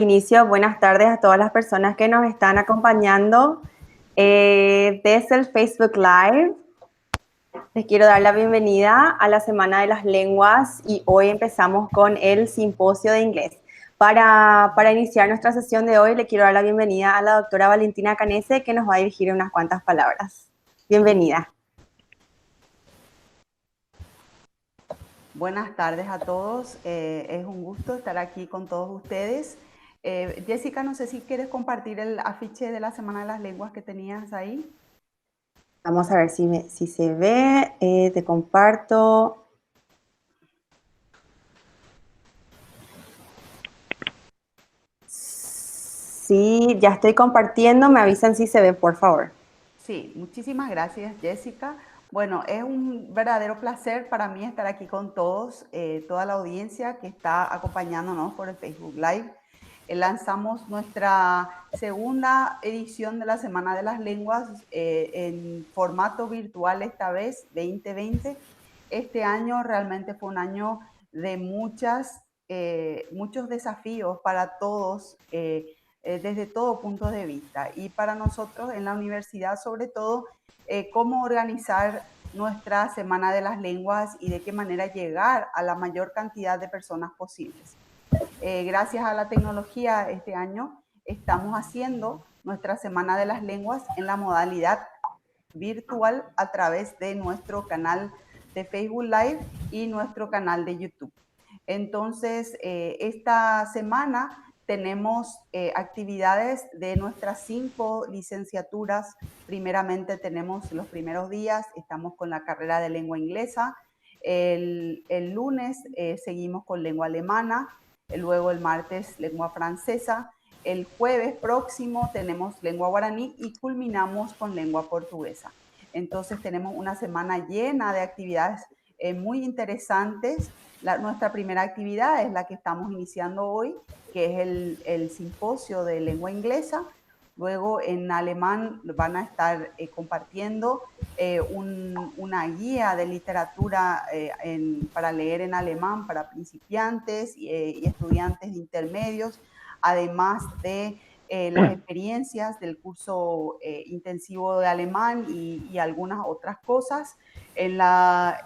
Inicio, buenas tardes a todas las personas que nos están acompañando desde el Facebook Live. Les quiero dar la bienvenida a la Semana de las Lenguas y hoy empezamos con el Simposio de Inglés. Para iniciar nuestra sesión de hoy, le quiero dar la bienvenida a la doctora Valentina Canese, que nos va a dirigir unas cuantas palabras. Bienvenida. Buenas tardes a todos, es un gusto estar aquí con todos ustedes. Jessica, no sé si quieres compartir el afiche de la Semana de las Lenguas que tenías ahí. Vamos a ver si se ve, te comparto. Sí, ya estoy compartiendo, me avisan si se ve, por favor. Sí, muchísimas gracias, Jessica. Bueno, es un verdadero placer para mí estar aquí con todos, toda la audiencia que está acompañándonos por el Facebook Live. Lanzamos nuestra segunda edición de la Semana de las Lenguas en formato virtual esta vez, 2020. Este año realmente fue un año de muchos desafíos para todos, desde todo punto de vista. Y para nosotros en la universidad, sobre todo, cómo organizar nuestra Semana de las Lenguas y de qué manera llegar a la mayor cantidad de personas posibles. Gracias a la tecnología, este año estamos haciendo nuestra Semana de las Lenguas en la modalidad virtual a través de nuestro canal de Facebook Live y nuestro canal de YouTube. Entonces, esta semana tenemos actividades de nuestras 5 licenciaturas. Primeramente tenemos los primeros días, estamos con la carrera de lengua inglesa. El lunes seguimos con lengua alemana, luego el martes lengua francesa. El jueves próximo tenemos lengua guaraní y culminamos con lengua portuguesa. Entonces tenemos una semana llena de actividades muy interesantes. Nuestra primera actividad es la que estamos iniciando hoy, que es el simposio de lengua inglesa. Luego en alemán van a estar compartiendo una guía de literatura para leer en alemán para principiantes y estudiantes intermedios, además de las experiencias del curso intensivo de alemán y algunas otras cosas. En la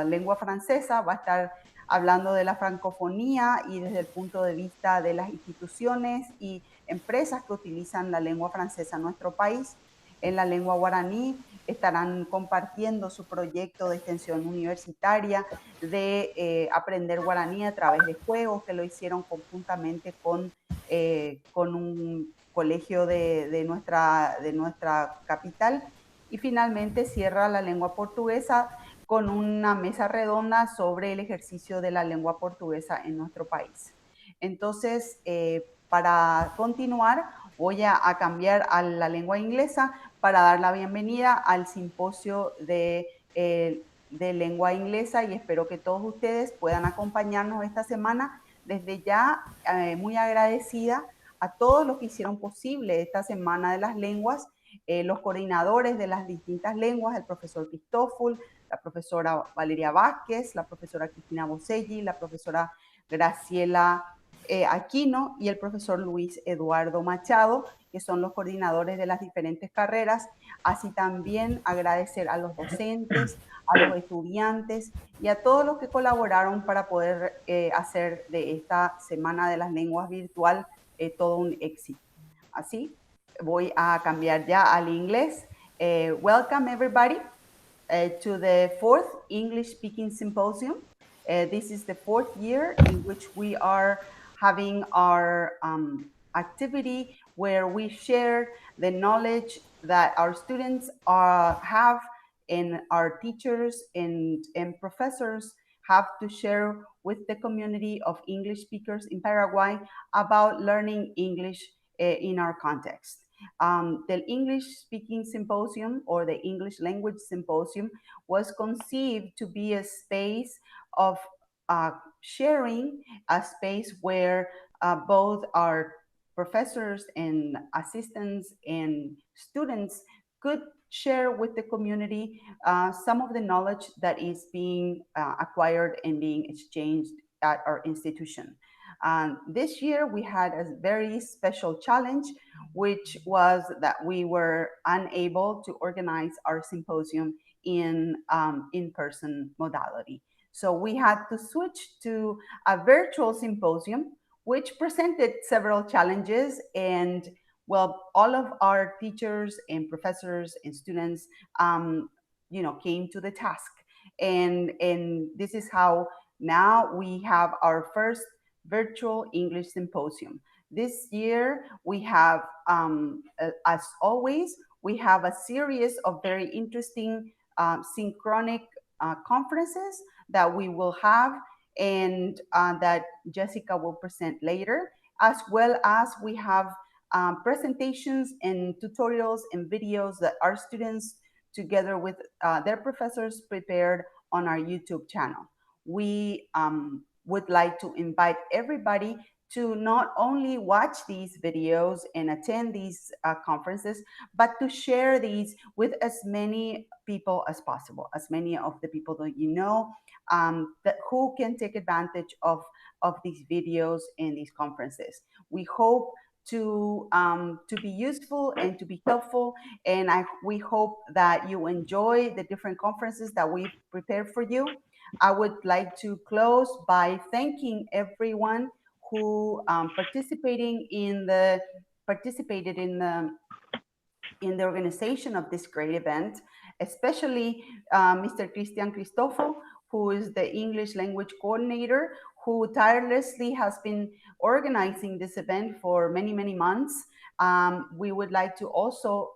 lengua francesa va a estar hablando de la francofonía y desde el punto de vista de las instituciones y empresas que utilizan la lengua francesa en nuestro país. En la lengua guaraní estarán compartiendo su proyecto de extensión universitaria de aprender guaraní a través de juegos que lo hicieron conjuntamente con un colegio de nuestra capital. Y finalmente cierra la lengua portuguesa con una mesa redonda sobre el ejercicio de la lengua portuguesa en nuestro país. Entonces, para continuar, voy a cambiar a la lengua inglesa para dar la bienvenida al simposio de lengua inglesa y espero que todos ustedes puedan acompañarnos esta semana. Desde ya, muy agradecida a todos los que hicieron posible esta Semana de las Lenguas, los coordinadores de las distintas lenguas, el profesor Cristóful, la profesora Valeria Vázquez, la profesora Cristina Boselli, la profesora Graciela Aquino y el profesor Luis Eduardo Machado, que son los coordinadores de las diferentes carreras. Así también agradecer a los docentes, a los estudiantes y a todos los que colaboraron para poder hacer de esta Semana de las Lenguas virtual todo un éxito. Así, voy a cambiar ya al inglés. Welcome everybody to the 4th English Speaking Symposium. This is the 4th year in which we are having our activity where we share the knowledge that our students have and our teachers and professors have to share with the community of English speakers in Paraguay about learning English in our context. The English Speaking Symposium or the English Language Symposium was conceived to be a space of sharing, a space where both our professors and assistants and students could share with the community some of the knowledge that is being acquired and being exchanged at our institution. This year we had a very special challenge, which was that we were unable to organize our symposium in in-person modality. So we had to switch to a virtual symposium, which presented several challenges. And well, all of our teachers and professors and students, came to the task. And this is how now we have our first virtual English symposium. This year, we have, as always, we have a series of very interesting synchronic conferences that we will have and that Jessica will present later, as well as we have presentations and tutorials and videos that our students, together with their professors, prepared on our YouTube channel. We would like to invite everybody to not only watch these videos and attend these conferences, but to share these with as many people as possible, as many of the people that you know that who can take advantage of these videos and these conferences. We hope to be useful and to be helpful, and we hope that you enjoy the different conferences that we've prepared for you. I would like to close by thanking everyone who participated in the organization of this great event, especially Mr. Christian Cristofo, who is the English language coordinator, who tirelessly has been organizing this event for many, many months. We would like to also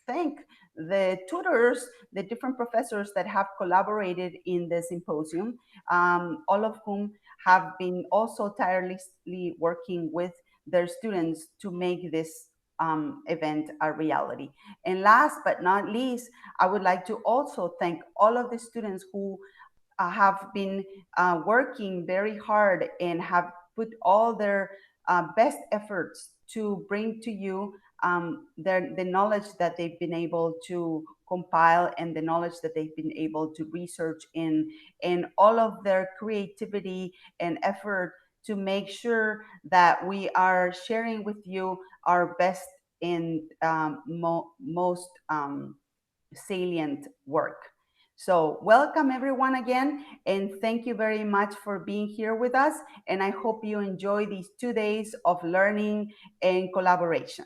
thank the tutors, the different professors that have collaborated in the symposium, all of whom have been also tirelessly working with their students to make this event a reality. And last but not least, I would like to also thank all of the students who have been working very hard and have put all their best efforts to bring to you the knowledge that they've been able to compile and the knowledge that they've been able to research in, and all of their creativity and effort to make sure that we are sharing with you our best and most salient work. So welcome everyone again, and thank you very much for being here with us. And I hope you enjoy these 2 days of learning and collaboration.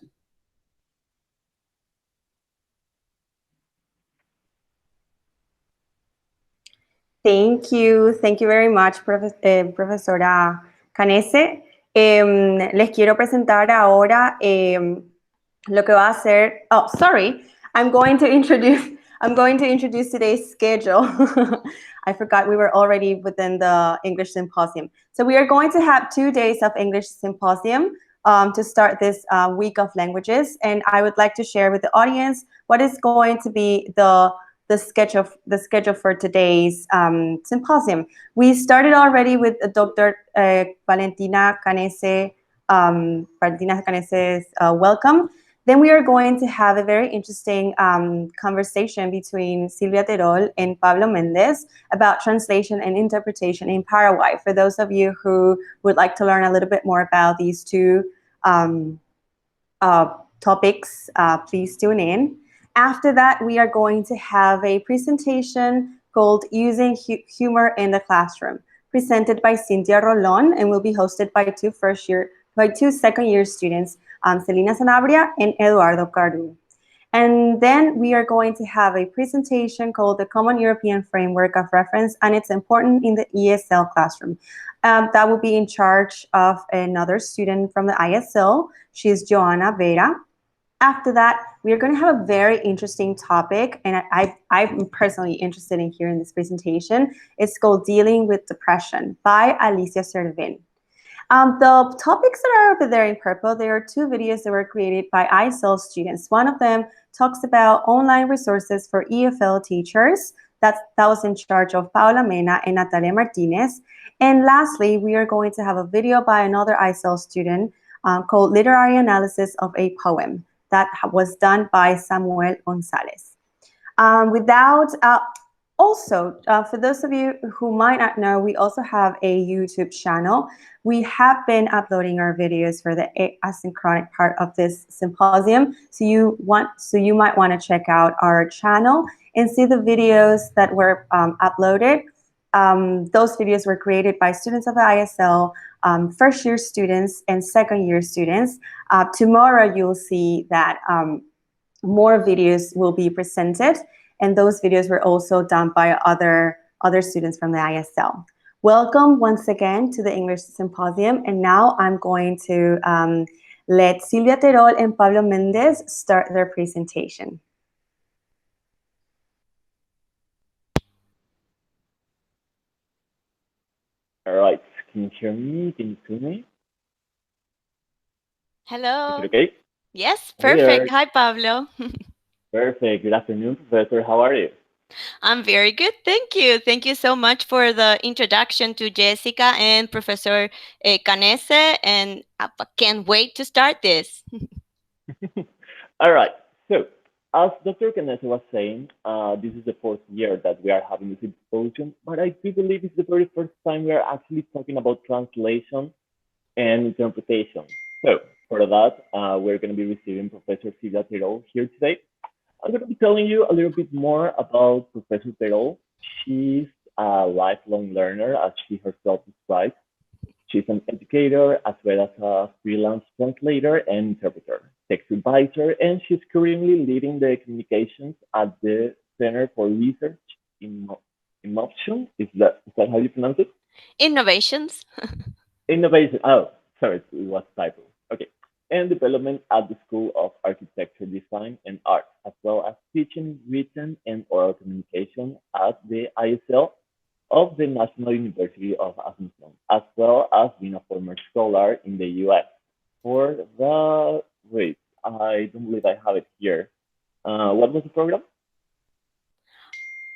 Thank you very much, profesora Canese. Les quiero presentar ahora lo que va a ser. Oh, sorry. I'm going to introduce today's schedule. I forgot we were already within the English Symposium. So we are going to have 2 days of English Symposium to start this week of languages, and I would like to share with the audience what is going to be the schedule for today's symposium. We started already with Dr. Valentina Canese. Valentina Canese's welcome. Then we are going to have a very interesting conversation between Silvia Terol and Pablo Mendez about translation and interpretation in Paraguay. For those of you who would like to learn a little bit more about these two topics, please tune in. After that, we are going to have a presentation called Using Humor in the Classroom, presented by Cynthia Rolon, and will be hosted by two second-year students, Celina Sanabria and Eduardo Cardu. And then we are going to have a presentation called the Common European Framework of Reference and its importance in the ESL classroom. That will be in charge of another student from the ISL. She is Joanna Vera. After that, we are going to have a very interesting topic, and I'm personally interested in hearing this presentation. It's called Dealing with Depression by Alicia Servin. The topics that are over there in purple, there are 2 videos that were created by ISL students. One of them talks about online resources for EFL teachers. That was in charge of Paula Mena and Natalia Martinez. And lastly, we are going to have a video by another ISL student called Literary Analysis of a Poem. That was done by Samuel Gonzalez. Also, for those of you who might not know, we also have a YouTube channel. We have been uploading our videos for the asynchronous part of this symposium. So you might want to check out our channel and see the videos that were uploaded. Those videos were created by students of the ISL, first year students and second year students. Tomorrow you'll see that more videos will be presented, and those videos were also done by other students from the ISL. Welcome once again to the English Symposium, and now I'm going to let Silvia Terol and Pablo Mendez start their presentation. All right, can you hear me? Can you see me? Hello. Is it okay? Yes, Hey perfect. there. Hi, Pablo. Perfect. Good afternoon, Professor. How are you? I'm very good. Thank you. Thank you so much for the introduction to Jessica and Professor Canese. And I can't wait to start this. All right. So, as Dr. Canessa was saying, this is the fourth year that we are having this symposium, but I do believe it's the very first time we are actually talking about translation and interpretation. So, for that, we're going to be receiving Professor Silvia Tirol here today. I'm going to be telling you a little bit more about Professor Tirol. She's a lifelong learner, as she herself describes. She's an educator as well as a freelance translator and interpreter, text advisor, and she's currently leading the communications at the Center for Research in Innovation. Is that how you pronounce it? Innovations. Innovation. Oh, sorry, it was typo. Okay. And development at the School of Architecture, Design, and Art, as well as teaching written and oral communication at the ISL of the National University of Asunción, as well as being a former scholar in the US. For the, wait, I don't believe I have it here. What was the program?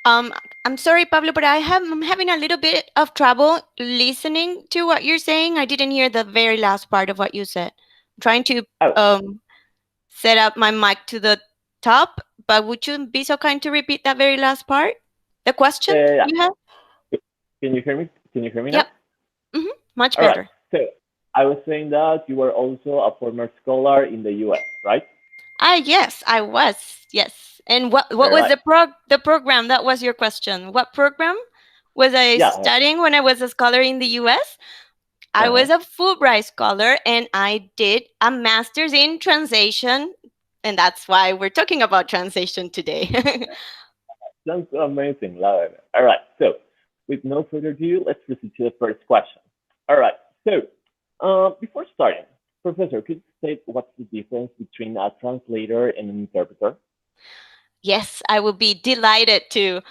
Um, I'm sorry, Pablo, but I'm having a little bit of trouble listening to what you're saying. I didn't hear the very last part of what you said. I'm trying to Oh, set up my mic to the top, but would you be so kind to repeat that very last part? The question yeah. you have? Can you hear me? Can you hear me now? Yep. Much All right. better. So I was saying that you were also a former scholar in the US, right? Yes, I was. Yes. And what All was right. the program? That was your question. What program was I Yeah. studying when I was a scholar in the US? I Uh-huh. was a Fulbright scholar and I did a master's in translation, and that's why we're talking about translation today. Sounds amazing. Love it. All right. So, with no further ado, let's proceed to the first question. All right. So, before starting, Professor, could you state what's the difference between a translator and an interpreter? Yes, I will be delighted to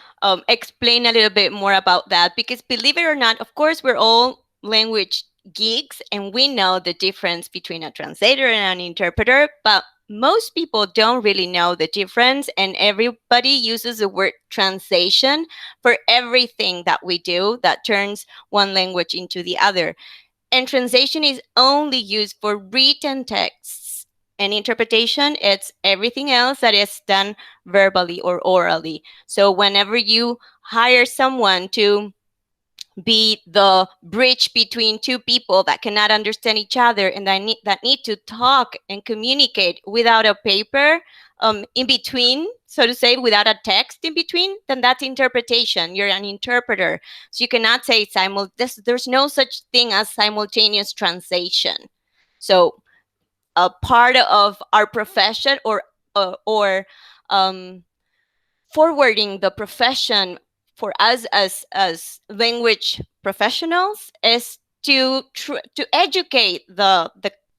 explain a little bit more about that because, believe it or not, of course, we're all language geeks and we know the difference between a translator and an interpreter, but most people don't really know the difference, and everybody uses the word translation for everything that we do that turns one language into the other. And translation is only used for written texts. And interpretation, it's everything else that is done verbally or orally. So whenever you hire someone to be the bridge between two people that cannot understand each other and that need to talk and communicate without a paper in between, so to say, without a text in between, then that's interpretation. You're an interpreter. So you cannot say there's no such thing as simultaneous translation. So a part of our profession or forwarding the profession for us as language professionals is to educate the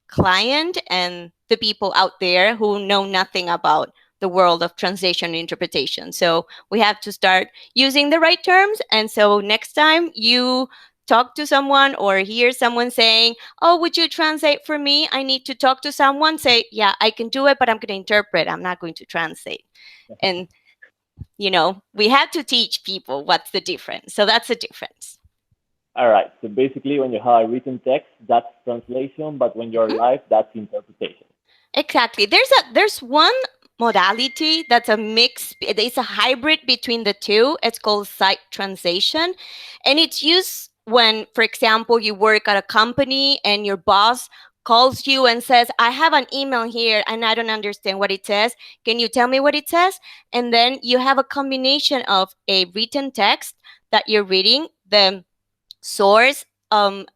client and the people out there who know nothing about the world of translation and interpretation. So we have to start using the right terms, and so next time you talk to someone or hear someone saying, oh, would you translate for me, I need to talk to someone, say, yeah, I can do it, but I'm going to interpret, I'm not going to translate. And we have to teach people what's the difference. So that's the difference. All right. So basically, when you have a written text, that's translation, but when you're Mhm. live, that's interpretation. Exactly. There's one modality that's a mix, it's a hybrid between the two. It's called site translation, and it's used when, for example, you work at a company and your boss calls you and says, I have an email here and I don't understand what it says, can you tell me what it says? And then you have a combination of a written text that you're reading, the source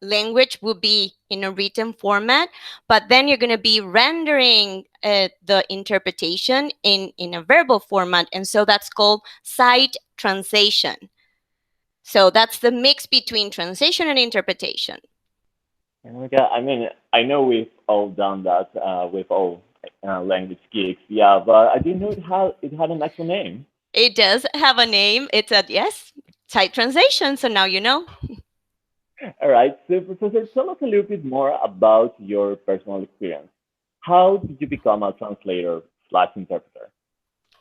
language will be in a written format, but then you're going to be rendering the interpretation in a verbal format. And so that's called site translation. So that's the mix between translation and interpretation. Oh my God, I mean, I know we've all done that with all language gigs, yeah, but I didn't know it had an actual name. It does have a name. It's a, yes, site translation. So now you know. All right, so Professor, tell us a little bit more about your personal experience. How did you become a translator slash interpreter?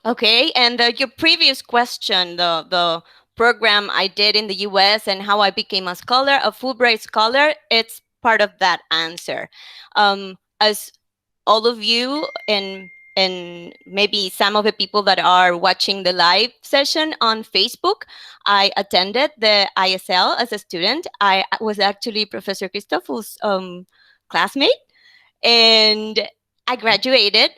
Okay, and your previous question, the program I did in the U.S. and how I became a scholar, a Fulbright scholar, it's part of that answer. As all of you and maybe some of the people that are watching the live session on Facebook, I attended the ISL as a student. I was actually Professor Christoph's classmate, and I graduated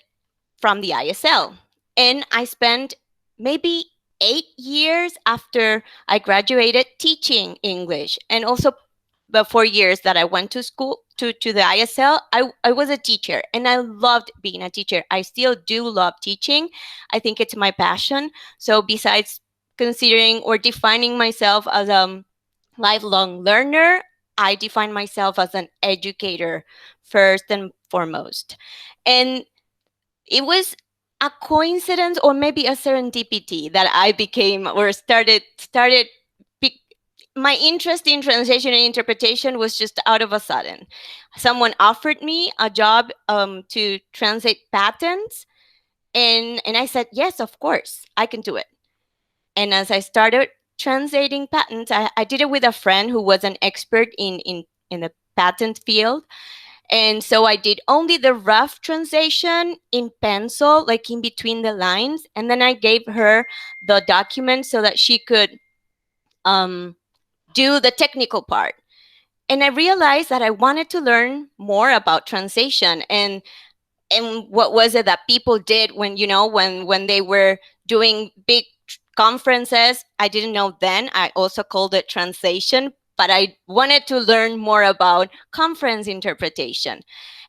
from the ISL. And I spent maybe 8 years after I graduated teaching English. And also the 4 years that I went to school to the ISL, I was a teacher and I loved being a teacher. I still do love teaching. I think it's my passion. So besides considering or defining myself as a lifelong learner, I define myself as an educator first and foremost. And it was a coincidence or maybe a serendipity that I became or started my interest in translation and interpretation was just out of a sudden. Someone offered me a job to translate patents, and I said yes, of course I can do it. And as I started translating patents, I did it with a friend who was an expert in the patent field. And so I did only the rough translation in pencil, like in between the lines. And then I gave her the document so that she could do the technical part. And I realized that I wanted to learn more about translation and what was it that people did when when they were doing big conferences. I didn't know then. I also called it translation, but I wanted to learn more about conference interpretation.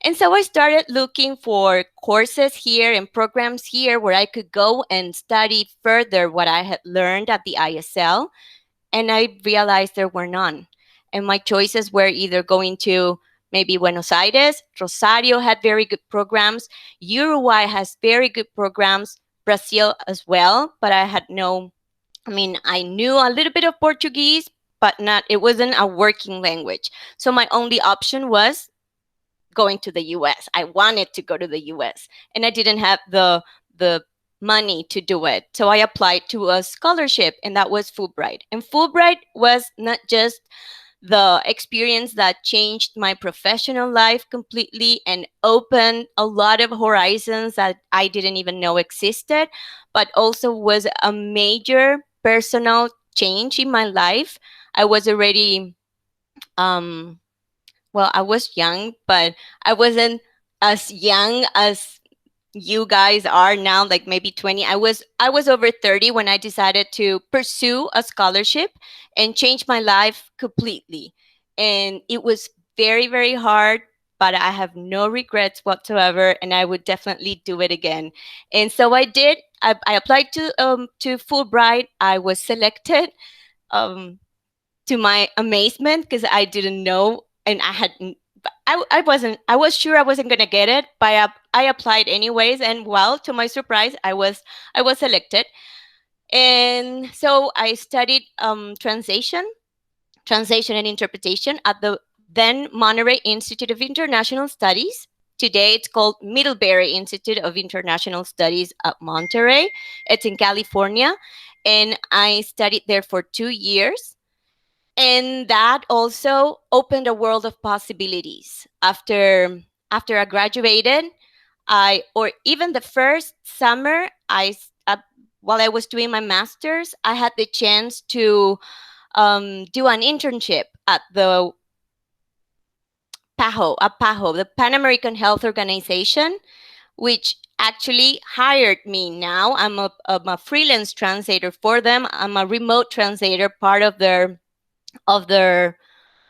And so I started looking for courses here and programs here where I could go and study further what I had learned at the ISL. And I realized there were none. And my choices were either going to maybe Buenos Aires. Rosario had very good programs. Uruguay has very good programs. Brazil as well, but I had no, I mean, I knew a little bit of Portuguese, but not, it wasn't a working language. So my only option was going to the US. I wanted to go to the US and I didn't have the money to do it. So I applied to a scholarship and that was Fulbright. And Fulbright was not just the experience that changed my professional life completely and opened a lot of horizons that I didn't even know existed, but also was a major personal change in my life. I was already well, I was young, but I wasn't as young as you guys are now, like maybe 20. I was over 30 when I decided to pursue a scholarship and change my life completely. And it was very, very hard, but I have no regrets whatsoever, and I would definitely do it again. And so I did. I applied to Fulbright. I was selected. Um, to my amazement, because I didn't know and I wasn't, I was sure I wasn't going to get it, but I applied anyways, and well, to my surprise, I was selected. And so I studied translation and interpretation at the then Monterey Institute of International Studies. Today it's called Middlebury Institute of International Studies at Monterey. It's in California, and I studied there for 2 years. And that also opened a world of possibilities. After I graduated, or even the first summer, while I was doing my master's, I had the chance to do an internship at the PAHO, the Pan American Health Organization, which actually hired me. Now I'm a freelance translator for them. I'm a remote translator, part of their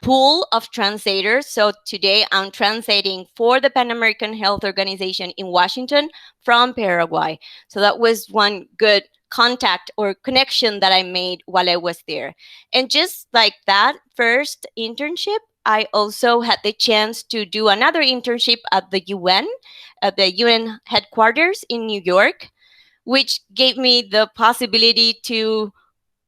pool of translators. So today I'm translating for the Pan American Health Organization in Washington from Paraguay. So that was one good contact or connection that I made while I was there. And just like that first internship, I also had the chance to do another internship at the UN headquarters in New York, which gave me the possibility to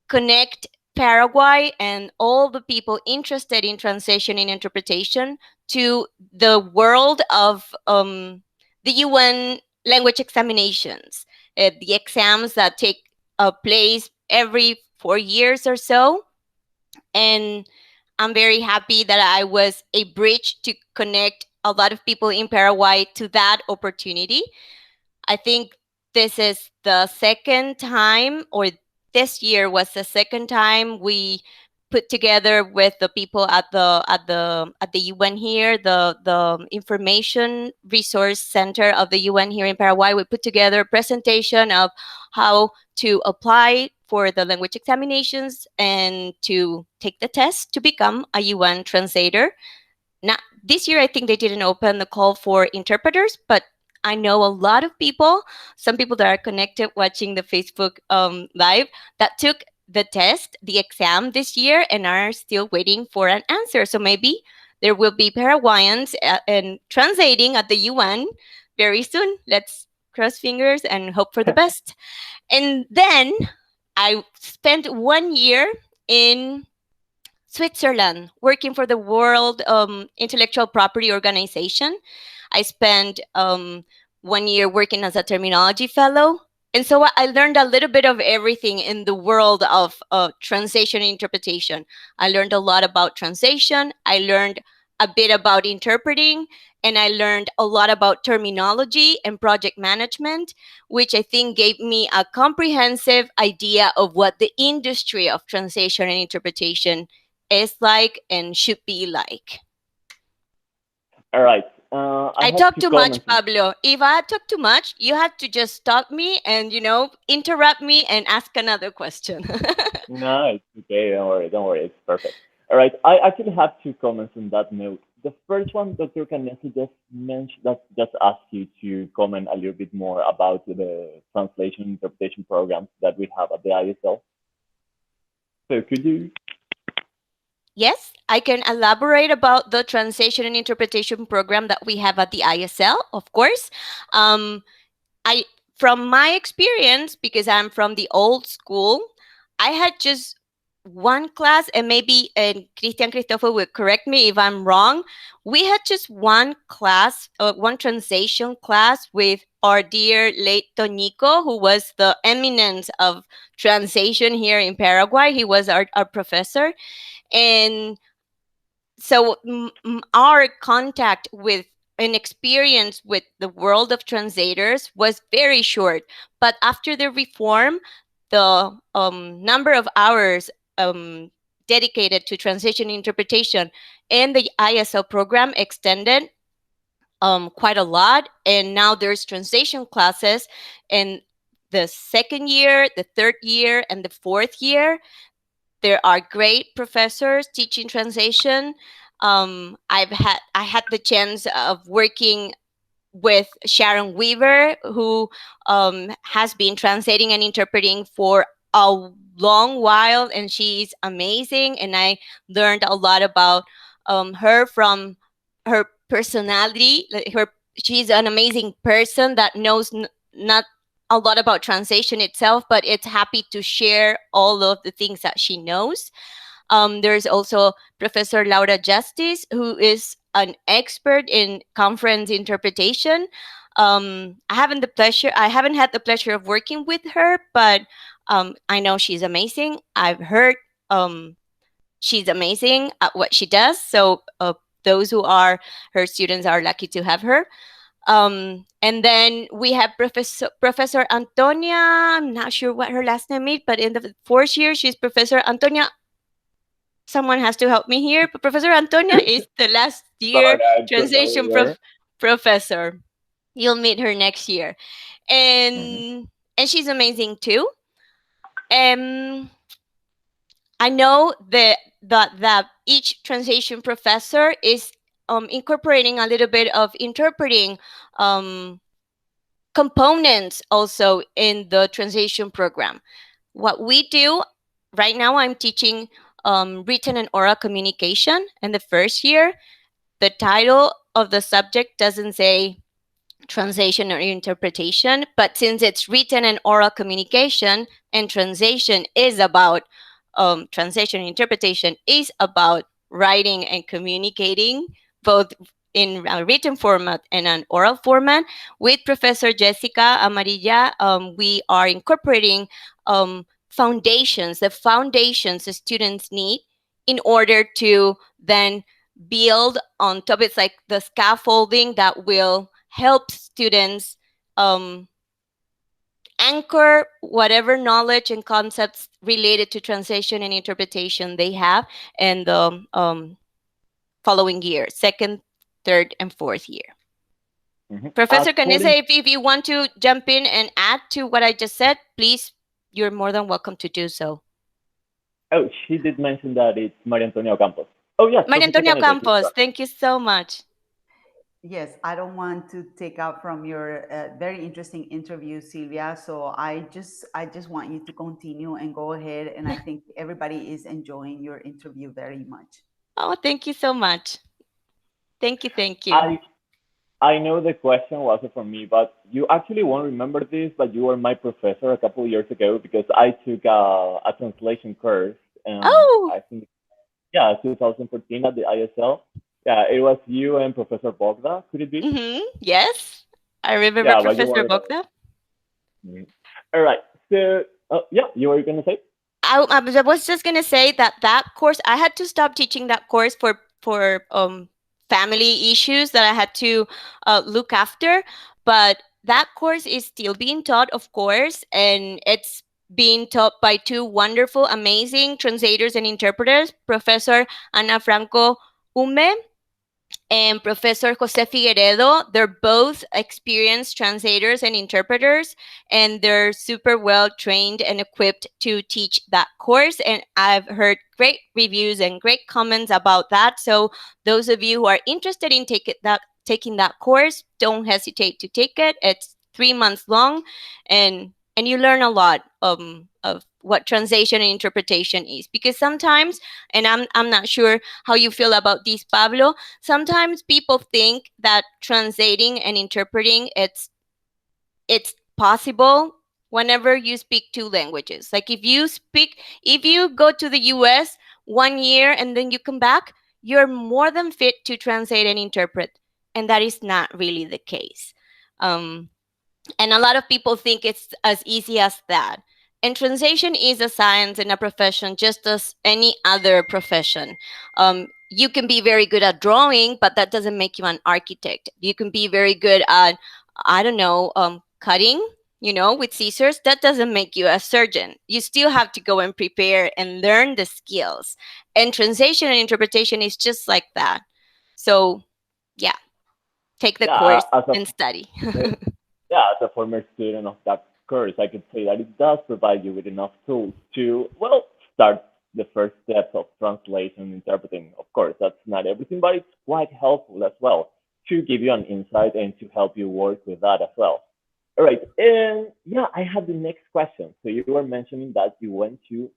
connect Paraguay and all the people interested in translation and interpretation to the world of the UN language examinations, the exams that take place every 4 years or so. And I'm very happy that I was a bridge to connect a lot of people in Paraguay to that opportunity. I think this is the second time, or this year was the second time we put together with the people at the UN here, the Information Resource Center of the UN here in Paraguay. We put together a presentation of how to apply for the language examinations and to take the test to become a UN translator. Not this year, I think they didn't open the call for interpreters, but I know a lot of people, some people that are connected watching the Facebook live, that took the test, the exam this year, and are still waiting for an answer. So maybe there will be Paraguayans and translating at the UN very soon. Let's cross fingers and hope for the best. And then I spent 1 year in Switzerland, working for the World Intellectual Property Organization. I spent 1 year working as a terminology fellow. And so I learned a little bit of everything in the world of translation and interpretation. I learned a lot about translation. I learned a bit about interpreting. And I learned a lot about terminology and project management, which I think gave me a comprehensive idea of what the industry of translation and interpretation is like and should be like. All right. I I have talk two too much, comments. Pablo. If I talk too much, you have to just stop me and, interrupt me and ask another question. No, it's okay. Don't worry. Don't worry. It's perfect. All right. I actually have two comments on that note. The first one, Dr. Canessa just mentioned, just asked you to comment a little bit more about the translation interpretation programs that we have at the ISL. So could you? Yes, I can elaborate about the translation and interpretation program that we have at the ISL, of course. I, from my experience, because I'm from the old school, I had just one class, and maybe Christian Christopher will correct me if I'm wrong. We had just one class, one translation class with our dear late Tonico, who was the eminence of translation here in Paraguay. He was our professor. And so our contact with an experience with the world of translators was very short. But after the reform, the number of hours dedicated to translation interpretation in the ISL program extended quite a lot. And now there's translation classes in the second year, the third year, and the fourth year. There are great professors teaching translation. I had the chance of working with Sharon Weaver, who has been translating and interpreting for a long while, and she's amazing. And I learned a lot about her from her personality. She's an amazing person that knows not a lot about translation itself, but it's happy to share all of the things that she knows. There's also Professor Laura Justice, who is an expert in conference interpretation. I haven't had the pleasure of working with her, but I know she's amazing. I've heard she's amazing at what she does. So those who are her students are lucky to have her. And then we have Professor Antonia. I'm not sure what her last name is, but in the fourth year, she's Professor Antonia. Someone has to help me here. But Professor Antonia is the last year Sorry, I'm so translation sorry there. professor. You'll meet her next year, Mhm. and she's amazing too. Um, I know that each translation professor is incorporating a little bit of interpreting um, components also in the translation program. What we do right now, I'm teaching written and oral communication in the first year. The title of the subject doesn't say translation or interpretation, but since it's written and oral communication and translation is about translation and interpretation is about writing and communicating both in a written format and an oral format. With Professor Jessica Amarilla, we are incorporating foundations, the foundations the students need in order to then build on top. It's like the scaffolding that will help students anchor whatever knowledge and concepts related to translation and interpretation they have in the following year, second, third, and fourth year. Mhm. Professor Canese, According, if you want to jump in and add to what I just said, please, you're more than welcome to do so. oh, she did mention that it's Maria Antonia Campos. Oh yes, Maria Professor Antonia Canete, please go Campos, thank you so much. Yes, I don't want to take out from your very interesting interview, Silvia. So I just want you to continue and go ahead. And I think everybody is enjoying your interview very much. Oh, thank you so much. Thank you, thank you. ahead. I know the question wasn't for me, but you actually won't remember this, but you were my professor a couple of years ago because I took a translation course, Oh, I think, yeah, 2014 at the ISL. Yeah, it was you and Professor Bogda. Could it be? yes, I remember Yeah, but you Professor won't remember. Bogda. Mhm. All right. So, yeah, you were going to say? I was just gonna say that course I had to stop teaching that course for family issues that I had to look after, but that course is still being taught, of course, and it's being taught by two wonderful, amazing translators and interpreters, Professor Ana Franco Ume and Professor Jose Figueredo. They're both experienced translators and interpreters, and they're super well trained and equipped to teach that course. And I've heard great reviews and great comments about that. So those of you who are interested in taking that course, don't hesitate to take it. It's 3 months long, and you learn a lot of what translation and interpretation is, because sometimes, and I'm not sure how you feel about this, Pablo, sometimes people think that translating and interpreting it's possible whenever you speak two languages. Like if you go to the US 1 year and then you come back, you're more than fit to translate and interpret, and that is not really the case. um, and a lot of people think it's as easy as that. And translation is a science and a profession just as any other profession. You can be very good at drawing, but that doesn't make you an architect. You can be very good at, I don't know, cutting, with scissors. That doesn't make you a surgeon. You still have to go and prepare and learn the skills. And translation and interpretation is just like that. So, yeah, take the Yeah, course and study. uh, yeah, as a former student of that course, I could say that it does provide you with enough tools to, well, start the first steps of translation and interpreting. Of course, that's not everything, but it's quite helpful as well to give you an insight and to help you work with that as well. All right, and yeah, I have the next question. So you were mentioning that you went to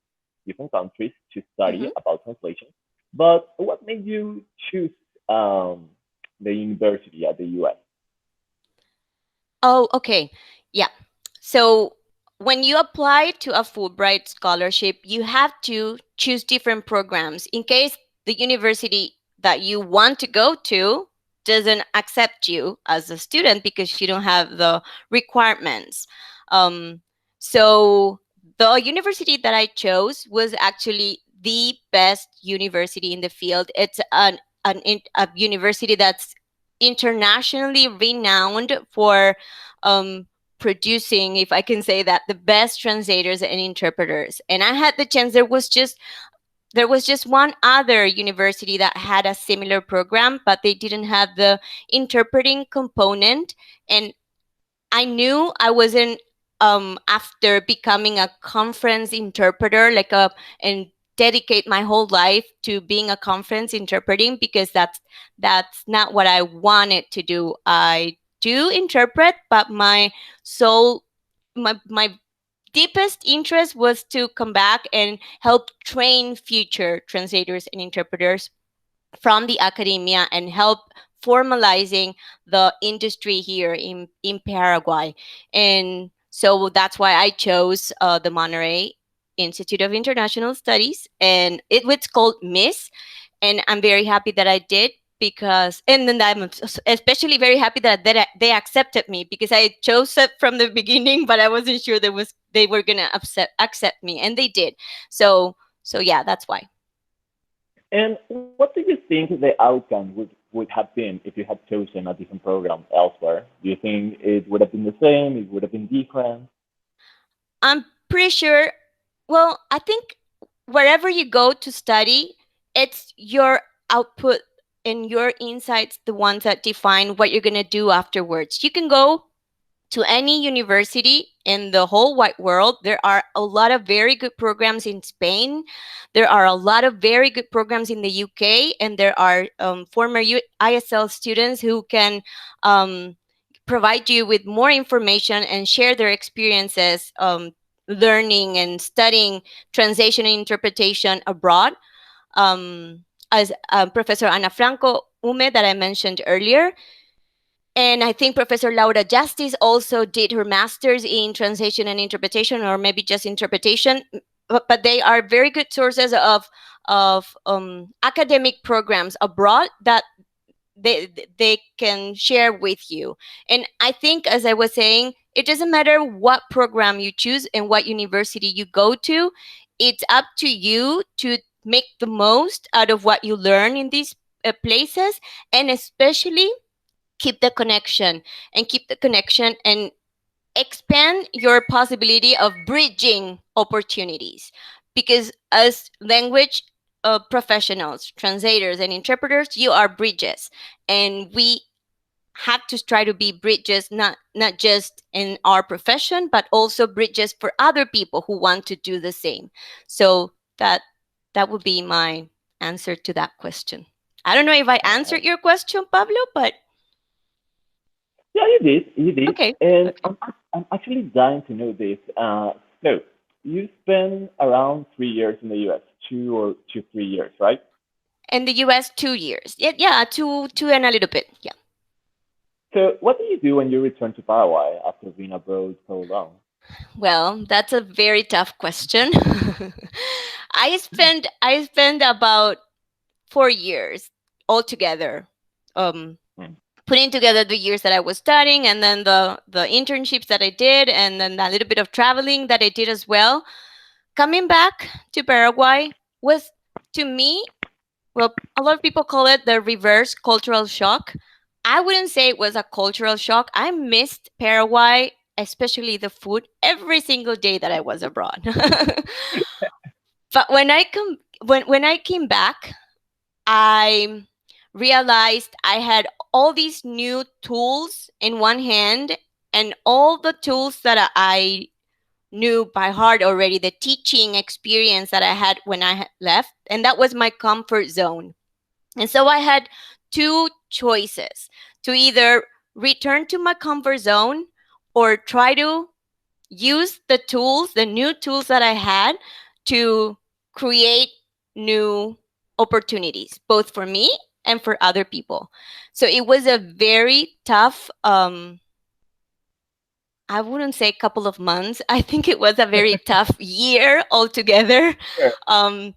different countries to study Mhm. about translation, but what made you choose the university at the US? Oh, okay. Yeah. So when you apply to a Fulbright scholarship, you have to choose different programs in case the university that you want to go to doesn't accept you as a student because you don't have the requirements. Um, so the university that I chose was actually the best university in the field. It's a university that's internationally renowned for um, producing, if I can say that, the best translators and interpreters. And I had the chance. There was just one other university that had a similar program, but they didn't have the interpreting component. And I knew I wasn't, after becoming a conference interpreter, and dedicate my whole life to being a conference interpreting, because that's not what I wanted to do. I do interpret, but my deepest interest was to come back and help train future translators and interpreters from the academia and help formalizing the industry here in Paraguay. And so that's why I chose the Monterey Institute of International Studies, and it was called MISS. And I'm very happy that I did, because, and then I'm especially very happy that they accepted me, because I chose it from the beginning, but I wasn't sure they were gonna accept me, and they did. So yeah, that's why. And what do you think the outcome would have been if you had chosen a different program elsewhere? Do you think it would have been the same? It would have been different? I'm pretty sure. Well, I think wherever you go to study, it's your output and your insights, the ones that define what you're going to do afterwards. You can go to any university in the whole wide world. There are a lot of very good programs in Spain. There are a lot of very good programs in the UK, and there are former ISL students who can um, provide you with more information and share their experiences learning and studying translation and interpretation abroad. As Professor Ana Franco Ume, that I mentioned earlier, and I think Professor Laura Justice also did her master's in translation and interpretation, or maybe just interpretation. But they are very good sources of academic programs abroad that they can share with you. And I think, as I was saying, it doesn't matter what program you choose and what university you go to. It's up to you to make the most out of what you learn in these places, and especially keep the connection and expand your possibility of bridging opportunities, because as language professionals, translators and interpreters, you are bridges, and we have to try to be bridges, not just in our profession, but also bridges for other people who want to do the same. So that would be my answer to that question. I don't know if I answered your question, Pablo, but Yeah, you did. You did. okay. And Okay. I'm actually dying to know this. So you spent around 3 years in the US, 2 or 3 years, right? In the US, 2 years. Yeah, two and a little bit. Yeah. So what do you do when you return to Paraguay after being abroad so long? Well, that's a very tough question. I spent about 4 years altogether, um, Hmm. putting together the years that I was studying, and then the internships that I did, and then a little bit of traveling that I did as well. Coming back to Paraguay was, to me, well, a lot of people call it the reverse cultural shock. I wouldn't say it was a cultural shock. I missed Paraguay, especially the food, every single day that I was abroad. But when I came back, I realized I had all these new tools in one hand, and all the tools that I knew by heart already, the teaching experience that I had when I left, and that was my comfort zone. And so I had two choices: to either return to my comfort zone or try to use the new tools that I had, to create new opportunities, both for me and for other people. So it was a very tough, I wouldn't say couple of months. I think it was a very tough year altogether. Sure. Um,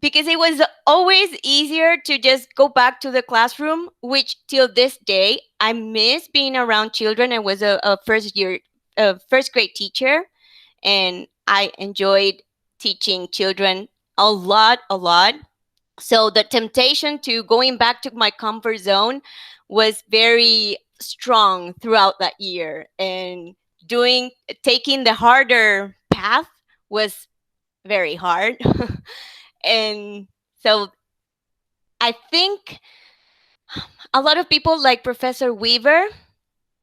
because it was always easier to just go back to the classroom, which till this day I miss being around children. I was a first grade teacher, and I enjoyed teaching children a lot, a lot. So the temptation to going back to my comfort zone was very strong throughout that year, and doing taking the harder path was very hard. And so I think a lot of people like Professor Weaver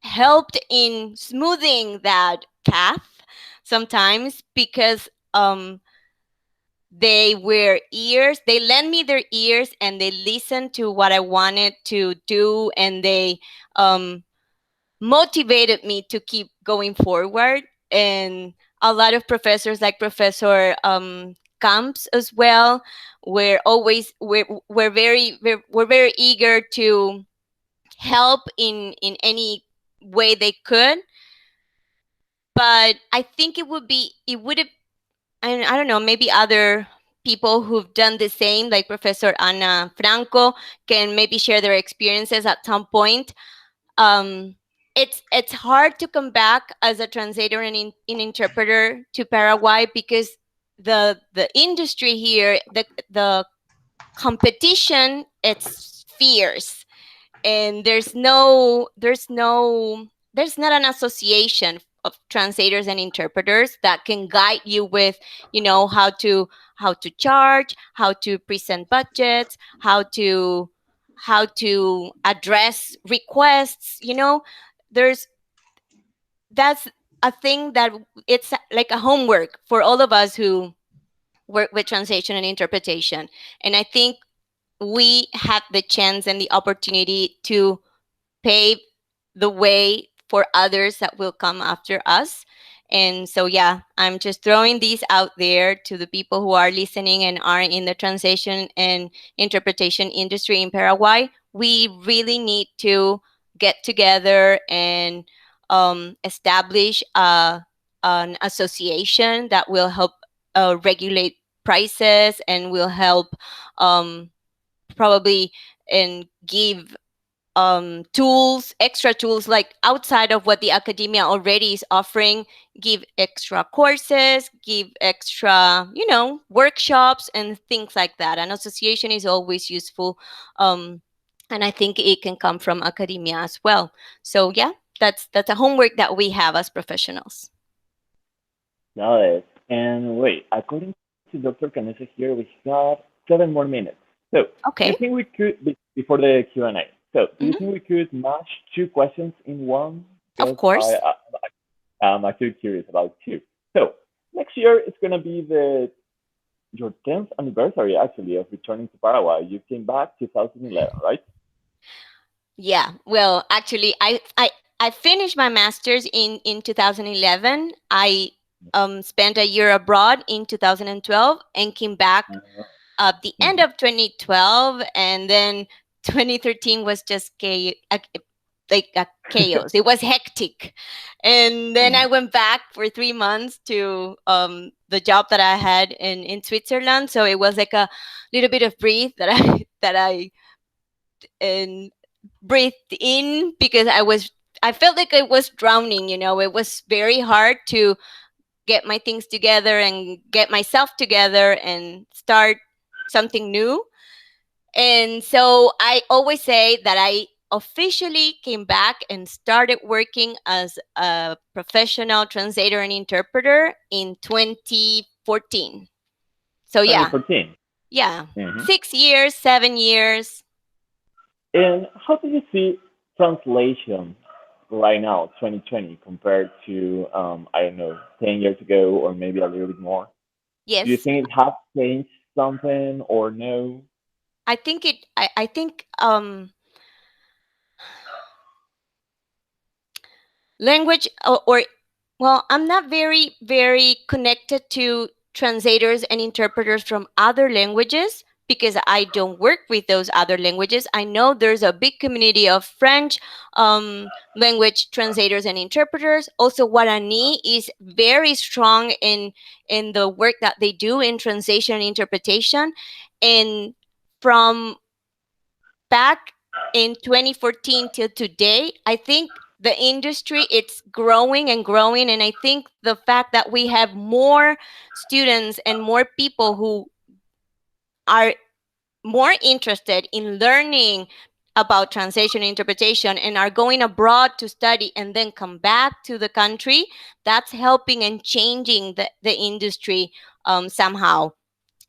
helped in smoothing that path sometimes, because they lend me their ears and they listened to what I wanted to do, and they um, motivated me to keep going forward. And a lot of professors like Professor Camps as well were very eager to help in any way they could. But I think it would have, and I don't know, maybe other people who've done the same, like Professor Ana Franco, can maybe share their experiences at some point. um, it's hard to come back as a translator and an interpreter to Paraguay, because the industry here, the competition, it's fierce, and there's not an association of translators and interpreters that can guide you with, how to charge, how to present budgets, how to address requests. There's That's a thing that it's like a homework for all of us who work with translation and interpretation. And I think we had the chance and the opportunity to pave the way for others that will come after us. And so, yeah, I'm just throwing these out there to the people who are listening and are in the translation and interpretation industry in Paraguay. We really need to get together and establish an association that will help regulate prices, and will help um, probably and give extra tools, like outside of what the academia already is offering. Give extra courses, give extra, workshops and things like that. An association is always useful. And I think it can come from academia as well. So yeah, that's a homework that we have as professionals. Got it. And wait, according to Dr. Canessa here, we have 7 more minutes. So, do you Okay. think we could, before the Q&A, so do you Hmm. think we could match two questions in one? Of Because course. I'm actually curious about two. So, next year it's going to be your 10th anniversary, actually, of returning to Paraguay. You came back 2011, right? Yeah, well, actually, I finished my master's in 2011. I spent a year abroad in 2012 and came back at the end Mhm. of 2012, and then 2013 was just like a chaos. It was hectic, and then I Mhm. went back for 3 months to the job that I had in Switzerland. So it was like a little bit of breathe that I that I and breathed in, because I felt like I was drowning. It was very hard to get my things together and get myself together and start something new. And so I always say that I officially came back and started working as a professional translator and interpreter in 2014. So yeah, 2014. yeah, Mhm. 6 years, 7 years. And how do you see translation right now, 2020, compared to, I don't know, 10 years ago or maybe a little bit more? Do you Yes, think it has changed something or no? I think language, or well, I'm not very connected to translators and interpreters from other languages, because I don't work with those other languages. I know there's a big community of French language translators and interpreters. Also, Guarani is very strong in the work that they do in translation and interpretation. And from back in 2014 till today, I think the industry, it's growing and growing. And I think the fact that we have more students and more people who are more interested in learning about translation and interpretation and are going abroad to study and then come back to the country, that's helping and changing the industry somehow.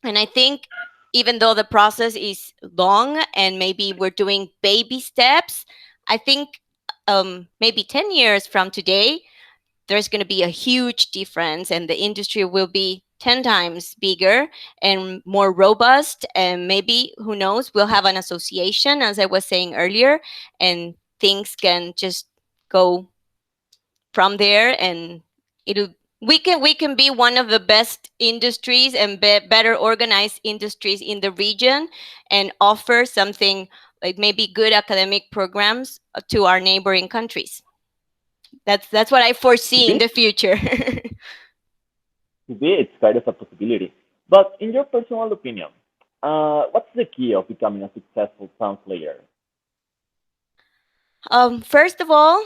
And I think even though the process is long and maybe we're doing baby steps, I think maybe 10 years from today, there's going to be a huge difference and the industry will be 10 times bigger and more robust. And maybe, who knows, we'll have an association, as I was saying earlier, and things can just go from there. And it'll we can be one of the best industries and better organized industries in the region and offer something like maybe good academic programs to our neighboring countries. That's what I Could foresee in be, the future. could be, it's kind of a possibility. But in your personal opinion, what's the key of becoming a successful translator? First of all,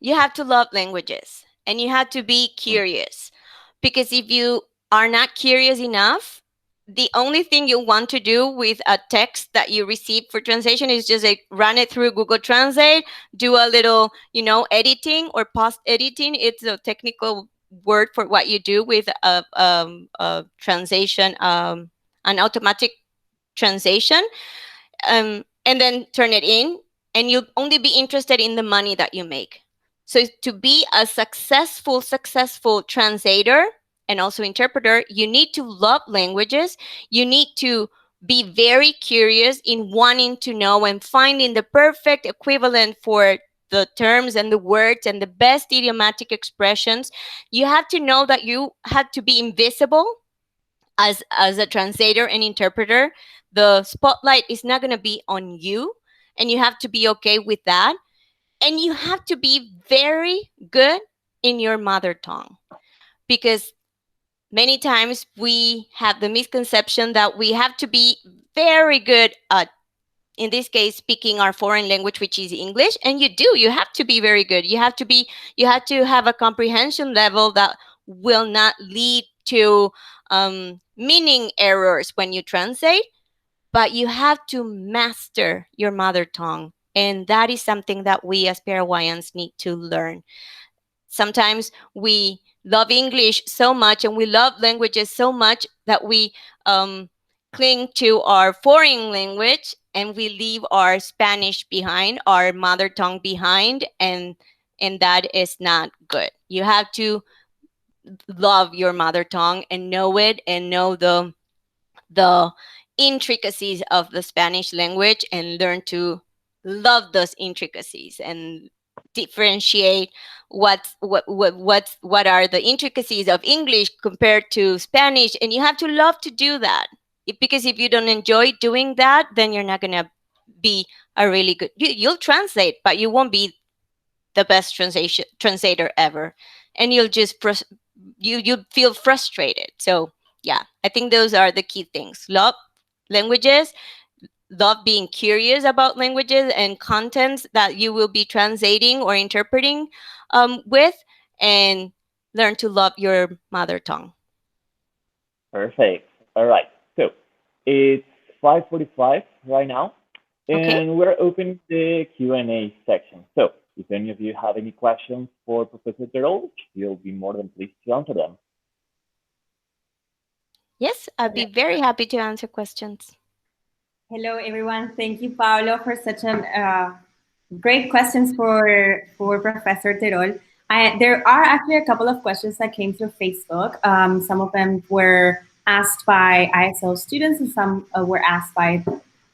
you have to love languages and you have to be Mm. curious, because if you are not curious enough, the only thing you want to do with a text that you receive for translation is just like run it through Google Translate, do a little, editing or post editing. It's a technical word for what you do with a translation, an automatic translation, and then turn it in, and you'll only be interested in the money that you make. So to be a successful translator and also interpreter, you need to love languages. You need to be very curious in wanting to know and finding the perfect equivalent for the terms and the words and the best idiomatic expressions. You have to know that you have to be invisible as a translator and interpreter. The spotlight is not going to be on you, and you have to be okay with that. And you have to be very good in your mother tongue, because many times we have the misconception that we have to be very good at, in this case, speaking our foreign language, which is English. And you have to be very good. You have to have a comprehension level that will not lead to meaning errors when you translate, but you have to master your mother tongue. And that is something that we as Paraguayans need to learn. Sometimes we love English so much and we love languages so much that we cling to our foreign language and we leave our Spanish behind, our mother tongue behind, and that is not good. You have to love your mother tongue and know it and know the intricacies of the Spanish language and learn to love those intricacies and differentiate what are the intricacies of English compared to Spanish. And you have to love to do that. Because if you don't enjoy doing that, then you're not gonna be a really good. You'll translate, but you won't be the best translator ever, and you'll just you feel frustrated. So yeah, I think those are the key things: love languages, love being curious about languages and contents that you will be translating or interpreting with, and learn to love your mother tongue. Perfect. All right. So it's 5:45 right now, Okay. and we're opening the Q&A section. So if any of you have any questions for Professor Terol, you'll be more than pleased to answer them. Yes, I'd be very happy to answer questions. Hello, everyone. Thank you, Paulo, for such an great questions for Professor Terol. There are actually a couple of questions that came through Facebook. Some of them were asked by ISO students, and some were asked by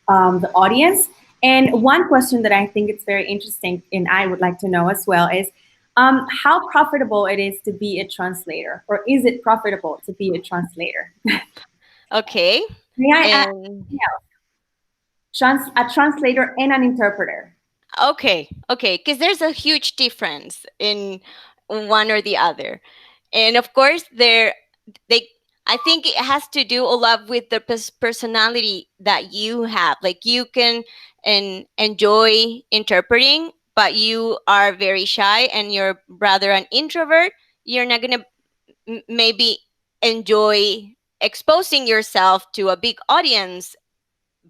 the audience. And one question that I think is very interesting, and I would like to know as well, is how profitable it is to be a translator, or is it profitable to be a translator? Okay. May I ask, And a translator and an interpreter? okay, because there's a huge difference in one or the other. And of course, they I think it has to do a lot with the personality that you have. Like you can enjoy interpreting, but you are very shy and you're rather an introvert. You're not going to maybe enjoy exposing yourself to a big audience,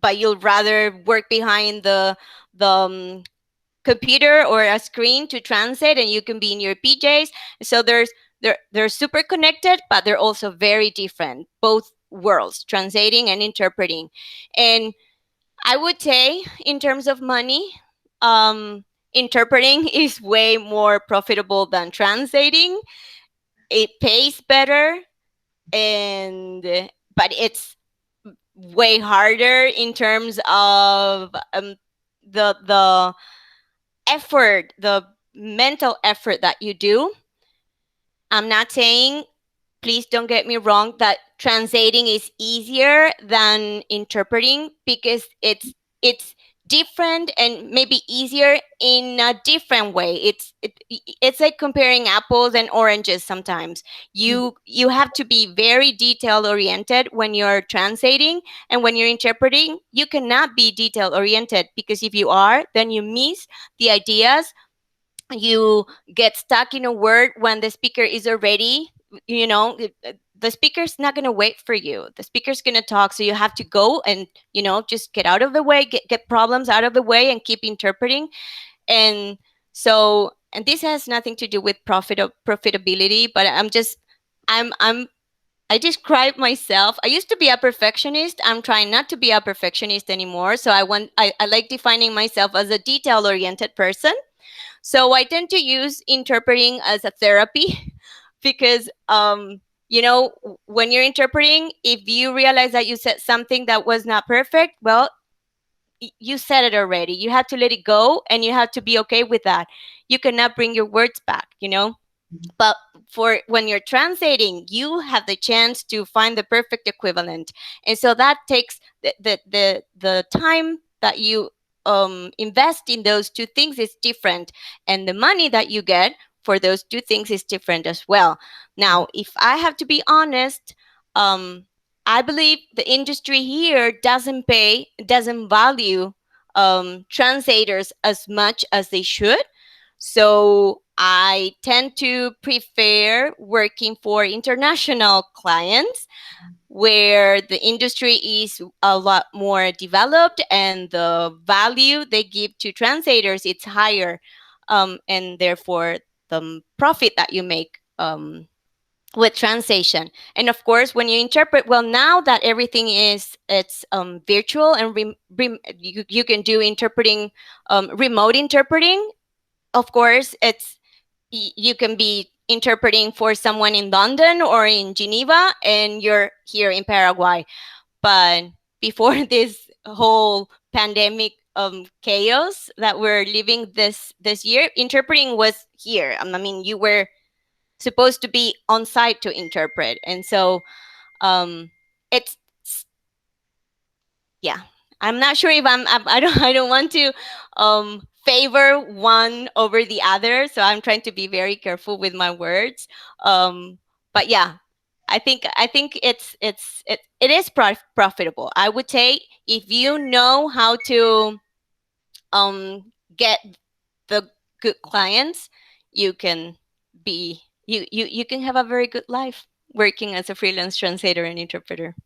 but you'll rather work behind the computer or a screen to translate, and you can be in your PJs. So they're super connected, but they're also very different, both worlds, translating and interpreting. And I would say, in terms of money, interpreting is way more profitable than translating. It pays better, and but it's way harder in terms of the effort, the mental effort that you do. I'm not saying, please don't get me wrong, that translating is easier than interpreting, because it's different and maybe easier in a different way. It's like comparing apples and oranges sometimes. You have to be very detail oriented when you're translating, and when you're interpreting, you cannot be detail oriented, because if you are, then you miss the ideas. You get stuck in a word when the speaker is already, the speaker's not going to wait for you. The speaker's going to talk, so you have to go and, just get out of the way, get problems out of the way, and keep interpreting. And so, and this has nothing to do with profitability, but I'm I describe myself. I used to be a perfectionist. I'm trying not to be a perfectionist anymore. So I like defining myself as a detail oriented person. So I tend to use interpreting as a therapy because, when you're interpreting, if you realize that you said something that was not perfect, well, you said it already. You have to let it go, and you have to be okay with that. You cannot bring your words back. But for when you're translating, you have the chance to find the perfect equivalent, and so that takes the time that you invest in those two things is different, and the money that you get for those two things is different as well. Now, if I have to be honest, I believe the industry here doesn't value translators as much as they should. So I tend to prefer working for international clients, where the industry is a lot more developed, and the value they give to translators it's higher, and therefore the profit that you make with translation. And of course, when you interpret, well, now that everything it's virtual, and you can do interpreting, remote interpreting. Of course, you can be interpreting for someone in London or in Geneva, and you're here in Paraguay. But before this whole pandemic chaos that we're living this year, interpreting was here. I mean, you were supposed to be on site to interpret, and so it's yeah. I'm not sure if I don't want to favor one over the other, so I'm trying to be very careful with my words. But yeah, I think it is profitable. I would say, if you know how to get the good clients, you can you can have a very good life working as a freelance translator and interpreter.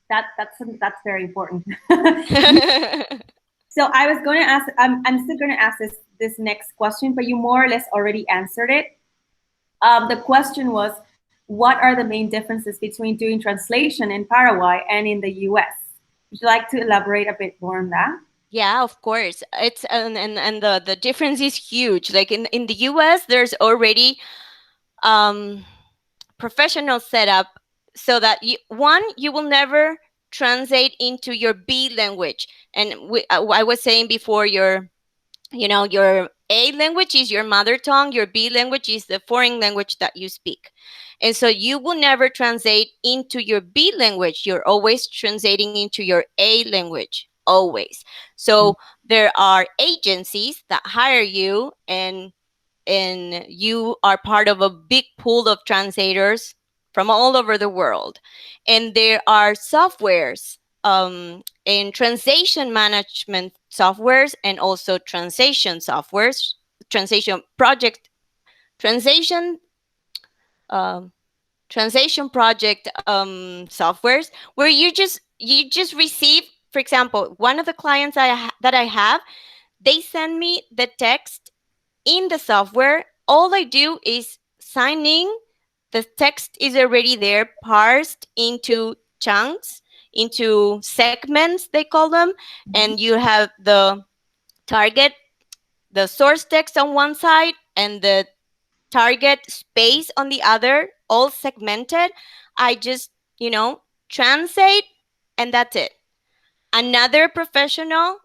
That's very important. So I was going to ask, I'm still going to ask this next question, but you more or less already answered it. The question was, what are the main differences between doing translation in Paraguay and in the US? Would you like to elaborate a bit more on that? Yeah, of course. It's and the difference is huge. Like in the US, there's already professional setup, so that you will never translate into your B language. And I was saying before, your A language is your mother tongue, your B language is the foreign language that you speak. And so you will never translate into your B language. You're always translating into your A language, always. So there are agencies that hire you, and you are part of a big pool of translators from all over the world. And there are softwares, in translation management softwares, and also translation softwares, translation project, translation, translation project softwares, where you just receive for example, one of the clients that I have, they send me the text in the software. All I do is signing. The text is already there, parsed into chunks, into segments, they call them. And you have the target, the source text on one side, and the target space on the other, all segmented. I just, translate, and that's it. Another professional,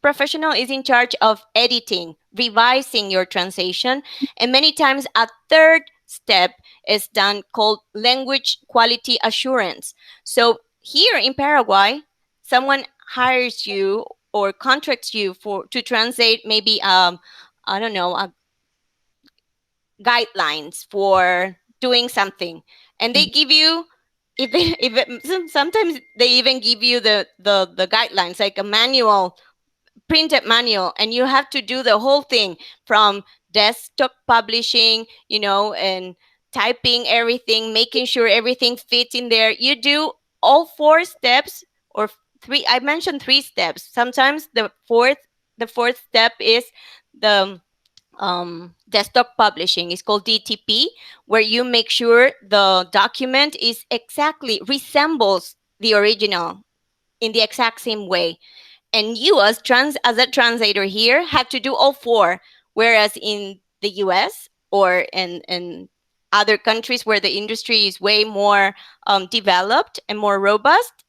professional, is in charge of editing, revising your translation. And many times a third step is done called language quality assurance. So here in Paraguay, someone hires you or contracts you for to translate maybe I don't know, guidelines for doing something, and they give you, sometimes they even give you the guidelines, like a manual, printed manual, and you have to do the whole thing from desktop publishing, and typing everything, making sure everything fits in there. You do all four steps, or three. I mentioned three steps. Sometimes the fourth step is the desktop publishing. Is called DTP, where you make sure the document is exactly resembles the original in the exact same way. And you, as a translator here, have to do all four. Whereas in the US or in other countries where the industry is way more developed and more robust,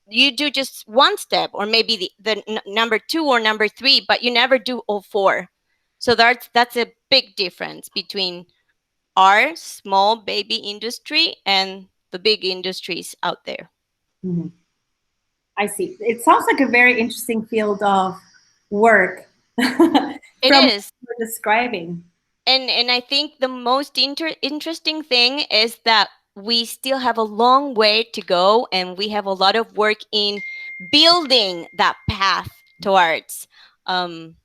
you do just one step, or maybe the number two or number three, but you never do all four. So that's a big difference between our small baby industry and the big industries out there. Mhm. I see. It sounds like a very interesting field of work It from what is. you're describing. And I think the most interesting thing is that we still have a long way to go, and we have a lot of work in building that path towards um,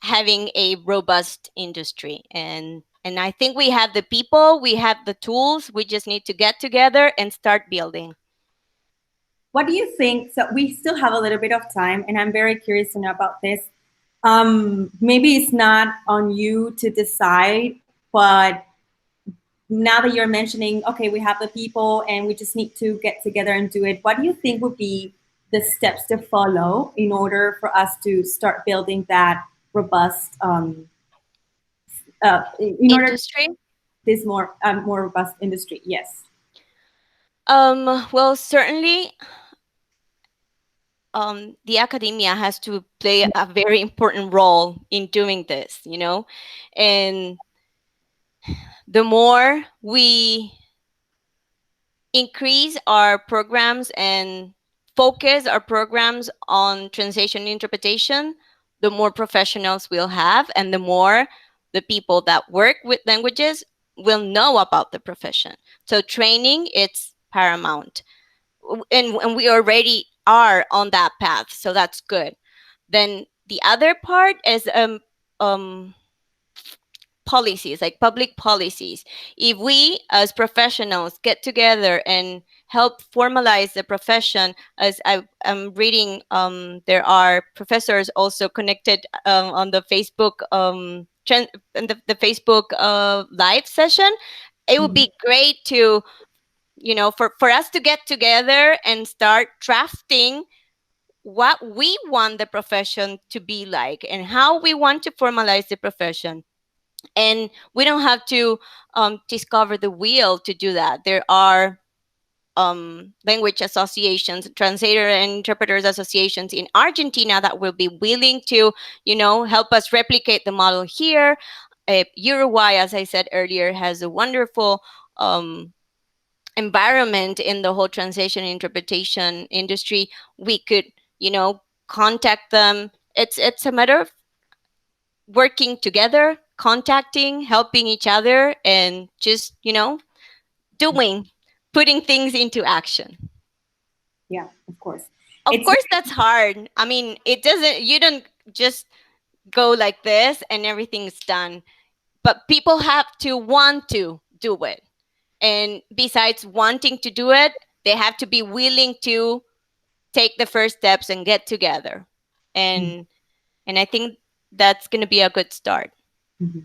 having a robust industry. And I think we have the people, we have the tools. We just need to get together and start building. What do you think? So we still have a little bit of time, and I'm very curious to know about this. Maybe it's not on you to decide, but now that you're mentioning, okay, we have the people and we just need to get together and do it, what do you think would be the steps to follow in order for us to start building that robust, in order to Industry. this more robust industry? Yes. Well, certainly, the academia has to play a very important role in doing this, and the more we increase our programs and focus our programs on translation and interpretation, the more professionals we'll have, and the more the people that work with languages will know about the profession. So training, it's paramount. And we already are on that path, so that's good. Then the other part is policies, like public policies. If we as professionals get together and help formalize the profession, as I'm reading, there are professors also connected on the Facebook the Facebook live session. It would be great to, for us to get together and start drafting what we want the profession to be like and how we want to formalize the profession. And we don't have to discover the wheel to do that. There are language associations, translator and interpreters associations in Argentina that will be willing to, help us replicate the model here. Uruguay, as I said earlier, has a wonderful environment in the whole translation and interpretation industry. We could, contact them. It's a matter of working together, contacting, helping each other, and just, doing, putting things into action. Yeah, of course. Of It's course, that's hard. I mean, you don't just go like this and everything's done. But people have to want to do it. And besides wanting to do it, they have to be willing to take the first steps and get together. And I think that's going to be a good start. Mm-hmm.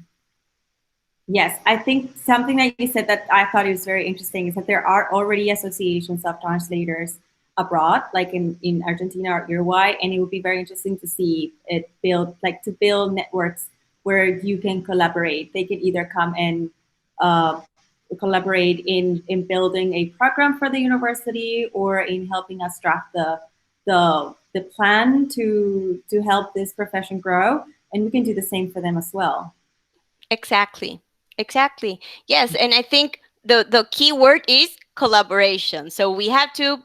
Yes, I think something that you said that I thought was very interesting is that there are already associations of translators abroad, like in Argentina or Uruguay, and it would be very interesting to see it build networks where you can collaborate. They can either come and collaborate in building a program for the university or in helping us draft the plan to help this profession grow, and we can do the same for them as well. Exactly. Yes, and I think the key word is collaboration. So we have to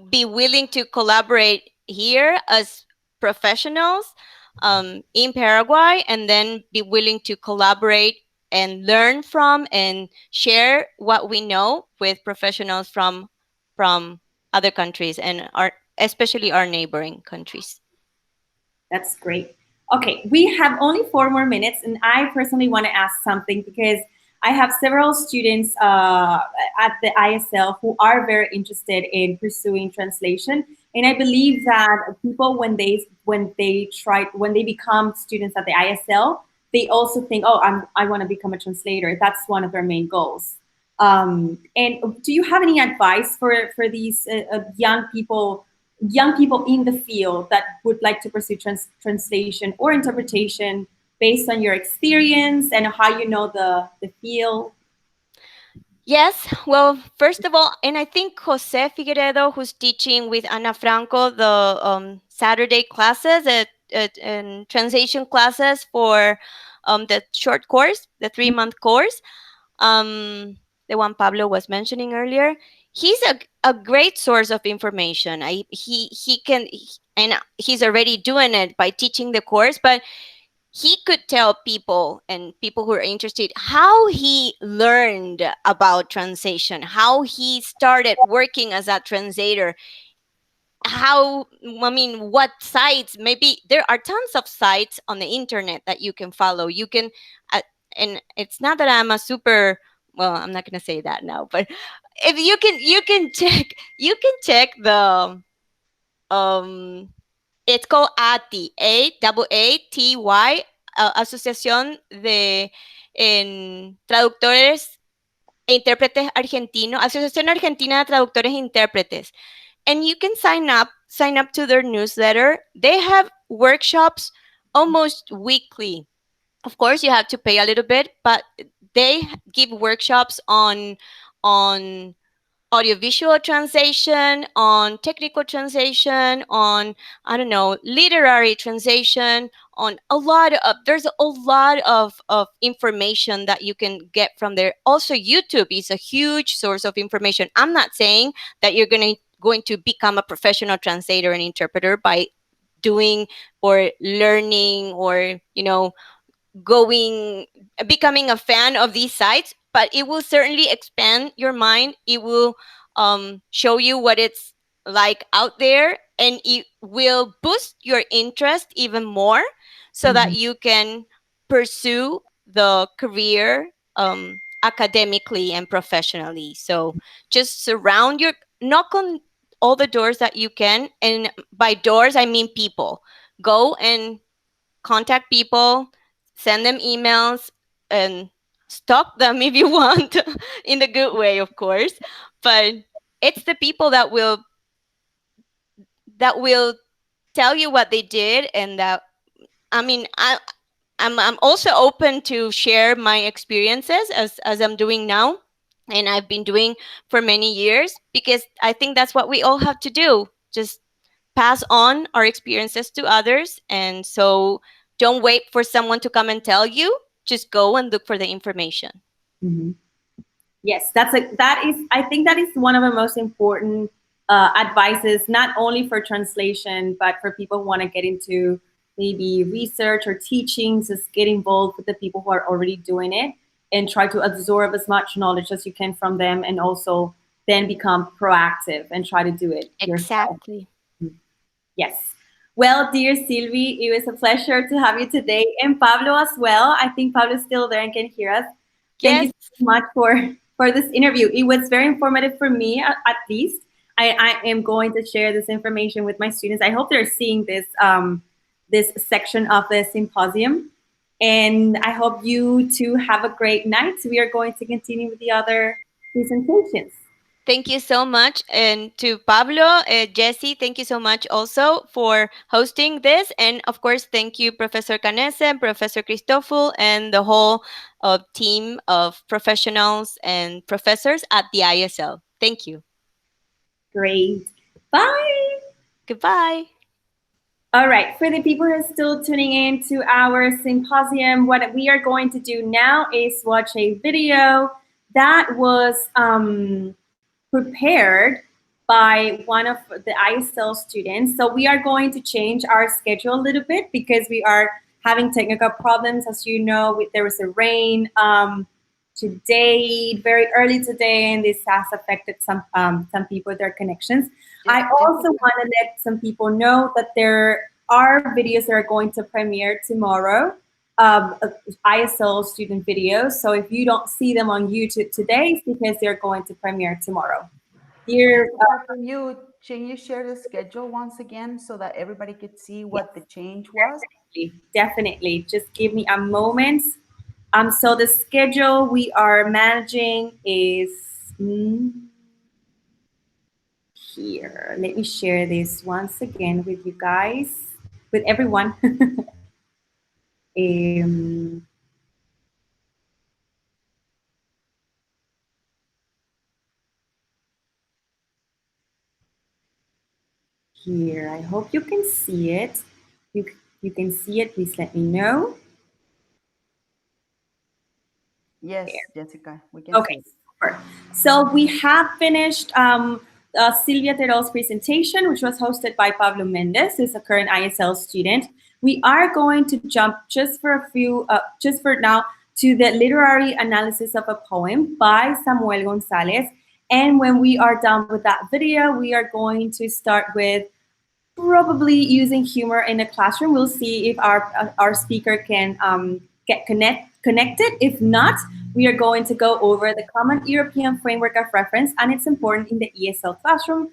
be willing to collaborate here as professionals in Paraguay, and then be willing to collaborate and learn from and share what we know with professionals from other countries and especially our neighboring countries. That's great. Okay, we have only 4 more minutes, and I personally want to ask something because I have several students at the ISL who are very interested in pursuing translation, and I believe that people when they become students at the ISL, they also think, oh, I want to become a translator. That's one of their main goals. And do you have any advice for these young people in the field that would like to pursue translation or interpretation based on your experience and how you know the field? Yes, well, first of all, and I think Jose Figueredo, who's teaching with Ana Franco the Saturday classes and translation classes for the short course, the 3-month course, the one Pablo was mentioning earlier, he's a great source of information. And he's already doing it by teaching the course, but he could tell people and people who are interested how he learned about translation, how he started working as a translator, what sites. Maybe there are tons of sites on the internet that you can follow. You can and it's not that I'm a super, well, I'm not going to say that now, but if you can check the it's called ATY, AATY, Asociación de Traductores e Intérpretes Argentinos, Asociación Argentina de Traductores e Intérpretes. And you can sign up to their newsletter. They have workshops almost weekly. Of course, you have to pay a little bit, but they give workshops on audiovisual translation, on technical translation, on, I don't know, literary translation, on there's a lot of information that you can get from there. Also, YouTube is a huge source of information. I'm not saying that you're going to become a professional translator and interpreter by doing or learning or, becoming a fan of these sites, but it will certainly expand your mind. It will show you what it's like out there, and it will boost your interest even more so that you can pursue the career academically and professionally. So just knock on all the doors that you can, and by doors I mean people. Go and contact people, send them emails, and stalk them if you want, in the good way, of course. But it's the people that will tell you what they did, and that, I mean, I'm also open to share my experiences as I'm doing now, and I've been doing for many years, because I think that's what we all have to do. Just pass on our experiences to others. And so don't wait for someone to come and tell you. Just go and look for the information. Mm-hmm. Yes, I think that is one of the most important advices, not only for translation, but for people who want to get into maybe research or teaching. Just get involved with the people who are already doing it and try to absorb as much knowledge as you can from them, and also then become proactive and try to do it yourself. Exactly. Yes. Well, dear Sylvie, it was a pleasure to have you today, and Pablo as well. I think Pablo's still there and can hear us. Thank you so much for this interview. It was very informative for me, at least. I am going to share this information with my students. I hope they're seeing this this section of the symposium. And I hope you two have a great night. We are going to continue with the other presentations. Thank you so much. And to Pablo, Jesse, thank you so much also for hosting this. And of course, thank you, Professor Canese, Professor Christoffel, and the whole team of professionals and professors at the ISL. Thank you. Great. Bye. Goodbye. All right, for the people who are still tuning in to our symposium, what we are going to do now is watch a video that was prepared by one of the ISL students. So we are going to change our schedule a little bit because we are having technical problems. As you know, there was a rain today, very early today, and this has affected some people, their connections. I also want to let some people know that there are videos that are going to premiere tomorrow, ISL student videos. So if you don't see them on YouTube today, it's because they're going to premiere tomorrow. Dear, can you share the schedule once again so that everybody could see what the change was? Definitely. Just give me a moment. So the schedule we are managing is here. Let me share this once again with you guys, with everyone. Here, I hope you can see it. You can see it, please let me know. Yes, Jessica, we can see it. Super. So we have finished Silvia Terol's presentation, which was hosted by Pablo Mendez, who's a current ISL student. We are going to jump just for now, to the literary analysis of a poem by Samuel Gonzalez. And when we are done with that video, we are going to start with probably using humor in a classroom. We'll see if our speaker can get connected. If not, we are going to go over the Common European Framework of Reference and its importance in the ESL classroom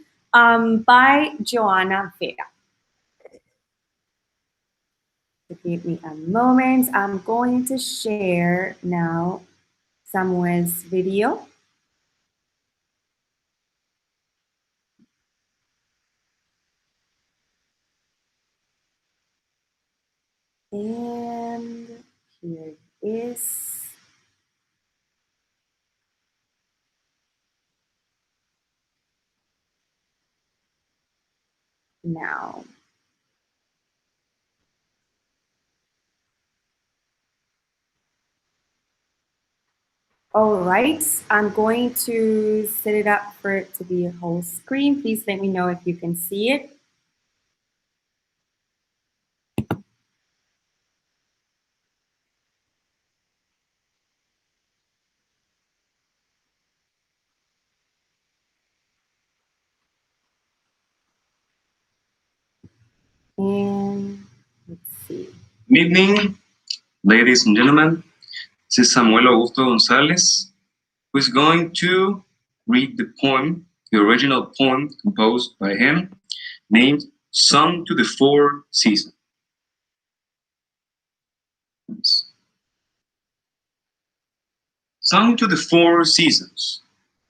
by Joanna Vera. Give me a moment. I'm going to share now Samuel's video. And here it is. Now. All right, I'm going to set it up for it to be a whole screen. Please let me know if you can see it. And let's see. Good evening, ladies and gentlemen. This is Samuel Augusto Gonzalez, who is going to read the poem, the original poem composed by him, named Song to the Four Seasons. Song to the Four Seasons,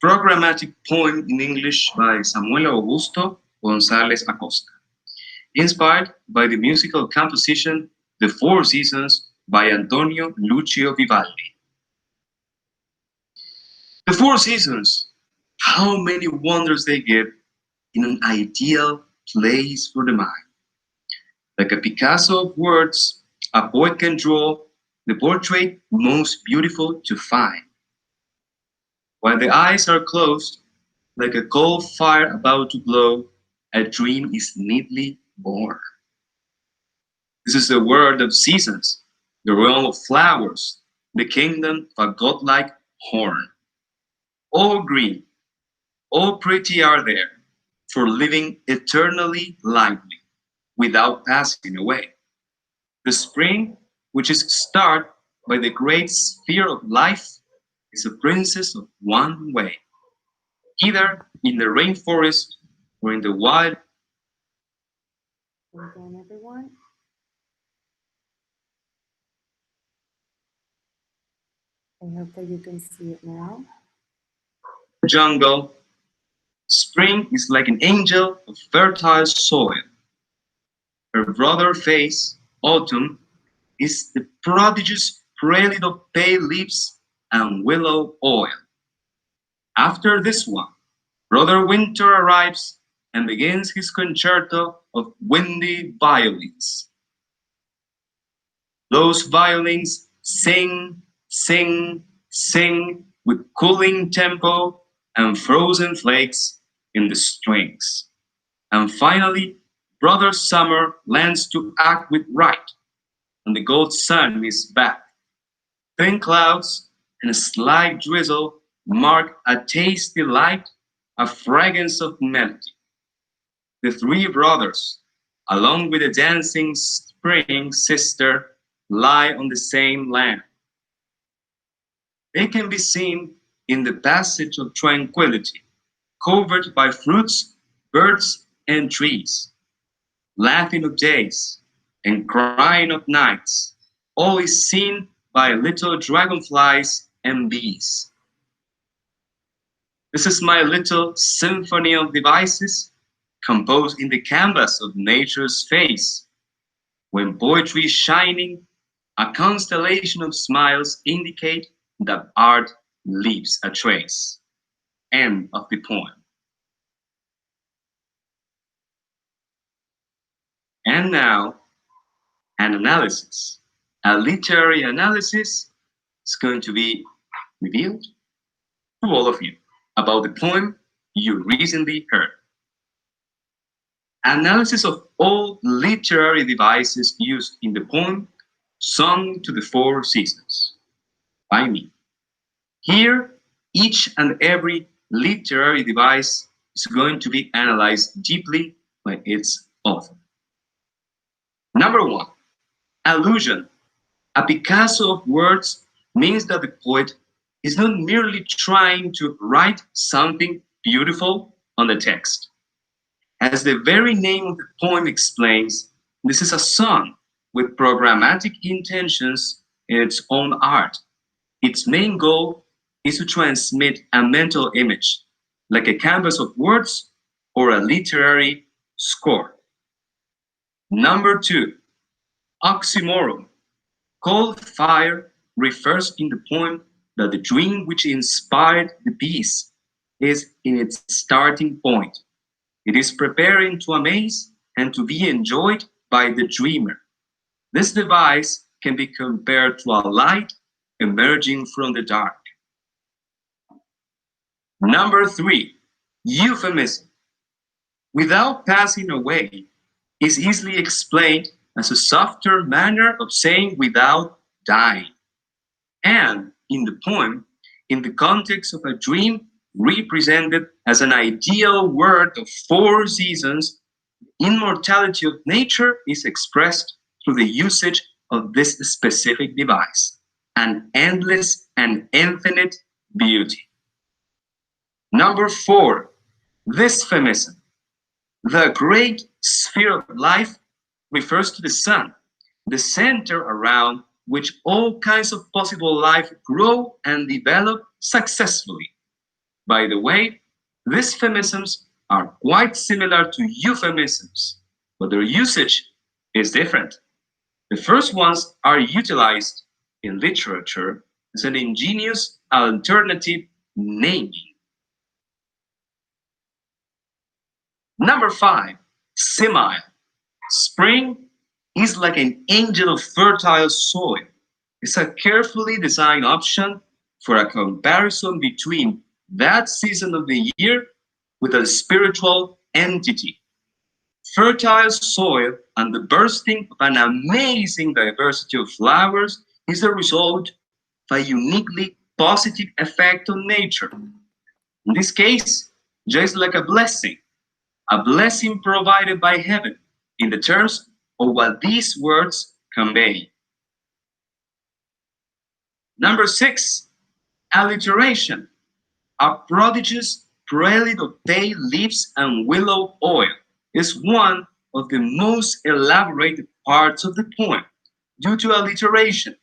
programmatic poem in English by Samuel Augusto Gonzalez Acosta, inspired by the musical composition The Four Seasons by Antonio Lucio Vivaldi. The Four Seasons, how many wonders they give in an ideal place for the mind. Like a Picasso of words, a poet can draw the portrait most beautiful to find. While the eyes are closed, like a coal fire about to glow, a dream is neatly born. This is the world of seasons, the realm of flowers, the kingdom of a godlike horn. All green, all pretty are there, for living eternally lively, without passing away. The spring, which is start by the great sphere of life, is a princess of one way, either in the rainforest or in the wild. Again, everyone. I hope that you can see it now. Jungle, spring is like an angel of fertile soil. Her brother face, autumn, is the prodigious prelude of pale leaves and willow oil. After this one, brother winter arrives and begins his concerto of windy violins. Those violins sing, sing, sing with cooling tempo and frozen flakes in the strings. And finally, brother summer lands to act with right, and the gold sun is back. Thin clouds and a slight drizzle mark a tasty light, a fragrance of melody. The three brothers, along with the dancing spring sister, lie on the same land. They can be seen in the passage of tranquility, covered by fruits, birds, and trees, laughing of days and crying of nights, all is seen by little dragonflies and bees. This is my little symphony of devices composed in the canvas of nature's face. When poetry is shining, a constellation of smiles indicate that art leaves a trace. End of the poem. And now, an analysis. A literary analysis is going to be revealed to all of you about the poem you recently heard. Analysis of all literary devices used in the poem Song to the Four Seasons by me. Here, each and every literary device is going to be analyzed deeply by its author. Number one, allusion. A Picasso of words means that the poet is not merely trying to write something beautiful on the text. As the very name of the poem explains, this is a song with programmatic intentions in its own art. Its main goal is to transmit a mental image, like a canvas of words or a literary score. Number two, oxymoron. Cold fire refers in the poem that the dream which inspired the piece is in its starting point. It is preparing to amaze and to be enjoyed by the dreamer. This device can be compared to a light emerging from the dark. Number three, euphemism. Without passing away, is easily explained as a softer manner of saying without dying. And in the poem, in the context of a dream represented as an ideal world of four seasons, immortality of nature is expressed through the usage of this specific device, an endless and infinite beauty. Number four, dysphemism. The great sphere of life refers to the sun, the center around which all kinds of possible life grow and develop successfully. By the way, these dysphemisms are quite similar to euphemisms, but their usage is different. The first ones are utilized in literature as an ingenious alternative naming. Number five, simile. Spring is like an angel of fertile soil. It's a carefully designed option for a comparison between that season of the year with a spiritual entity. Fertile soil and the bursting of an amazing diversity of flowers is the result of a uniquely positive effect on nature. In this case, just like a blessing provided by heaven in the terms of what these words convey. Number six, alliteration, a prodigious prelude of bay leaves and willow oil is one of the most elaborated parts of the poem due to alliteration,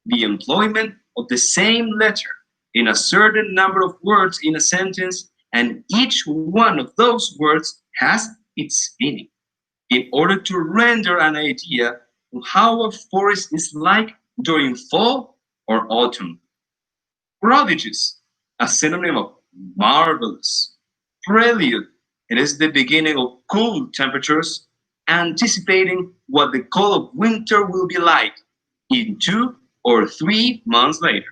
the employment of the same letter in a certain number of words in a sentence, and each one of those words has its meaning in order to render an idea of how a forest is like during fall or autumn. Prodigious, a synonym of marvelous. Prelude, it is the beginning of cool temperatures, anticipating what the cold of winter will be like in 2 or 3 months later.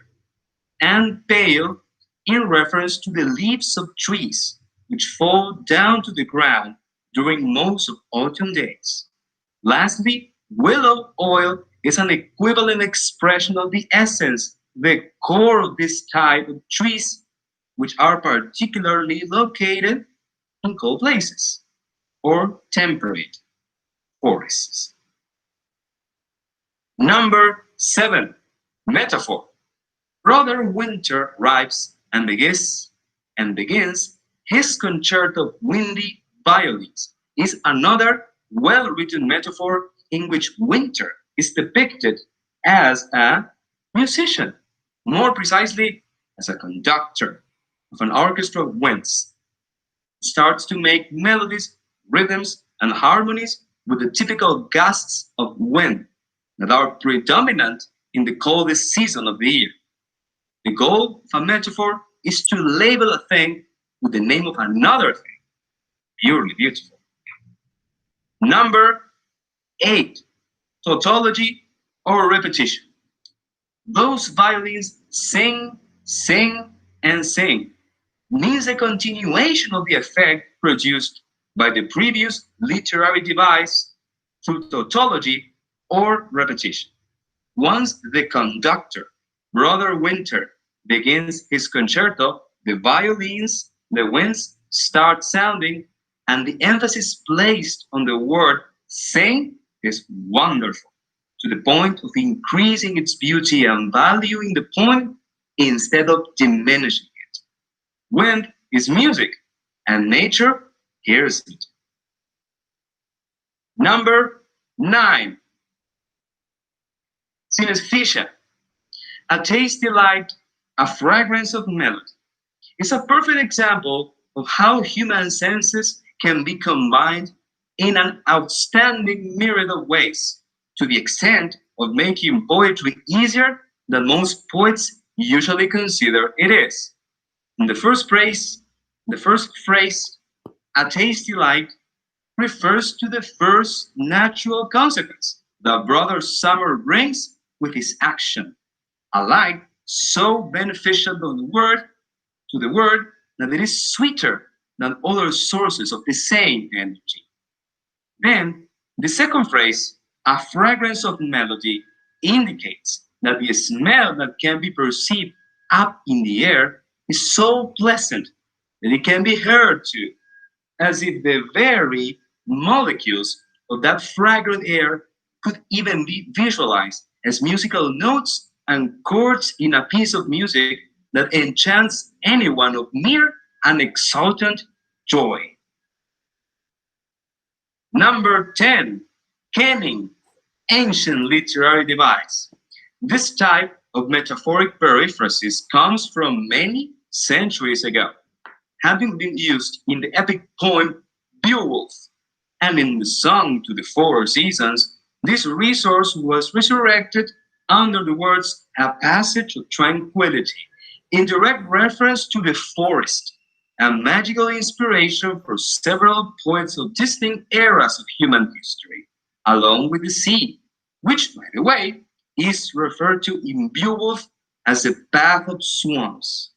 And pale, in reference to the leaves of trees, which fall down to the ground during most of autumn days. Lastly, willow oil is an equivalent expression of the essence, the core of this type of trees, which are particularly located in cold places or temperate forests. Number 7, metaphor. Brother Winter arrives and begins his concerto of windy violins is another well-written metaphor in which Winter is depicted as a musician, more precisely as a conductor of an orchestra of winds. He starts to make melodies, rhythms, and harmonies with the typical gusts of wind that are predominant in the coldest season of the year. The goal of a metaphor is to label a thing with the name of another thing, purely beautiful. Number 8, tautology or repetition. Those violins sing, sing, and sing means a continuation of the effect produced by the previous literary device through tautology or repetition. Once the conductor, Brother Winter, begins his concerto, the violins, the winds start sounding, and the emphasis placed on the word sing is wonderful, to the point of increasing its beauty and valuing the poem instead of diminishing it. Wind is music, and nature hears it. Number 9, synesthesia. A tasty light, a fragrance of melody. It's a perfect example of how human senses can be combined in an outstanding myriad of ways, to the extent of making poetry easier than most poets usually consider it is. In the first phrase, a tasty light refers to the first natural consequence that Brother Summer brings with his action, a light so beneficial to the word that it is sweeter than other sources of the same energy. Then, the second phrase, a fragrance of melody, indicates that the smell that can be perceived up in the air is so pleasant that it can be heard too, as if the very molecules of that fragrant air could even be visualized as musical notes and chords in a piece of music that enchants anyone of mere and exultant joy. Number 10, kenning, ancient literary device. This type of metaphoric periphrasis comes from many centuries ago, having been used in the epic poem Beowulf, and in the song to the four seasons. This resource was resurrected under the words a passage of tranquility, in direct reference to the forest, a magical inspiration for several poets of distinct eras of human history, along with the sea, which, by the way, is referred to in Beowulf as the path of swans,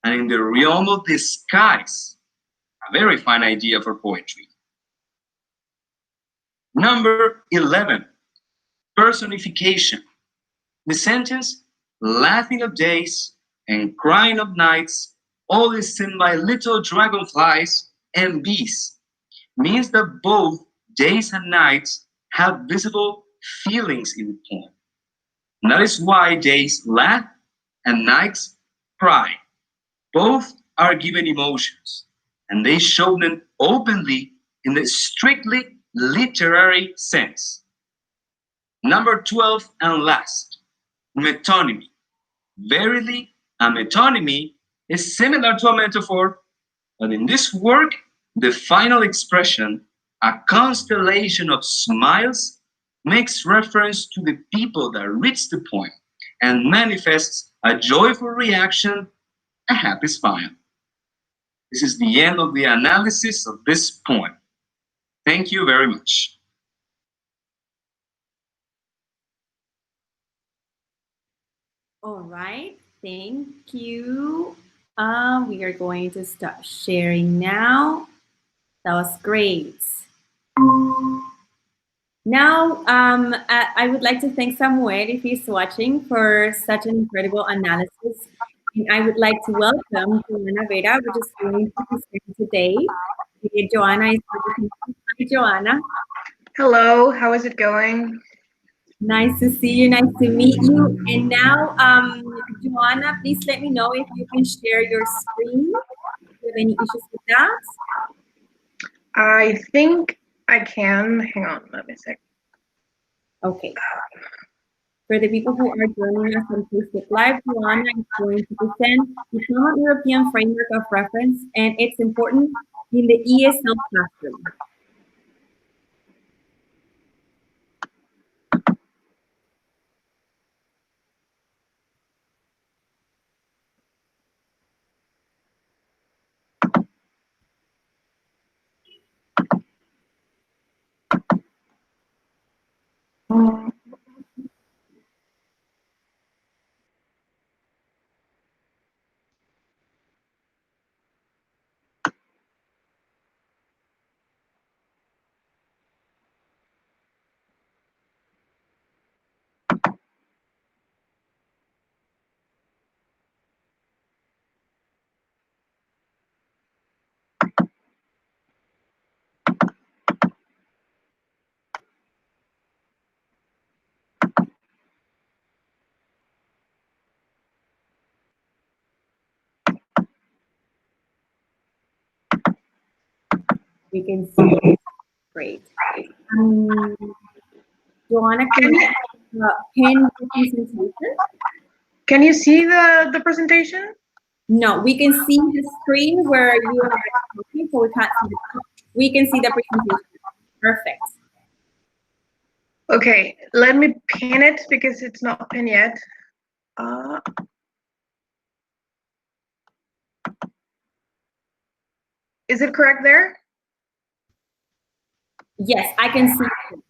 and in the realm of the skies, a very fine idea for poetry. Number 11, personification. The sentence, laughing of days and crying of nights, all is seen by little dragonflies and bees, means that both days and nights have visible feelings in the poem. And that is why days laugh and nights cry. Both are given emotions. and they show them openly in the strictly literary sense. Number 12 and last, metonymy. Verily, a metonymy is similar to a metaphor, but in this work, the final expression, a constellation of smiles, makes reference to the people that reach the poem and manifests a joyful reaction, a happy smile. This is the end of the analysis of this poem. Thank you very much. All right, thank you. We are going to start sharing now. That was great. Now, I would like to thank Samuel, if he's watching, for such an incredible analysis. And I would like to welcome Joanna Vera, which is going to present today. Joanna is going to. Hi, Joanna. Hello, how is it going? Nice to see you. Nice to meet you. And now, Joanna, please let me know if you can share your screen. If you have any issues with that. I think I can. Hang on, let me see. Okay. For the people who are joining us on Facebook Live, Joanna is going to present the Common European Framework of Reference and its importance in the ESL classroom. We can see. Great. Joanna, can you pin the presentation? Can you see the presentation? No, we can see the screen where you are talking, so we can't see the. We can see the presentation. Perfect. Okay, let me pin it because it's not pinned yet. Is it correct there? Yes, I can see it.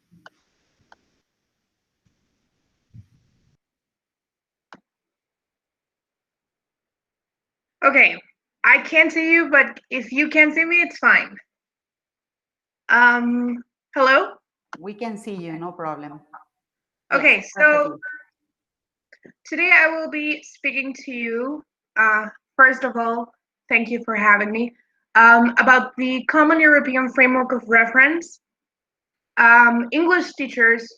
Okay, I can't see you, but if you can see me, it's fine. Hello? We can see you, no problem. Okay, Yes, so perfectly. today I will be speaking to you, first of all, thank you for having me, about the Common European Framework of Reference. English teachers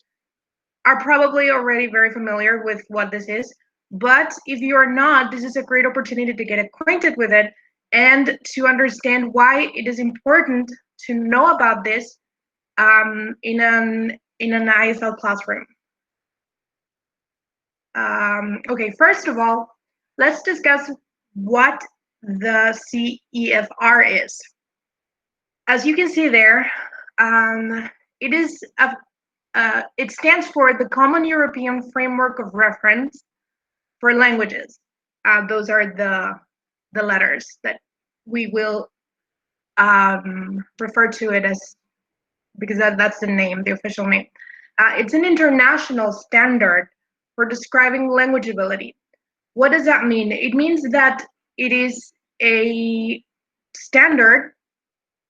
are probably already very familiar with what this is, but if you're not, this is a great opportunity to get acquainted with it and to understand why it is important to know about this in an ISL classroom. Okay, first of all, let's discuss what the CEFR is. As you can see there, it stands for the Common European Framework of Reference for Languages. Those are the letters that we will refer to it as, because that's the name, the official name. It's an international standard for describing language ability. What does that mean? It means that it is a standard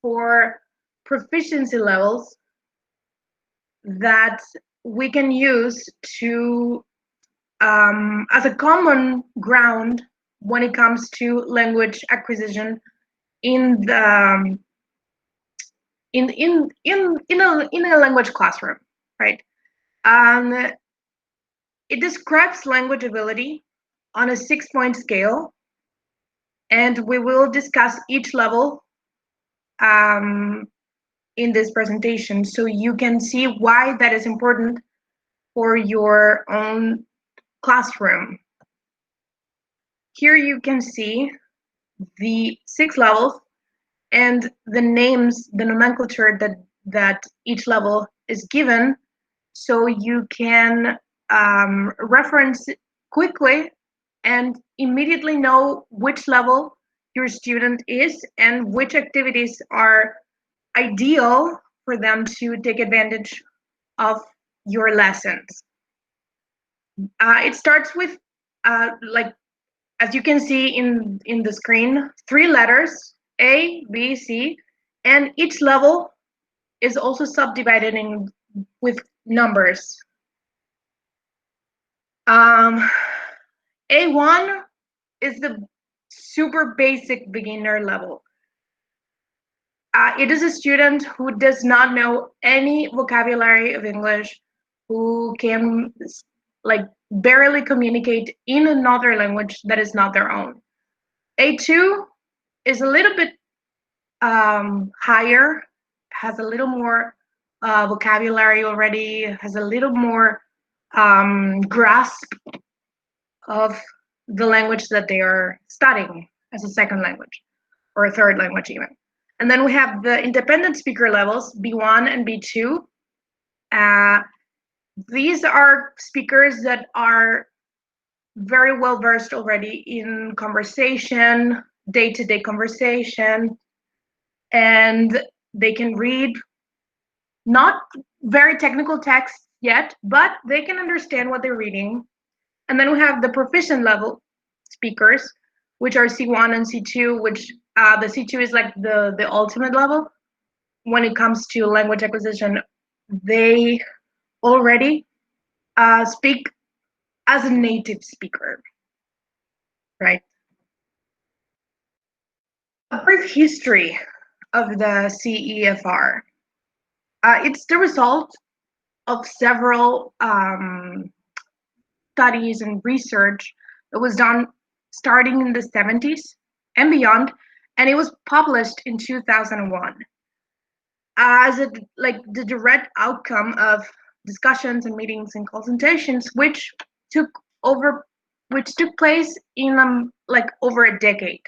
for proficiency levels that we can use to as a common ground when it comes to language acquisition in the in a language classroom, right? It describes language ability on a 6-point scale, and we will discuss each level in this presentation, so you can see why that is important for your own classroom. Here you can see the 6 levels and the names, the nomenclature that each level is given, so you can reference quickly and immediately know which level your student is and which activities are ideal for them to take advantage of your lessons. It starts with, like, as you can see in the screen, 3 letters, A, B, C, and each level is also subdivided with numbers. A1 is the super basic beginner level. It is a student who does not know any vocabulary of English, who can like barely communicate in another language that is not their own. A2 is a little bit higher, has a little more vocabulary already, has a little more grasp of the language that they are studying as a second language or a third language even. And then we have the independent speaker levels, B1 and B2. These are speakers that are very well versed already in conversation, day-to-day conversation, and they can read not very technical texts yet, but they can understand what they're reading. And then we have the proficient level speakers, which are C1 and C2, which the C2 is like the ultimate level. When it comes to language acquisition, they already speak as a native speaker, right? A brief history of the CEFR. It's the result of several studies and research that was done starting in the 70s and beyond, and it was published in 2001 as the direct outcome of discussions and meetings and consultations which took place in over a decade.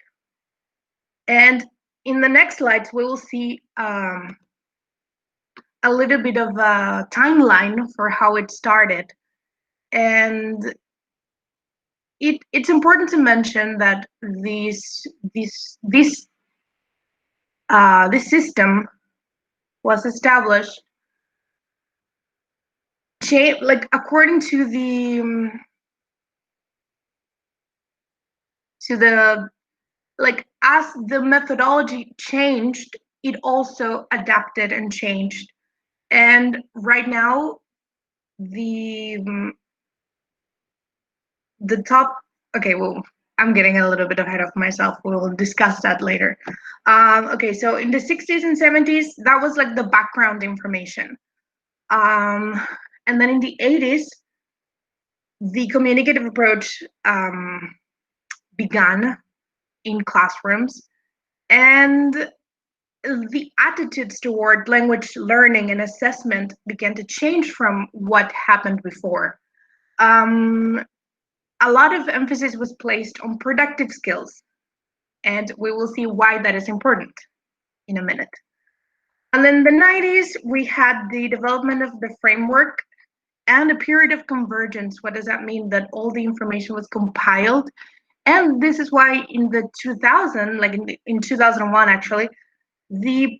And in the next slides we will see a little bit of a timeline for how it started. And it's important to mention that this system was established according to the as the methodology changed, it also adapted and changed. And right now the top, okay, well, I'm getting a little bit ahead of myself. We'll discuss that later. Okay, so in the 60s and 70s, that was like the background information. And then in the 80s, the communicative approach began in classrooms, and the attitudes toward language learning and assessment began to change from what happened before. A lot of emphasis was placed on productive skills, and we will see why that is important in a minute. And in the 90s, we had the development of the framework and a period of convergence. What does that mean? That all the information was compiled. And this is why in the 2000, like in 2001, actually, the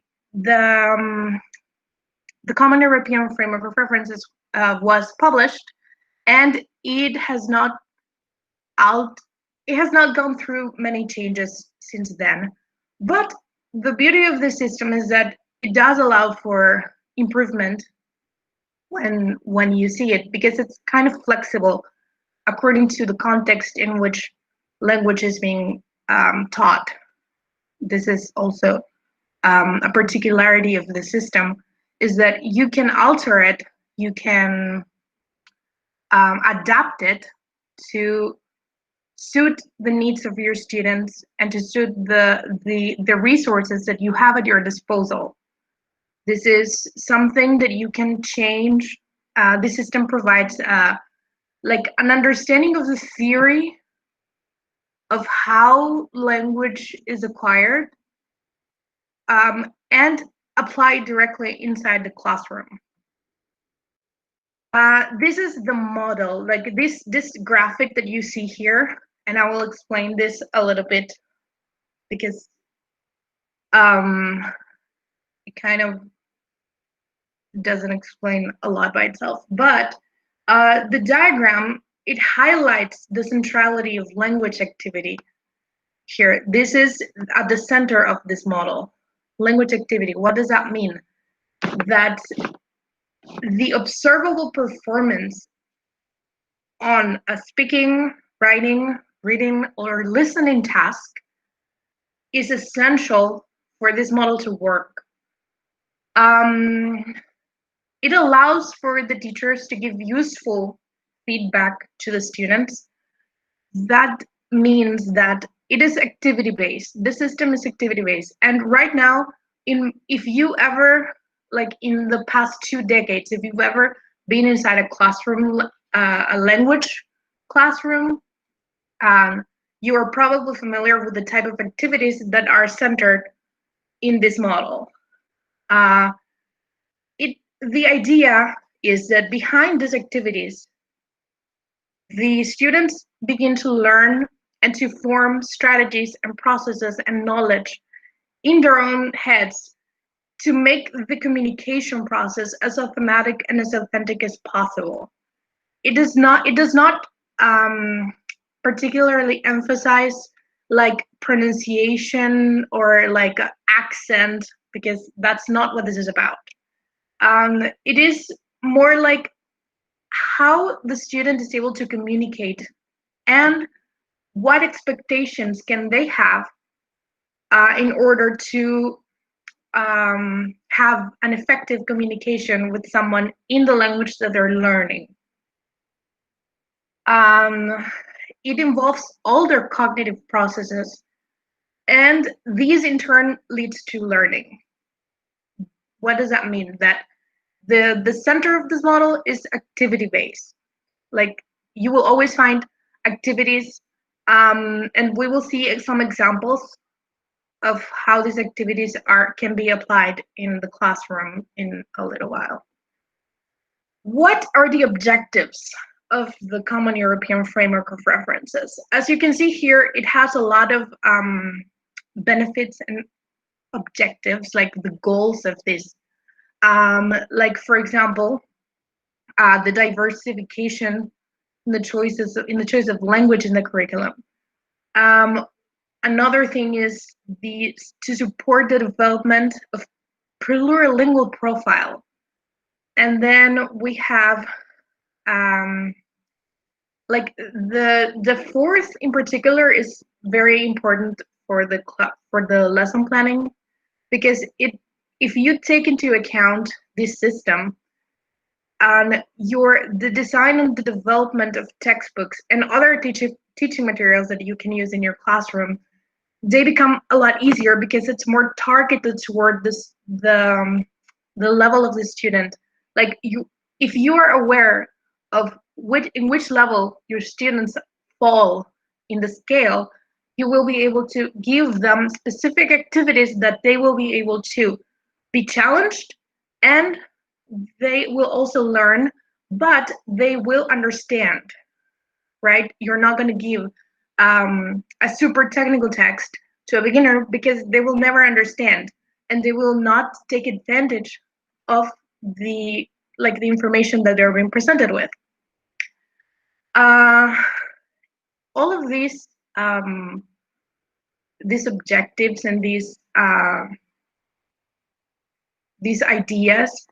Common European Framework of References was published, and it has not gone through many changes since then. But the beauty of the system is that it does allow for improvement when you see it, because it's kind of flexible according to the context in which language is being taught. This is also a particularity of the system, is that you can alter it, you can adapt it to suit the needs of your students and to suit the resources that you have at your disposal. This is something that you can change. The system provides like an understanding of the theory of how language is acquired and applied directly inside the classroom. This is the model, like this graphic that you see here, and I will explain this a little bit because it kind of doesn't explain a lot by itself. But the diagram, it highlights the centrality of language activity here. This is at the center of this model. Language activity, what does that mean? That the observable performance on a speaking, writing, reading, or listening task is essential for this model to work. It allows for the teachers to give useful feedback to the students. That means that it is activity-based. The system is activity-based. And right now, if you ever, like in the past 2 decades, if you've ever been inside a classroom, a language classroom, you are probably familiar with the type of activities that are centered in this model. The idea is that behind these activities, the students begin to learn and to form strategies and processes and knowledge in their own heads to make the communication process as automatic and as authentic as possible. It does not particularly emphasize like pronunciation or like accent, because that's not what this is about. It is more like how the student is able to communicate and what expectations can they have in order to have an effective communication with someone in the language that they're learning. It involves all their cognitive processes, and these in turn leads to learning. What does that mean? That the center of this model is activity-based. Like you will always find activities, and we will see some examples of how these activities can be applied in the classroom in a little while. What are the objectives of the Common European Framework of References? As you can see here, it has a lot of benefits and objectives, like the goals of this. Like for example, the diversification in the choice of language in the curriculum. Another thing is to support the development of plurilingual profile. And then we have like the fourth in particular is very important for the lesson planning, because if you take into account this system and the design and the development of textbooks and other teaching materials that you can use in your classroom, they become a lot easier because it's more targeted toward the level of the student. Like if you are aware of in which level your students fall in the scale, you will be able to give them specific activities that they will be able to be challenged, and they will also learn, but they will understand, right? You're not going to give a super technical text to a beginner because they will never understand, and they will not take advantage of the information that they're being presented with. All of these objectives and these ideas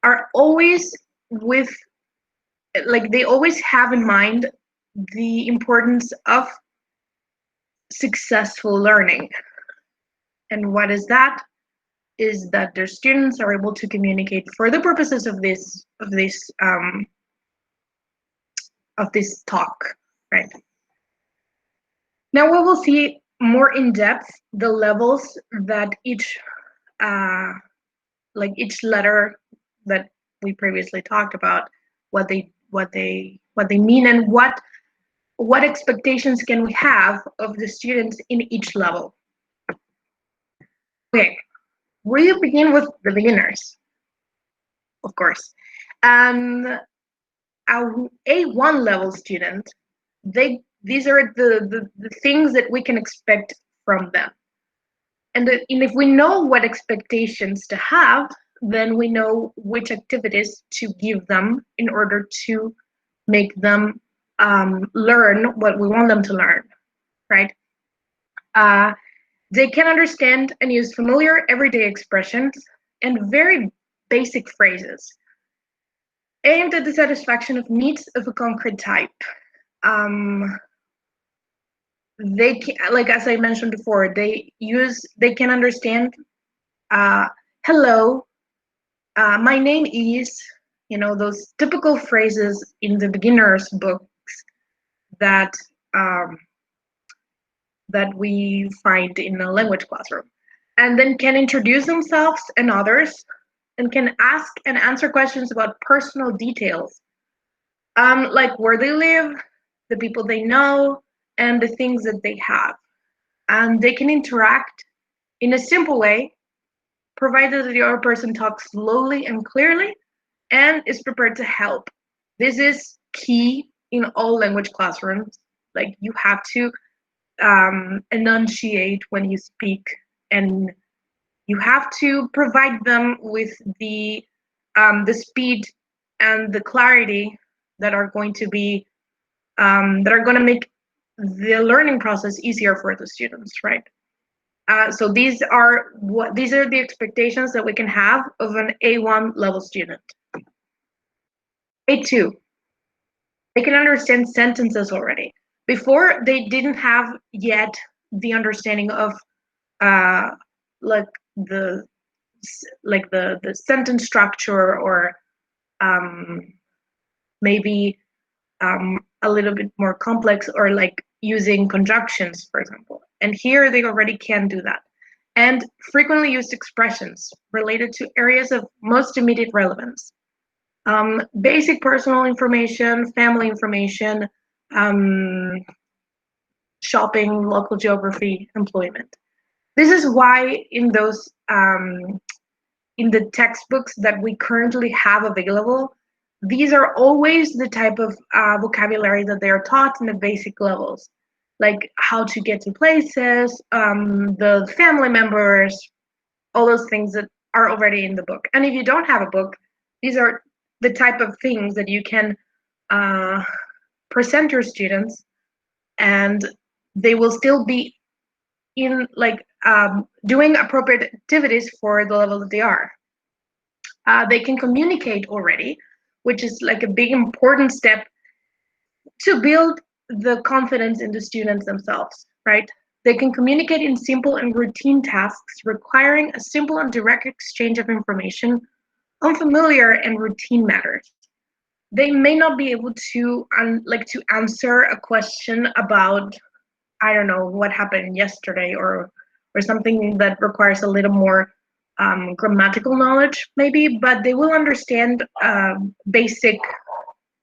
are always they always have in mind the importance of successful learning. And what is that? Is that their students are able to communicate for the purposes of this talk, right? Now we will see more in depth the levels that each letter that we previously talked about, what they mean, and what expectations can we have of the students in each level. Okay, we begin with the beginners, of course. Our A1 level student, these are the things that we can expect from them. And if we know what expectations to have, then we know which activities to give them in order to make them learn what we want them to learn, right? They can understand and use familiar everyday expressions and very basic phrases aimed at the satisfaction of needs of a concrete type. They can, like as I mentioned before, they can understand hello, my name is, those typical phrases in the beginners books that that we find in a language classroom, and then can introduce themselves and others, and can ask and answer questions about personal details, like where they live, the people they know, and the things that they have. And they can interact in a simple way, provided that the other person talks slowly and clearly and is prepared to help. This is key in all language classrooms. Like, you have to enunciate when you speak, and you have to provide them with the speed and the clarity that are going to be make the learning process easier for the students, right? So these are the expectations that we can have of an A1 level student. A2, they can understand sentences already. Before, they didn't have yet the understanding of the sentence structure, or maybe a little bit more complex, or like using conjunctions, for example. And here they already can do that. And frequently used expressions related to areas of most immediate relevance. Basic personal information, family information, shopping, local geography, employment. This is why in those in the textbooks that we currently have available, these are always the type of vocabulary that they are taught in the basic levels, like how to get to places, the family members, all those things that are already in the book. And if you don't have a book, these are the type of things that you can present your students, and they will still be in doing appropriate activities for the level that they are. They can communicate already, which is like a big important step to build the confidence in the students themselves, right? They can communicate in simple and routine tasks requiring a simple and direct exchange of information on familiar and routine matters. They may not be able to to answer a question about, I don't know, what happened yesterday, or something that requires a little more grammatical knowledge, maybe, but they will understand basic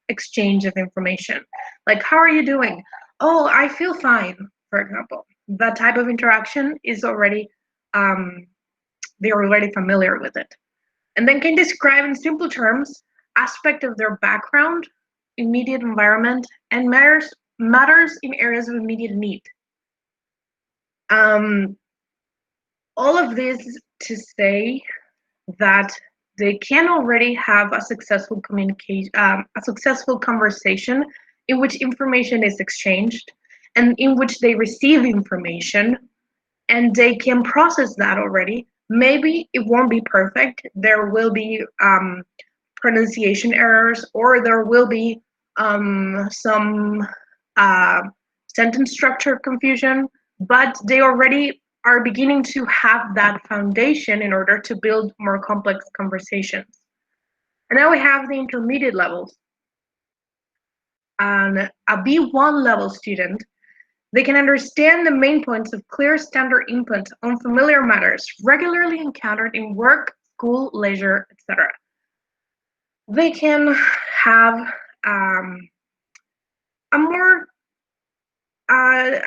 exchange of information. Like, how are you doing? Oh, I feel fine, for example. That type of interaction is already, they're already familiar with it. And then can describe in simple terms aspect of their background, immediate environment, and matters in areas of immediate need. All of this to say that they can already have a successful communication, a successful conversation in which information is exchanged and in which they receive information, and they can process that already. Maybe it won't be perfect. There will be pronunciation errors, or there will be some sentence structure confusion, but they already are beginning to have that foundation in order to build more complex conversations. And now we have the intermediate levels. And a B1 level student, They can understand the main points of clear standard input on familiar matters regularly encountered in work, school, leisure, etc. They can have a more I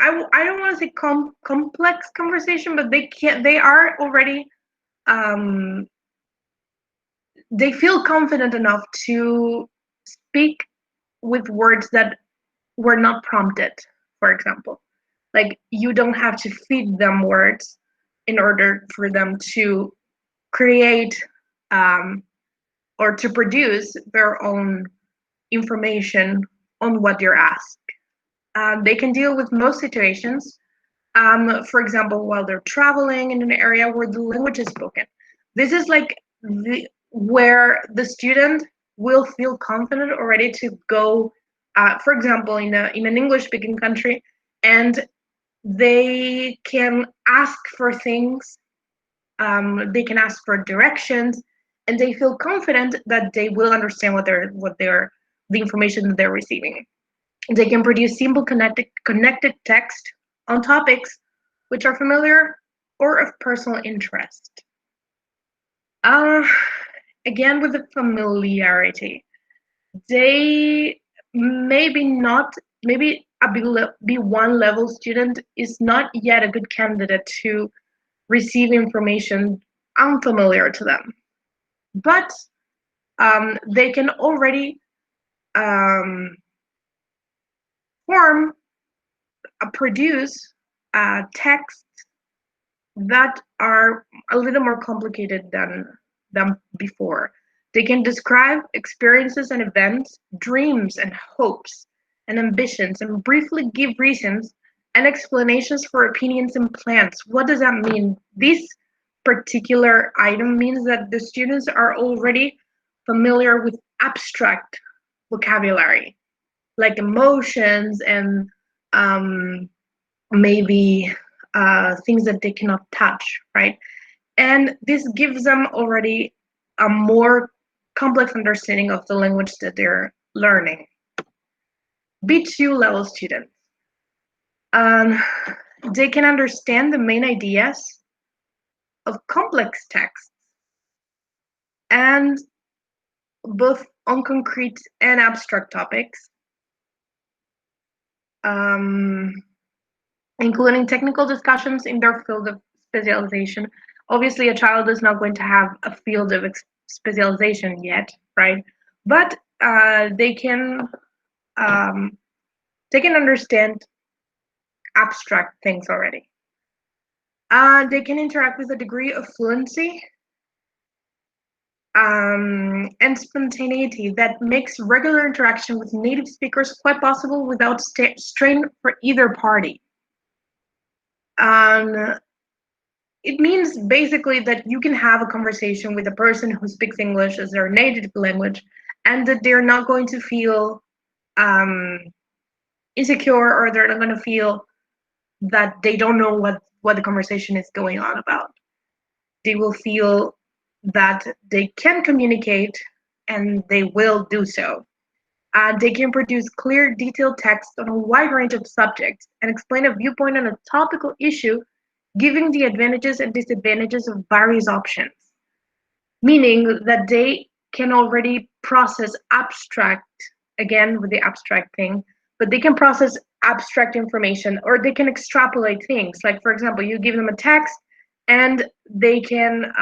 don't want to say complex conversation, but they are already they feel confident enough to speak with words that were not prompted, for example. Like, you don't have to feed them words in order for them to create or to produce their own information on what you're asked. They can deal with most situations. For example, while they're traveling in an area where the language is spoken. This is like where the student will feel confident already to go, for example, in an English-speaking country, and they can ask for things, they can ask for directions, and they feel confident that they will understand the information that they're receiving. They can produce simple connected text on topics which are familiar or of personal interest. Again, with the familiarity, they maybe a B1 level student is not yet a good candidate to receive information unfamiliar to them. But they can already produce texts that are a little more complicated than before. They can describe experiences and events, dreams and hopes and ambitions, and briefly give reasons and explanations for opinions and plans. What does that mean? This particular item means that the students are already familiar with abstract vocabulary, like emotions and maybe things that they cannot touch, right? And this gives them already a more complex understanding of the language that they're learning. B2 level students, they can understand the main ideas of complex texts, and both on concrete and abstract topics, including technical discussions in their field of specialization. Obviously, a child is not going to have a field of specialization yet, right? But they can understand abstract things already. They can interact with a degree of fluency and spontaneity that makes regular interaction with native speakers quite possible without strain for either party. It means basically that you can have a conversation with a person who speaks English as their native language, and that they're not going to feel insecure, or they're not going to feel that they don't know what the conversation is going on about. They will feel that they can communicate, and they will do so. They can produce clear, detailed text on a wide range of subjects and explain a viewpoint on a topical issue, giving the advantages and disadvantages of various options, meaning that they can already process abstract, again with the abstract thing, but they can process abstract information, or they can extrapolate things. Like, for example, you give them a text, and they can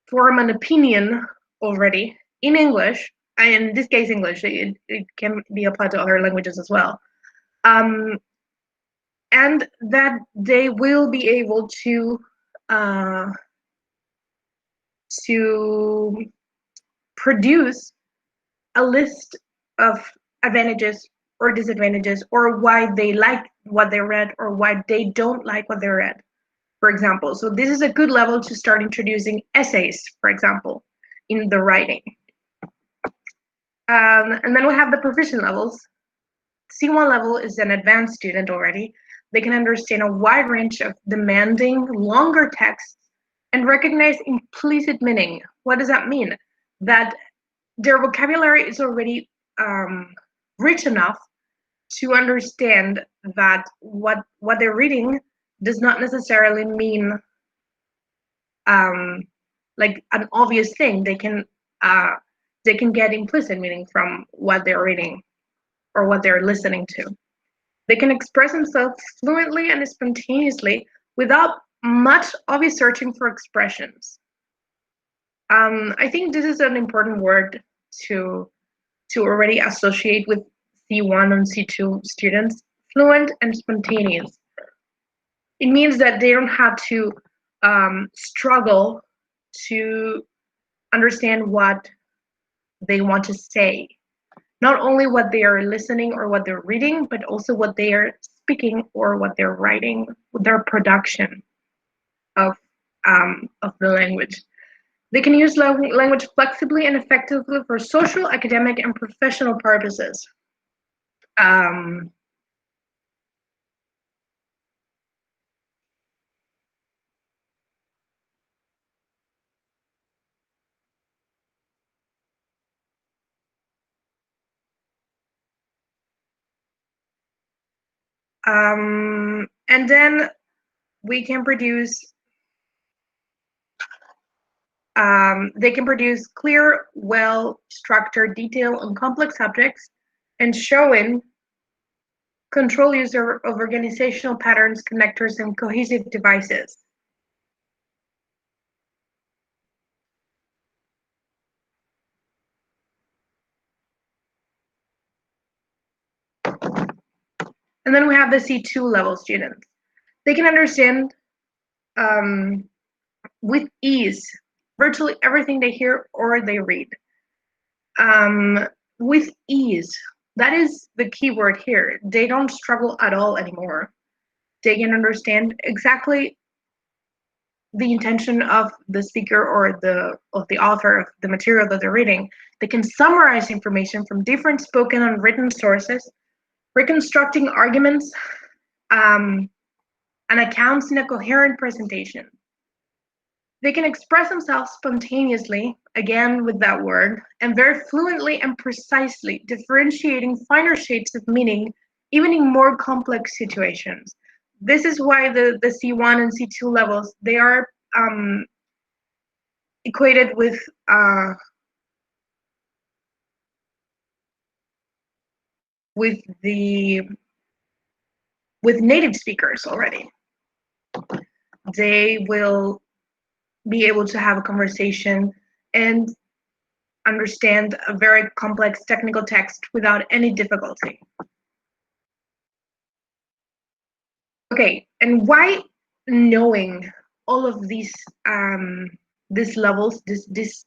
form an opinion already in English. In this case, English. It can be applied to other languages as well. And that they will be able to produce a list of advantages or disadvantages, or why they like what they read or why they don't like what they read, for example. So this is a good level to start introducing essays, for example, in the writing. And then we have the proficient levels. C1 level is an advanced student already. They can understand a wide range of demanding, longer texts and recognize implicit meaning. What does that mean? That their vocabulary is already rich enough to understand that what they're reading does not necessarily mean like an obvious thing. They can get implicit meaning from what they're reading or what they're listening to. They can express themselves fluently and spontaneously without much obvious searching for expressions. I think this is an important word to already associate with C1 and C2 students, fluent and spontaneous. It means that they don't have to struggle to understand what they want to say. Not only what they are listening or what they're reading, but also what they are speaking or what they're writing, their production of the language. They can use language flexibly and effectively for social, academic, and professional purposes. And then we can produce, they can produce clear, well-structured, detailed, and complex subjects, and showing control user of organizational patterns, connectors, and cohesive devices. And then we have the C2 level students. They can understand with ease virtually everything they hear or they read. With ease, that is the key word here. They don't struggle at all anymore. They can understand exactly the intention of the speaker or the author of the material that they're reading. They can summarize information from different spoken and written sources, reconstructing arguments and accounts in a coherent presentation. They can express themselves spontaneously, again with that word, and very fluently and precisely, differentiating finer shades of meaning, even in more complex situations. This is why the C1 and C2 levels, they are equated with native speakers already. They will be able to have a conversation and understand a very complex technical text without any difficulty. Okay, and why knowing all of these levels, this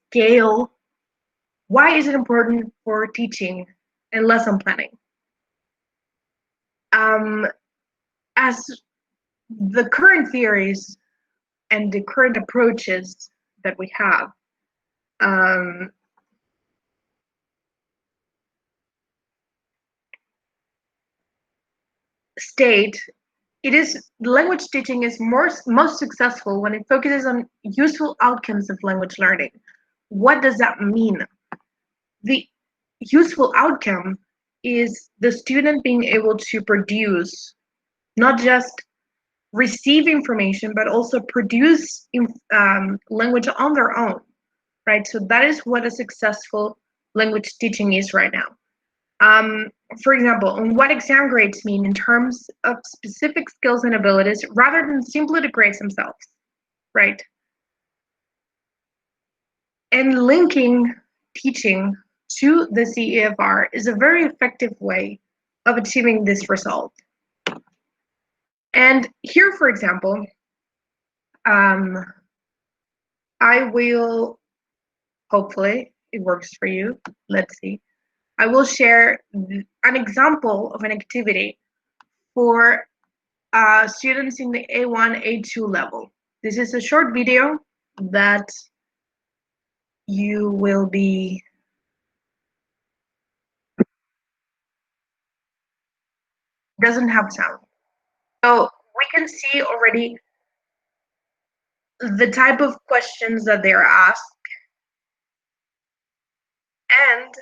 scale, why is it important for teaching and lesson planning? As the current theories and the current approaches that we have state, language teaching is most successful when it focuses on useful outcomes of language learning. What does that mean? The useful outcome is the student being able to produce, not just receive information, but also produce language on their own, right? So that is what a successful language teaching is right now. For example, what exam grades mean in terms of specific skills and abilities rather than simply the grades themselves, right? And linking teaching to the CEFR is a very effective way of achieving this result. And here, for example, I will, hopefully it works for you, let's see. I will share an example of an activity for students in the A1, A2 level. This is a short video that you will be doesn't have sound. So we can see already the type of questions that they're asked and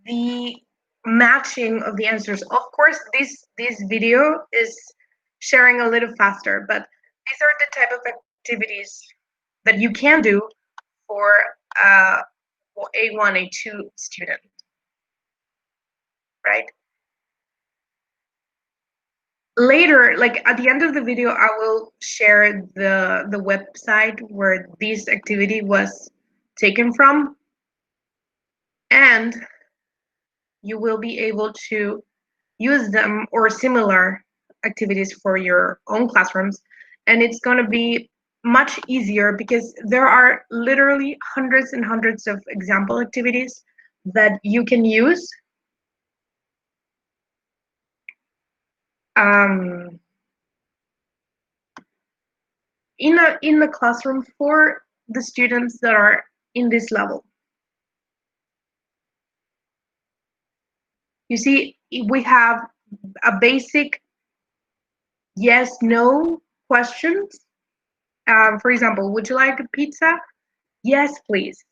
the matching of the answers. Of course, this video is sharing a little faster, but these are the type of activities that you can do for A1, A2 student, right? Later, like at the end of the video, I will share the website where this activity was taken from, and you will be able to use them or similar activities for your own classrooms, and it's going to be much easier because there are literally hundreds and hundreds of example activities that you can use in the classroom for the students that are in this level. You see, we have a basic yes, no questions. For example, would you like a pizza? Yes, please.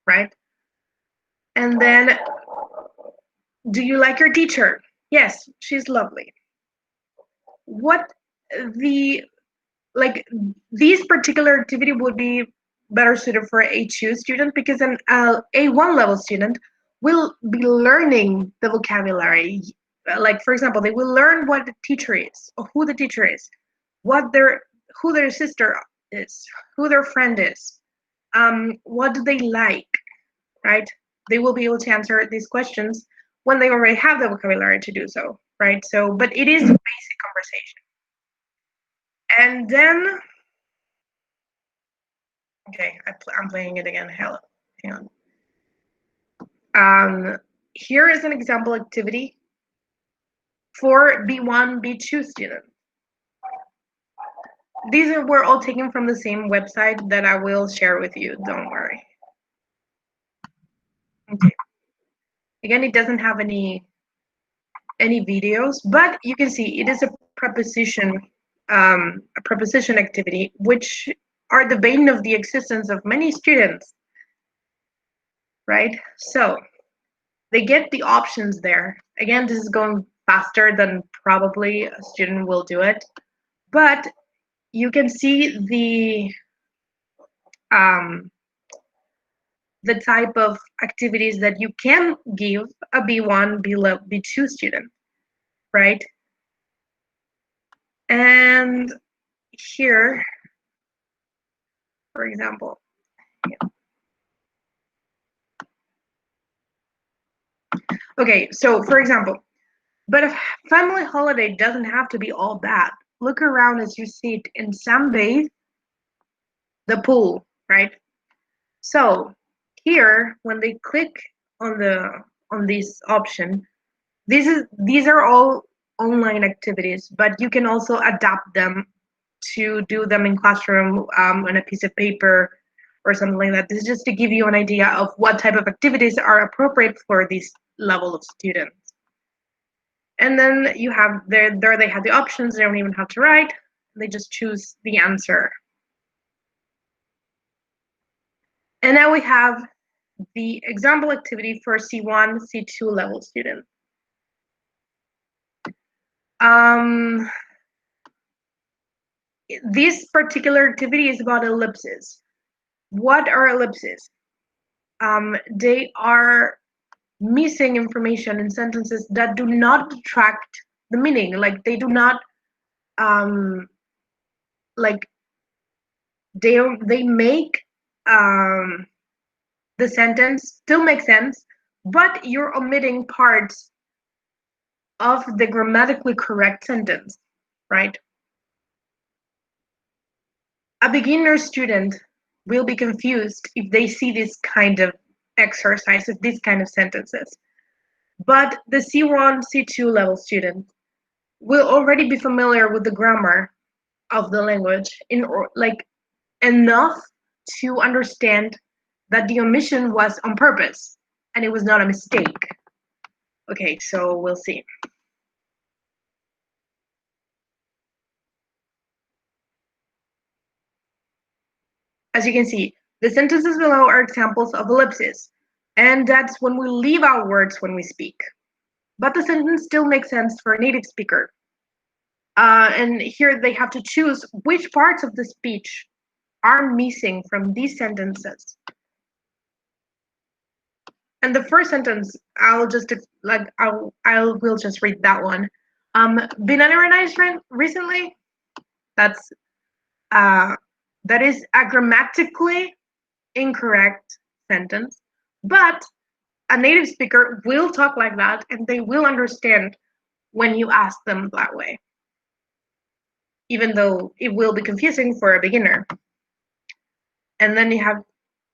Right? And then, do you like your teacher? Yes, she's lovely. What these particular activity would be better suited for A2 student because an A1 level student will be learning the vocabulary. Like, for example, they will learn what the teacher is, or who the teacher is, who their sister is, who their friend is, what do they like, right? They will be able to answer these questions when they already have the vocabulary to do so, right? So, but it is a basic conversation. And then, okay, I'm playing it again. Hang on. Here is an example activity for B1, B2 students. These were all taken from the same website that I will share with you. Don't worry. Okay. Again, it doesn't have any videos, but you can see it is a preposition activity, which are the bane of the existence of many students, right? So they get the options there. Again, this is going faster than probably a student will do it, but you can see the type of activities that you can give a B1, B2 student, right? And here, for example, okay, so for example, but a family holiday doesn't have to be all bad. Look around as you see it in sunbathe, the pool, right? So here, when they click on this option, these are all online activities, but you can also adapt them to do them in classroom on a piece of paper or something like that. This is just to give you an idea of what type of activities are appropriate for this level of students. And then you have there they have the options. They don't even have to write. They just choose the answer. And now we have the example activity for C1, C2 level students. This particular activity is about ellipses. What are ellipses? They are missing information in sentences that do not detract the meaning. Like they do not, like they make the sentence still make sense, but you're omitting parts of the grammatically correct sentence, right? A beginner student will be confused if they see this kind of exercise, of these kind of sentences. But the C1, C2 level student will already be familiar with the grammar of the language enough to understand that the omission was on purpose and it was not a mistake. Okay, so we'll see. As you can see, the sentences below are examples of ellipses, and that's when we leave out words when we speak, but the sentence still makes sense for a native speaker. And here they have to choose which parts of the speech are missing from these sentences. And the first sentence, I'll just like I will just read that one. Been on a nice friend recently? That is a grammatically incorrect sentence, but a native speaker will talk like that and they will understand when you ask them that way, even though it will be confusing for a beginner. And then you have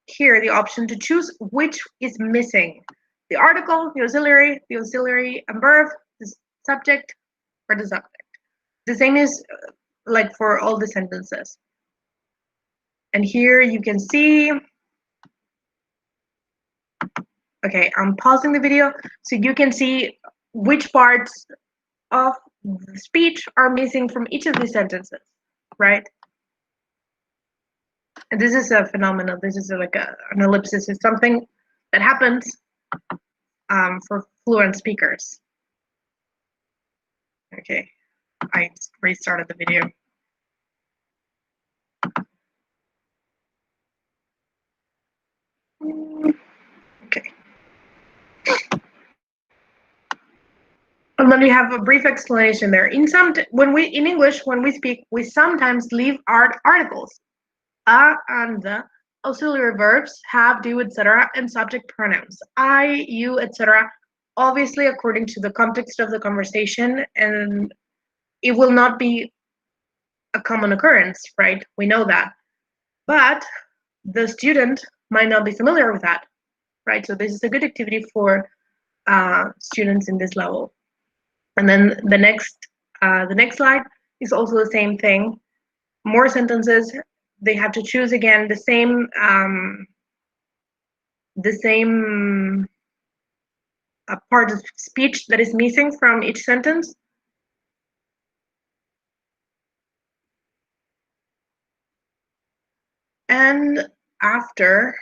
here the option to choose which is missing: the article, the auxiliary and verb, the subject, or the subject. The same is like for all the sentences. And here you can see, okay, I'm pausing the video so you can see which parts of the speech are missing from each of these sentences, right? And this is a phenomenon. This is like an ellipsis. It's something that happens for fluent speakers. Okay, I restarted the video. Okay. And then we have a brief explanation there. In English, when we speak, we sometimes leave articles, a and the, auxiliary verbs, have, do, etc., and subject pronouns, I, you, etc., obviously according to the context of the conversation, and it will not be a common occurrence, right? We know that. But the student might not be familiar with that, right? So this is a good activity for students in this level. And then the next slide is also the same thing. More sentences. They have to choose again the same part of speech that is missing from each sentence. And after,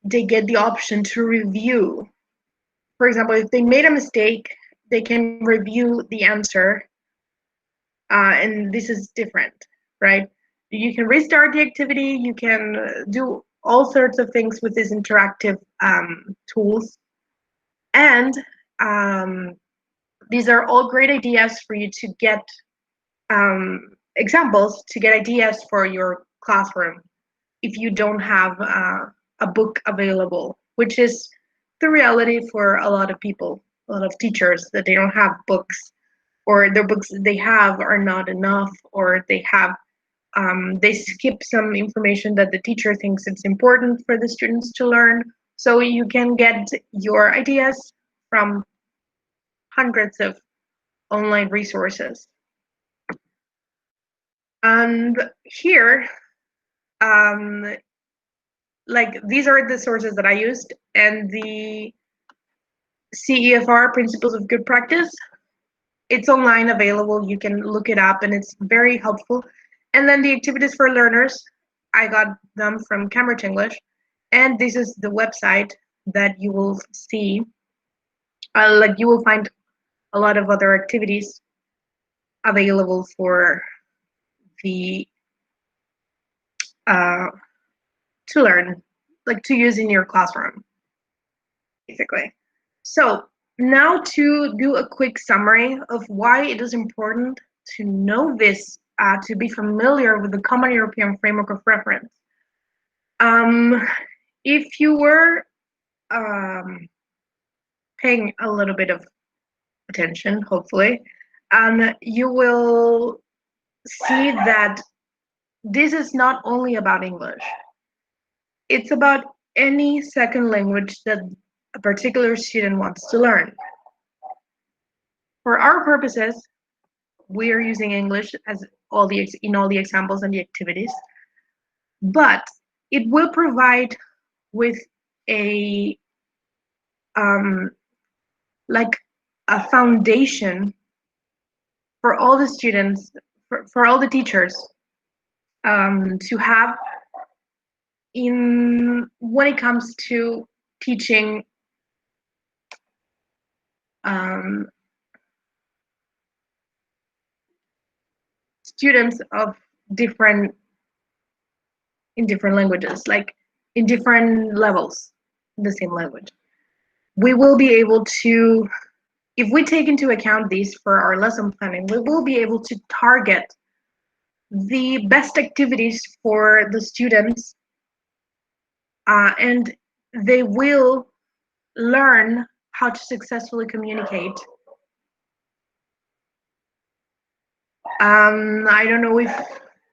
they get the option to review. For example, if they made a mistake, they can review the answer. And this is different, right? You can restart the activity. You can do all sorts of things with these interactive tools. And these are all great ideas for you to get examples, to get ideas for your classroom if you don't have a book available, which is the reality for a lot of people, a lot of teachers, that they don't have books, or the books they have are not enough, or they have they skip some information that the teacher thinks it's important for the students to learn. So you can get your ideas from hundreds of online resources. And here, like these are the sources that I used, and the CEFR, Principles of Good Practice, it's online available. You can look it up and it's very helpful. And then the activities for learners, I got them from Cambridge English. And this is the website that you will see. Like you will find a lot of other activities available for the to learn, like to use in your classroom, basically. So now to do a quick summary of why it is important to know this, to be familiar with the Common European Framework of Reference. If you were paying a little bit of attention, hopefully, you will see that this is not only about English. It's about any second language that a particular student wants to learn. For our purposes, we are using English as in all the examples and the activities, but it will provide with a like a foundation for all the students, for all the teachers to have when it comes to teaching students of in different languages, like in different levels in the same language. We will be able to, if we take into account these for our lesson planning, we will be able to target the best activities for the students, and they will learn how to successfully communicate. I don't know if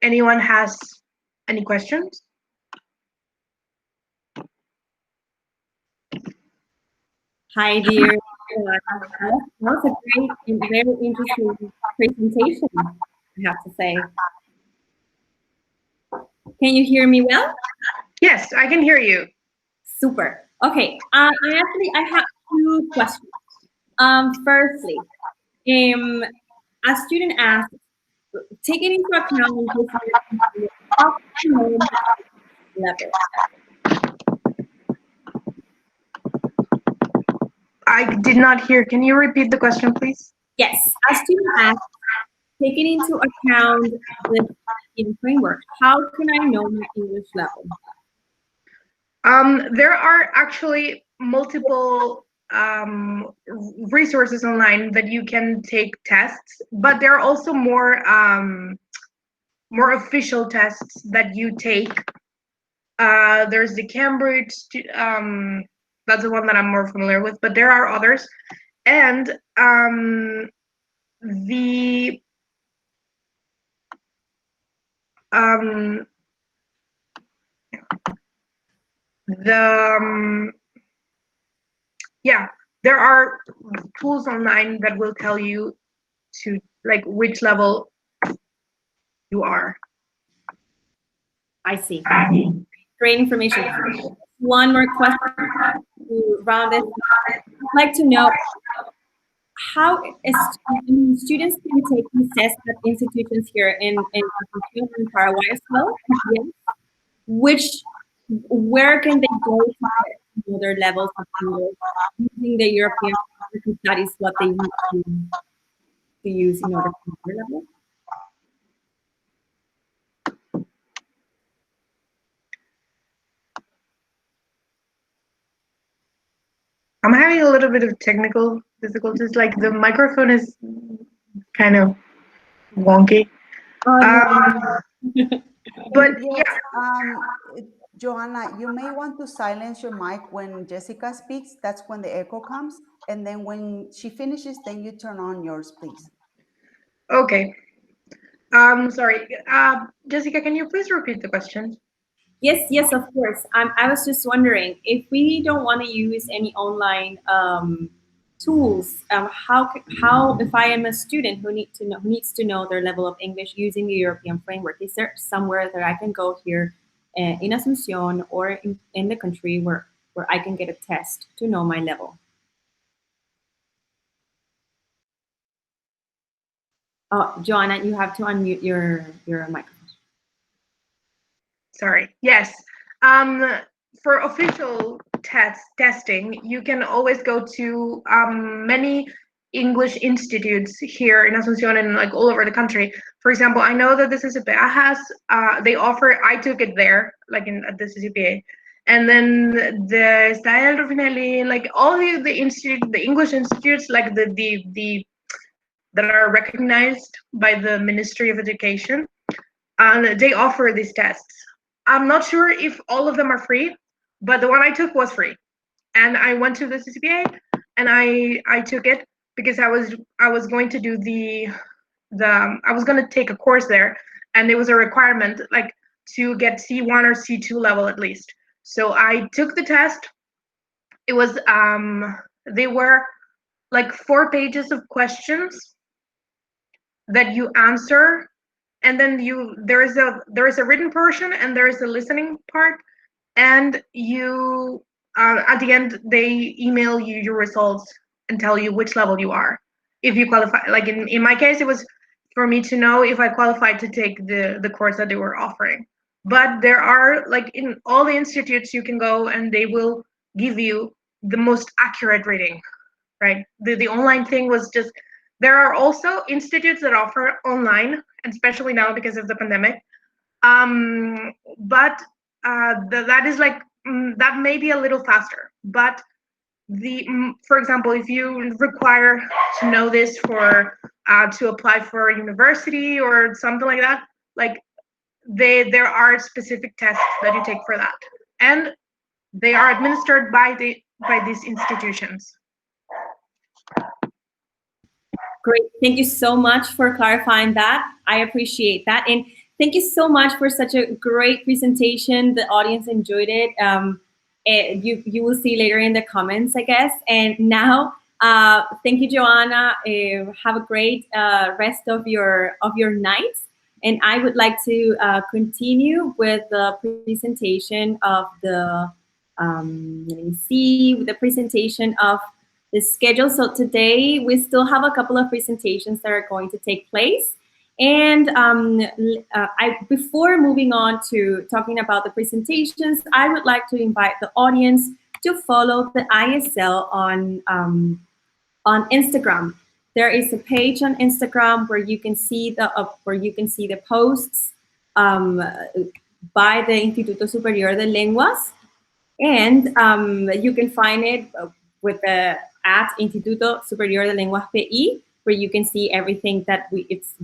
anyone has any questions. Hi, dear. That was a great and very interesting presentation, I have to say. Can you hear me well? Yes, I can hear you. Super. Okay. I have two questions. Firstly, a student asked, taking into account level. I did not hear. Can you repeat the question, please? Yes. A student asked, taking into account the framework, how can I know my English level? There are actually multiple resources online that you can take tests, but there are also more official tests that you take. There's the Cambridge, that's the one that I'm more familiar with, but there are others. And yeah, there are tools online that will tell you to like which level you are. I see. Great information. One more question to round it. I'd like to know how students can take these tests at institutions here in Paraguay as well. Yes. Where can they go to know their levels of English using the European, because that is what they need to use in order to know their level? I'm having a little bit of technical difficulties. Like the microphone is kind of wonky. But yes, Joanna, you may want to silence your mic when Jessica speaks. That's when the echo comes. And then when she finishes, then you turn on yours, please. Okay. Sorry. Jessica, can you please repeat the question? Yes, of course. I was just wondering, if we don't want to use any online tools, how if I am a student who needs to know their level of English using the European framework, is there somewhere that I can go here in Asunción or in the country where I can get a test to know my level? Oh, Joanna, you have to unmute your microphone. Sorry. Yes. For official testing, you can always go to many English institutes here in Asunción and like all over the country. For example, I know that the CCPA has, they offer, I took it there, like at the CCPA. And then the Style Rufinelli, like all the English institutes, like the that are recognized by the Ministry of Education, and they offer these tests. I'm not sure if all of them are free, but the one I took was free. And I went to the CCPA and I took it because I was going to do I was going to take a course there, and it was a requirement like to get C1 or C2 level at least. So I took the test. It was they were like 4 pages of questions that you answer, and then there is a written portion and there is a listening part, and you at the end they email you your results and tell you which level you are, if you qualify. Like in my case, it was for me to know if I qualified to take the course that they were offering. But there are, like in all the institutes you can go and they will give you the most accurate reading, right? The online thing was just, there are also institutes that offer online, especially now because of the pandemic. But that is like, that may be a little faster. But for example, if you require to know this for to apply for a university or something like that, like there are specific tests that you take for that, and they are administered by these institutions. Great. Thank you so much for clarifying that. I appreciate that. And thank you so much for such a great presentation. The audience enjoyed it. You will see later in the comments, I guess. And now, thank you, Joanna. Have a great rest of your night. And I would like to continue with the presentation of the, let me see, with the presentation of the schedule. So today we still have a couple of presentations that are going to take place. And before moving on to talking about the presentations, I would like to invite the audience to follow the ISL on Instagram. There is a page on Instagram where you can see the posts by the Instituto Superior de Lenguas, and you can find it with the at Instituto Superior de Lenguas PI, where you can see everything that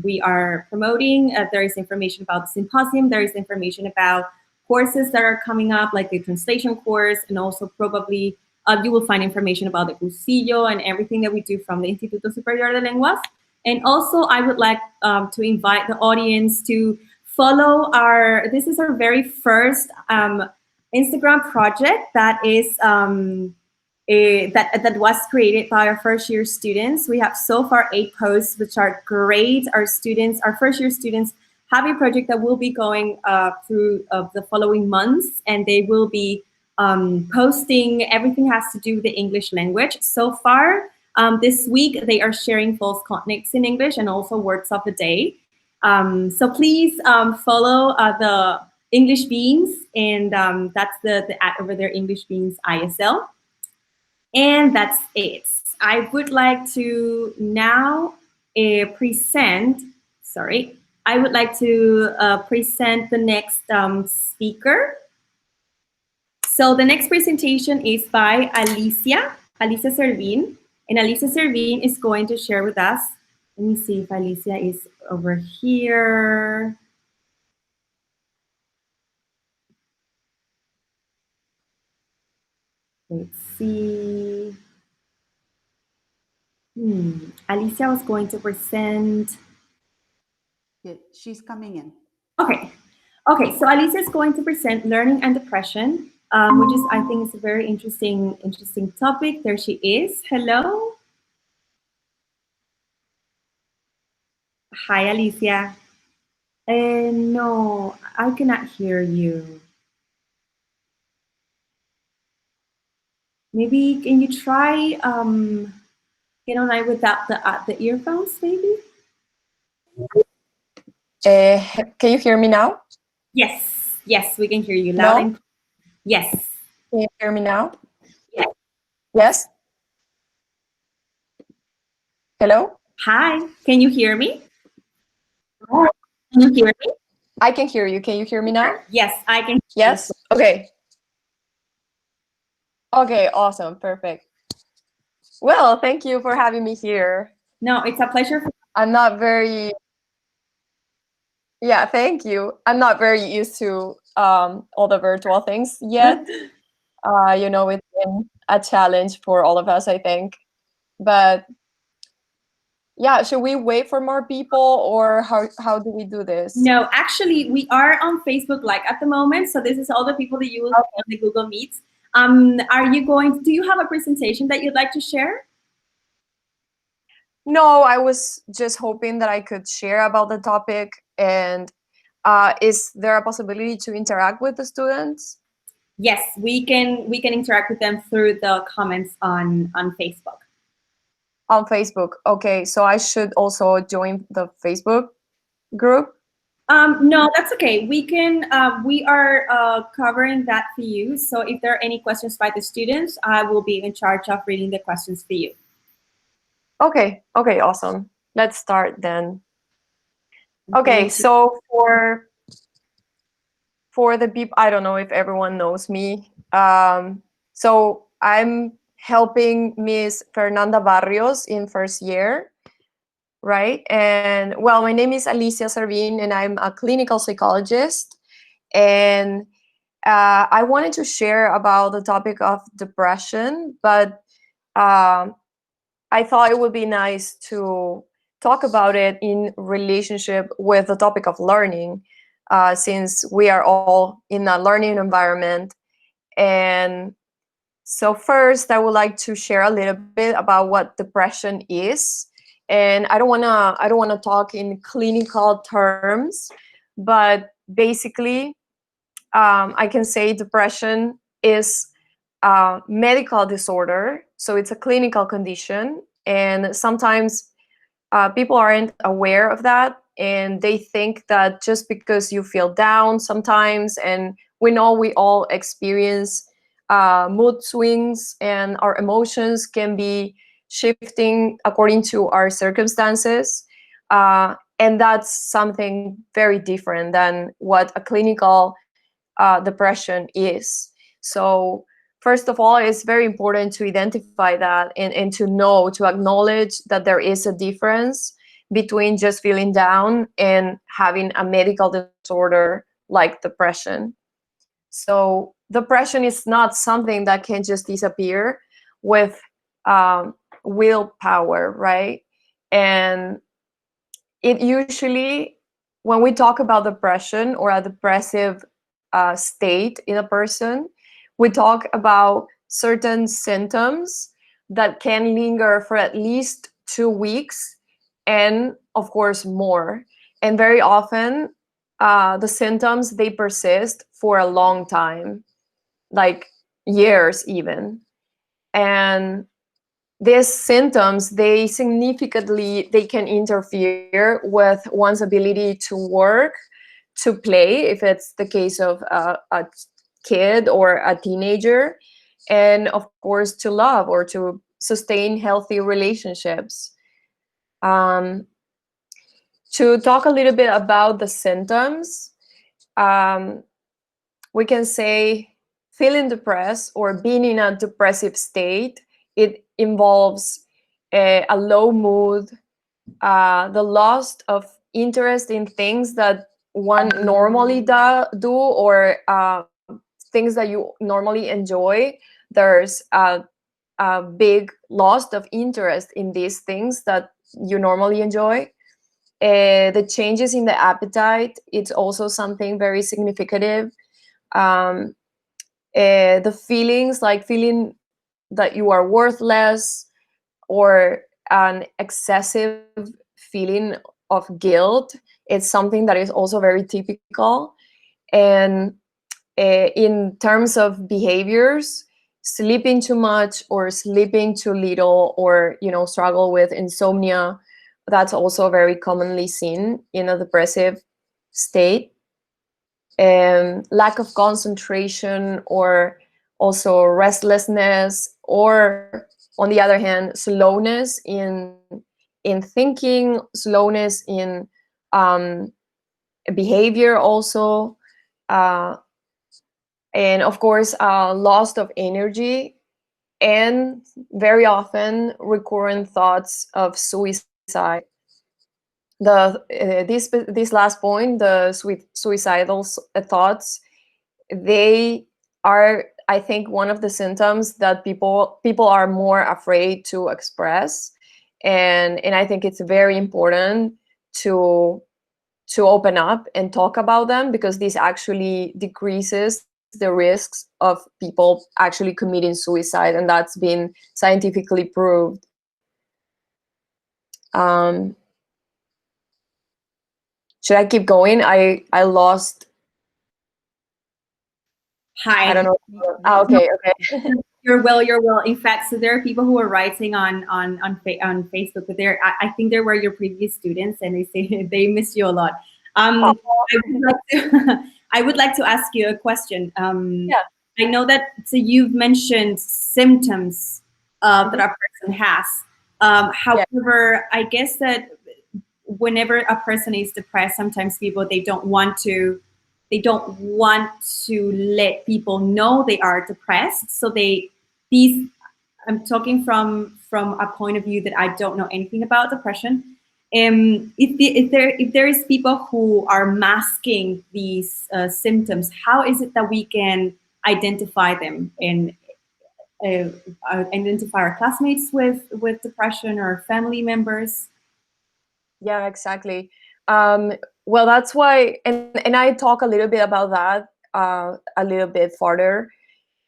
we are promoting. There is information about the symposium. There is information about courses that are coming up, like the translation course, and also probably you will find information about the cursillo and everything that we do from the Instituto Superior de Lenguas. And also, I would like to invite the audience to follow this is our very first Instagram project that is that was created by our first year students. We have so far 8 posts, which are great. Our first year students have a project that will be going through the following months, and they will be posting everything has to do with the English language. So far, this week, they are sharing false cognates in English and also words of the day. So please follow the English Beans, and that's the at over there, English Beans ISL. And that's it. I would like to now present the next speaker. So the next presentation is by Alicia Servin. And Alicia Servin is going to share with us. Let me see if Alicia is over here. Let's see. Alicia was going to present. Yeah, she's coming in. Okay, so Alicia is going to present learning and depression, which is, I think, is a very interesting topic. There she is. Hello. Hi, Alicia. No, I cannot hear you. Maybe can you try get online without the earphones, maybe? Can you hear me now? Yes, we can hear you loud and clear. Yes. Can you hear me now? Yes. Yes? Hello? Hi, can you hear me? Can you hear me? I can hear you. Can you hear me now? Yes, I can. Yes? Okay. Okay, awesome. Perfect. Well, thank you for having me here. No, it's a pleasure. I'm not very... Yeah, thank you. I'm not very used to all the virtual things yet. You know, it's been a challenge for all of us, I think. But yeah, should we wait for more people, or how do we do this? No, actually, we are on Facebook Live at the moment. So this is all the people that you will see on the Google Meets. Do you have a presentation that you'd like to share? No, I was just hoping that I could share about the topic. And is there a possibility to interact with the students? Yes, we can interact with them through the comments on Facebook. On Facebook. Okay, so I should also join the Facebook group? No, that's okay. We can. We are covering that for you. So if there are any questions by the students, I will be in charge of reading the questions for you. Okay, awesome. Let's start then. Okay, so for the people, I don't know if everyone knows me. So I'm helping Miss Fernanda Barrios in first year, right? And well, my name is Alicia Servin, and I'm a clinical psychologist. And I wanted to share about the topic of depression, but I thought it would be nice to talk about it in relationship with the topic of learning, since we are all in a learning environment. And so first, I would like to share a little bit about what depression is. And I don't wanna talk in clinical terms, but basically, I can say depression is a medical disorder. So it's a clinical condition, and sometimes people aren't aware of that, and they think that just because you feel down sometimes, and we know we all experience mood swings, and our emotions can be shifting according to our circumstances. And that's something very different than what a clinical depression is. So first of all, it's very important to identify that, and to know, to acknowledge that there is a difference between just feeling down and having a medical disorder like depression. So depression is not something that can just disappear with willpower, right? And it usually, when we talk about depression or a depressive state in a person, we talk about certain symptoms that can linger for at least 2 weeks, and of course more. And very often, the symptoms, they persist for a long time, like years even. And these symptoms, they significantly, they can interfere with one's ability to work, to play, if it's the case of a kid or a teenager, and of course to love or to sustain healthy relationships. To talk a little bit about the symptoms, we can say feeling depressed or being in a depressive state, it involves a low mood, the loss of interest in things that one normally do, or things that you normally enjoy. There's a big loss of interest in these things that you normally enjoy. The changes in the appetite, it's also something very significant. The feelings, like feeling that you are worthless, or an excessive feeling of guilt, it's something that is also very typical. And in terms of behaviors, sleeping too much or sleeping too little, or struggle with insomnia, that's also very commonly seen in a depressive state. Lack of concentration, or also restlessness, or on the other hand, slowness in thinking, slowness in behavior also, and of course loss of energy, and very often recurrent thoughts of suicide. This last point, the suicidal thoughts, they are, I think, one of the symptoms that people are more afraid to express, and I think it's very important to open up and talk about them, because this actually decreases the risks of people actually committing suicide, and that's been scientifically proved. Should I keep going? I lost. Hi. I don't know. Okay. You're well. In fact, so there are people who are writing on Facebook, but I think they were your previous students, and they say they miss you a lot. I would like to, I would like to ask you a question. Yeah. I know that so you've mentioned symptoms that a person has. However, I guess that whenever a person is depressed, sometimes people they don't want to let people know they are depressed. So these I'm talking from a point of view that I don't know anything about depression. If there is people who are masking these symptoms, how is it that we can identify them and uh, identify our classmates with depression or family members? Yeah, exactly. Well, that's why, and I talk a little bit about that a little bit further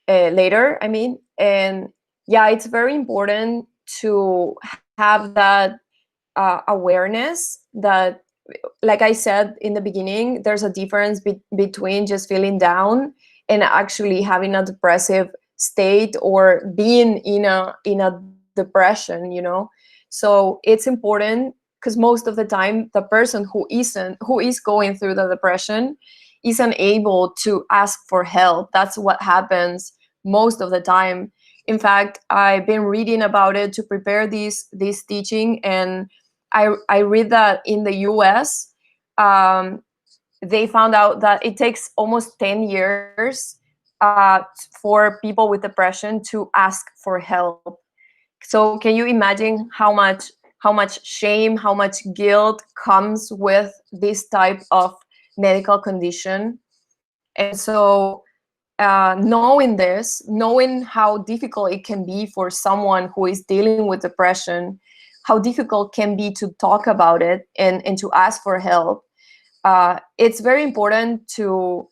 later. I mean, and yeah, it's very important to have that awareness that, like I said in the beginning, there's a difference between just feeling down and actually having a depressive state or being in a depression, you know. So it's important because most of the time the person who is going through the depression isn't able to ask for help. That's what happens most of the time. In fact, I've been reading about it to prepare this teaching, and I read that in the US, they found out that it takes almost 10 years for people with depression to ask for help. So can you imagine how much shame, how much guilt comes with this type of medical condition? And so knowing this, knowing how difficult it can be for someone who is dealing with depression, how difficult can be to talk about it and to ask for help, it's very important to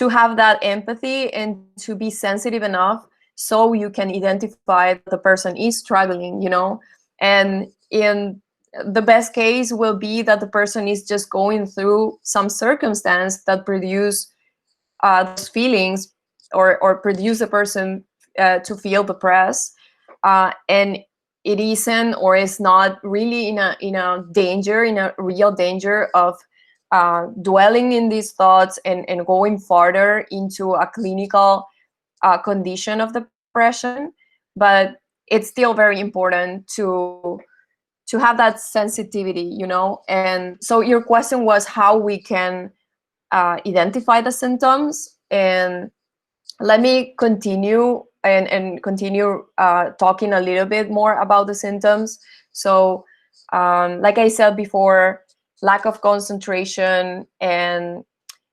have that empathy and to be sensitive enough so you can identify that the person is struggling, you know. And in the best case will be that the person is just going through some circumstance that produce those feelings or produce a person to feel depressed, and it isn't or is not really in a danger, in a real danger of dwelling in these thoughts and going farther into a clinical condition of depression. But it's still very important to have that sensitivity, you know. And so your question was how we can identify the symptoms, and let me continue and continue talking a little bit more about the symptoms. So like I said before, lack of concentration and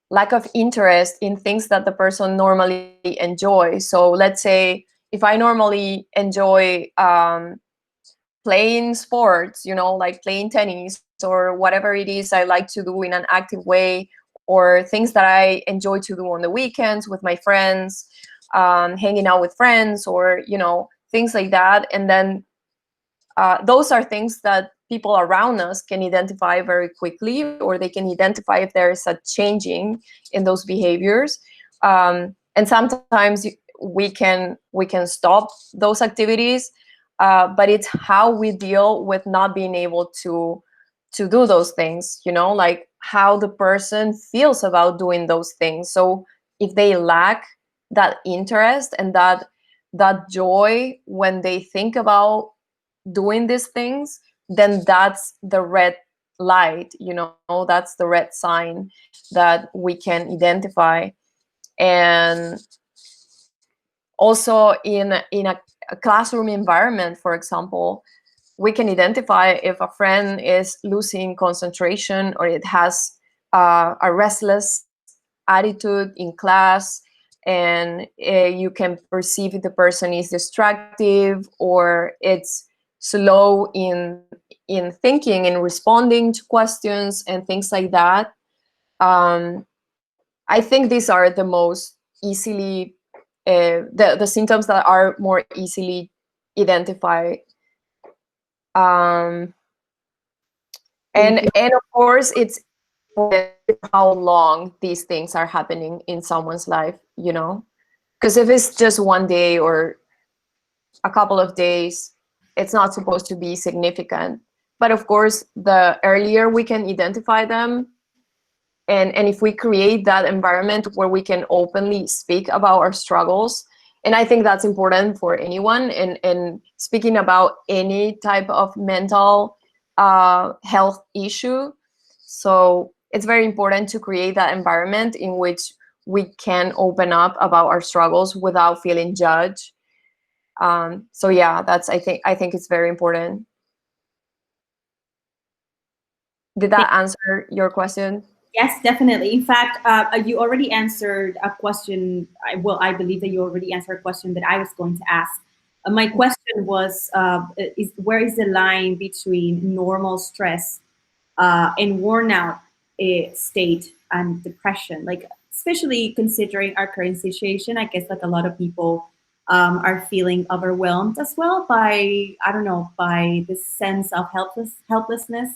lack of interest in things that the person normally enjoys. So let's say if I normally enjoy playing sports, you know, like playing tennis or whatever it is I like to do in an active way, or things that I enjoy to do on the weekends with my friends, hanging out with friends, or, you know, things like that. And then those are things that people around us can identify very quickly, or they can identify if there is a changing in those behaviors. And sometimes we can stop those activities, but it's how we deal with not being able to do those things, you know, like how the person feels about doing those things. So if they lack that interest and that joy when they think about doing these things, then that's the red light, you know, that's the red sign that we can identify. And also in a classroom environment, for example, we can identify if a friend is losing concentration or it has a restless attitude in class, and you can perceive if the person is distractive or it's slow in thinking and responding to questions and things like that. I think these are the most easily the symptoms that are more easily identified. And of course it's how long these things are happening in someone's life, you know, because if it's just one day or a couple of days, it's not supposed to be significant. But of course, the earlier we can identify them, and if we create that environment where we can openly speak about our struggles, and I think that's important for anyone, and speaking about any type of mental health issue. So it's very important to create that environment in which we can open up about our struggles without feeling judged. So yeah, that's I think it's very important. Did that answer your question? Yes, definitely. In fact, you already answered a question. I believe that you already answered a question that I was going to ask. My question was, where is the line between normal stress and worn out state and depression? Like, especially considering our current situation, I guess like a lot of people are feeling overwhelmed as well by, I don't know, by this sense of helplessness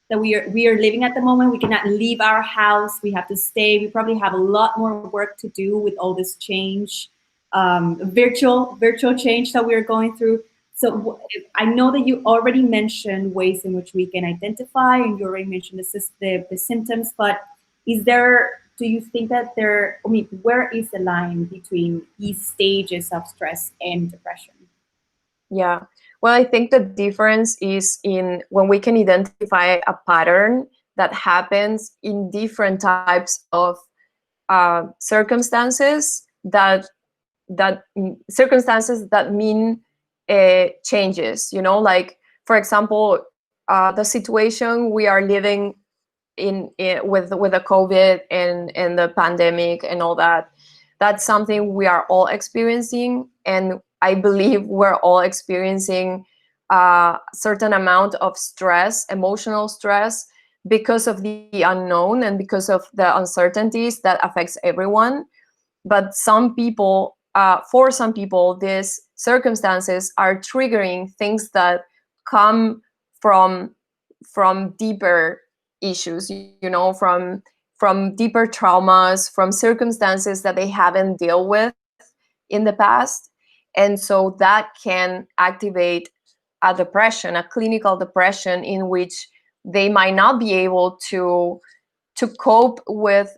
that we are living at the moment. We cannot leave our house. We have to stay. We probably have a lot more work to do with all this change, virtual change that we are going through. So I know that you already mentioned ways in which we can identify, and you already mentioned the symptoms. But do you think that I mean, where is the line between these stages of stress and depression? Yeah. Well, I think the difference is in when we can identify a pattern that happens in different types of circumstances circumstances that mean changes. You know, like for example, the situation we are living in with the COVID and the pandemic and all that. That's something we are all experiencing, and I believe we're all experiencing a certain amount of stress, emotional stress, because of the unknown and because of the uncertainties that affects everyone. But for some people, these circumstances are triggering things that come from deeper issues, you know, from deeper traumas, from circumstances that they haven't dealt with in the past. And so that can activate a depression, a clinical depression, in which they might not be able to cope with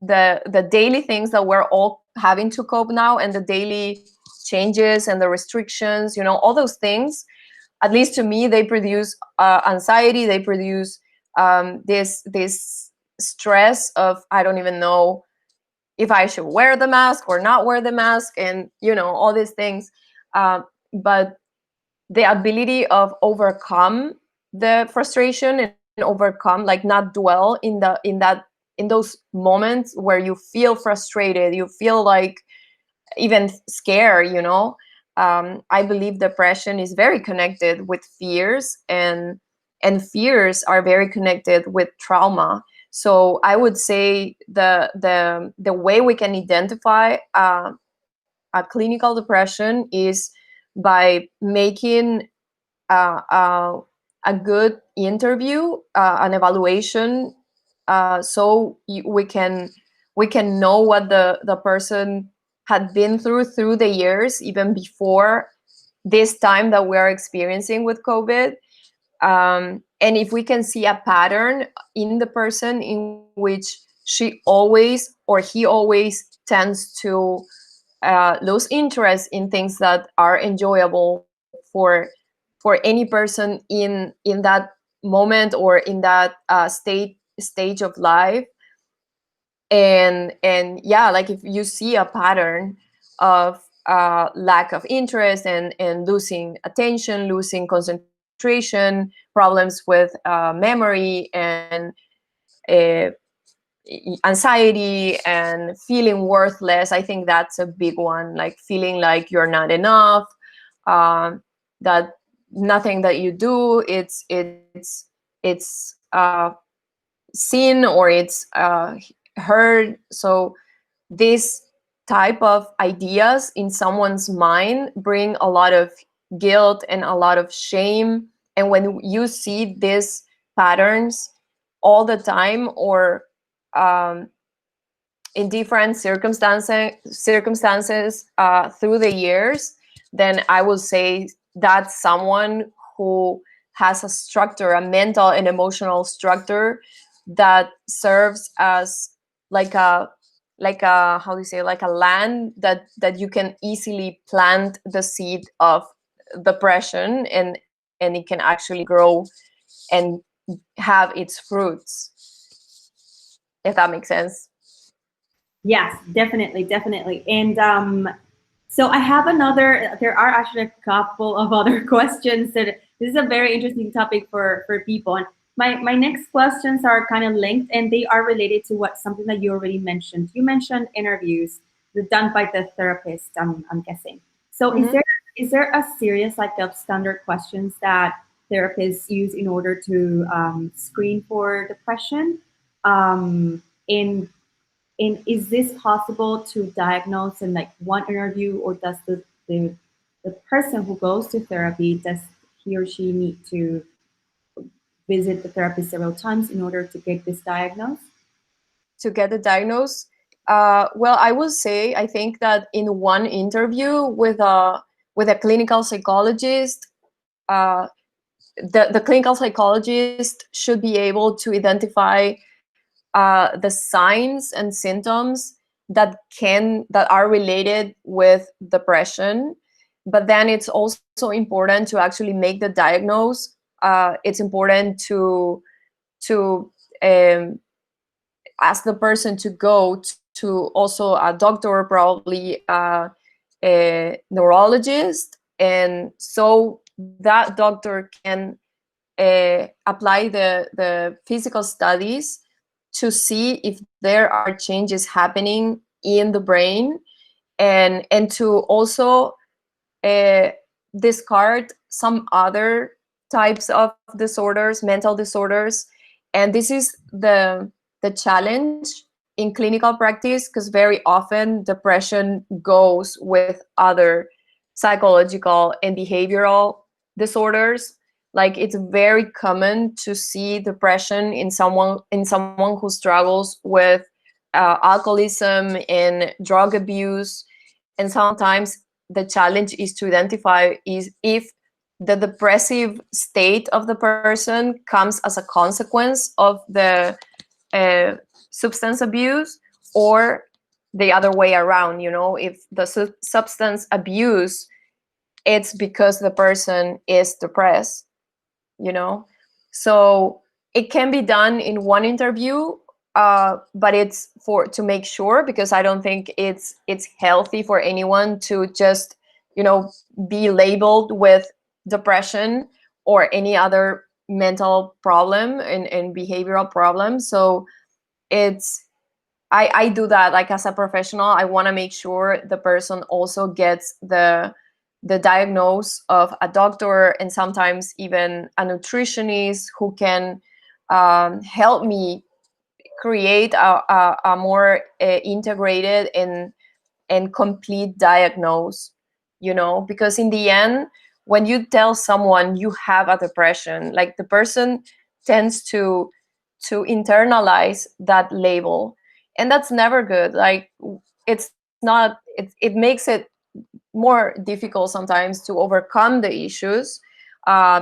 the daily things that we're all having to cope now, and the daily changes and the restrictions, you know, all those things. At least to me, they produce anxiety. They produce this stress of, I don't even know if I should wear the mask or not wear the mask, and you know, all these things. But the ability of overcome the frustration and overcome, like not dwell in those moments where you feel frustrated, you feel like even scared, you know. I believe depression is very connected with fears, and fears are very connected with trauma. So I would say the way we can identify a clinical depression is by making a good interview, an evaluation, so we can know what the person had been through the years, even before this time that we are experiencing with COVID. And if we can see a pattern in the person in which she always or he always tends to lose interest in things that are enjoyable for any person in that moment or in that stage of life. And yeah, like if you see a pattern of lack of interest and losing attention, losing concentration, problems with memory, and uh, anxiety, and feeling worthless, I think that's a big one. Like feeling like you're not enough, that nothing that you do, it's seen or it's heard. So this type of ideas in someone's mind bring a lot of guilt and a lot of shame. And when you see these patterns all the time, or in different circumstances through the years, then I will say that's someone who has a structure, a mental and emotional structure that serves as like a how do you say, like a land that you can easily plant the seed of depression, and it can actually grow and have its fruits, if that makes sense. Yes, definitely, definitely. And so I have there are actually a couple of other questions that this is a very interesting topic for people. And my next questions are kind of linked, and they are related to something that you already mentioned. You mentioned interviews done by the therapist, I'm guessing. So is there a series like of standard questions that therapists use in order to screen for depression? In And is this possible to diagnose in like one interview, or does the person who goes to therapy, does he or she need to visit the therapist several times in order to get this diagnosed? To get the diagnosis, well, I will say, I think that in one interview with a clinical psychologist, the clinical psychologist should be able to identify the signs and symptoms that are related with depression. But then it's also important to actually make the diagnose. It's important to ask the person to go to also a doctor, probably a neurologist, and so that doctor can apply the physical studies to see if there are changes happening in the brain, and to also discard some other types of disorders, mental disorders. And this is the challenge in clinical practice, because very often depression goes with other psychological and behavioral disorders. Like, it's very common to see depression in someone who struggles with alcoholism and drug abuse. And sometimes the challenge is to identify is if the depressive state of the person comes as a consequence of the substance abuse, or the other way around. If the substance abuse, it's because the person is depressed. So it can be done in one interview, but it's to make sure, because I don't think it's healthy for anyone to just be labeled with depression or any other mental problem and behavioral problem. So it's I do that, like, as a professional. I want to make sure the person also gets the diagnosis of a doctor, and sometimes even a nutritionist who can help me create a more integrated and complete diagnose. Because in the end, when you tell someone you have a depression, like, the person tends to internalize that label, and that's never good. Like, it's not it makes it more difficult sometimes to overcome the issues,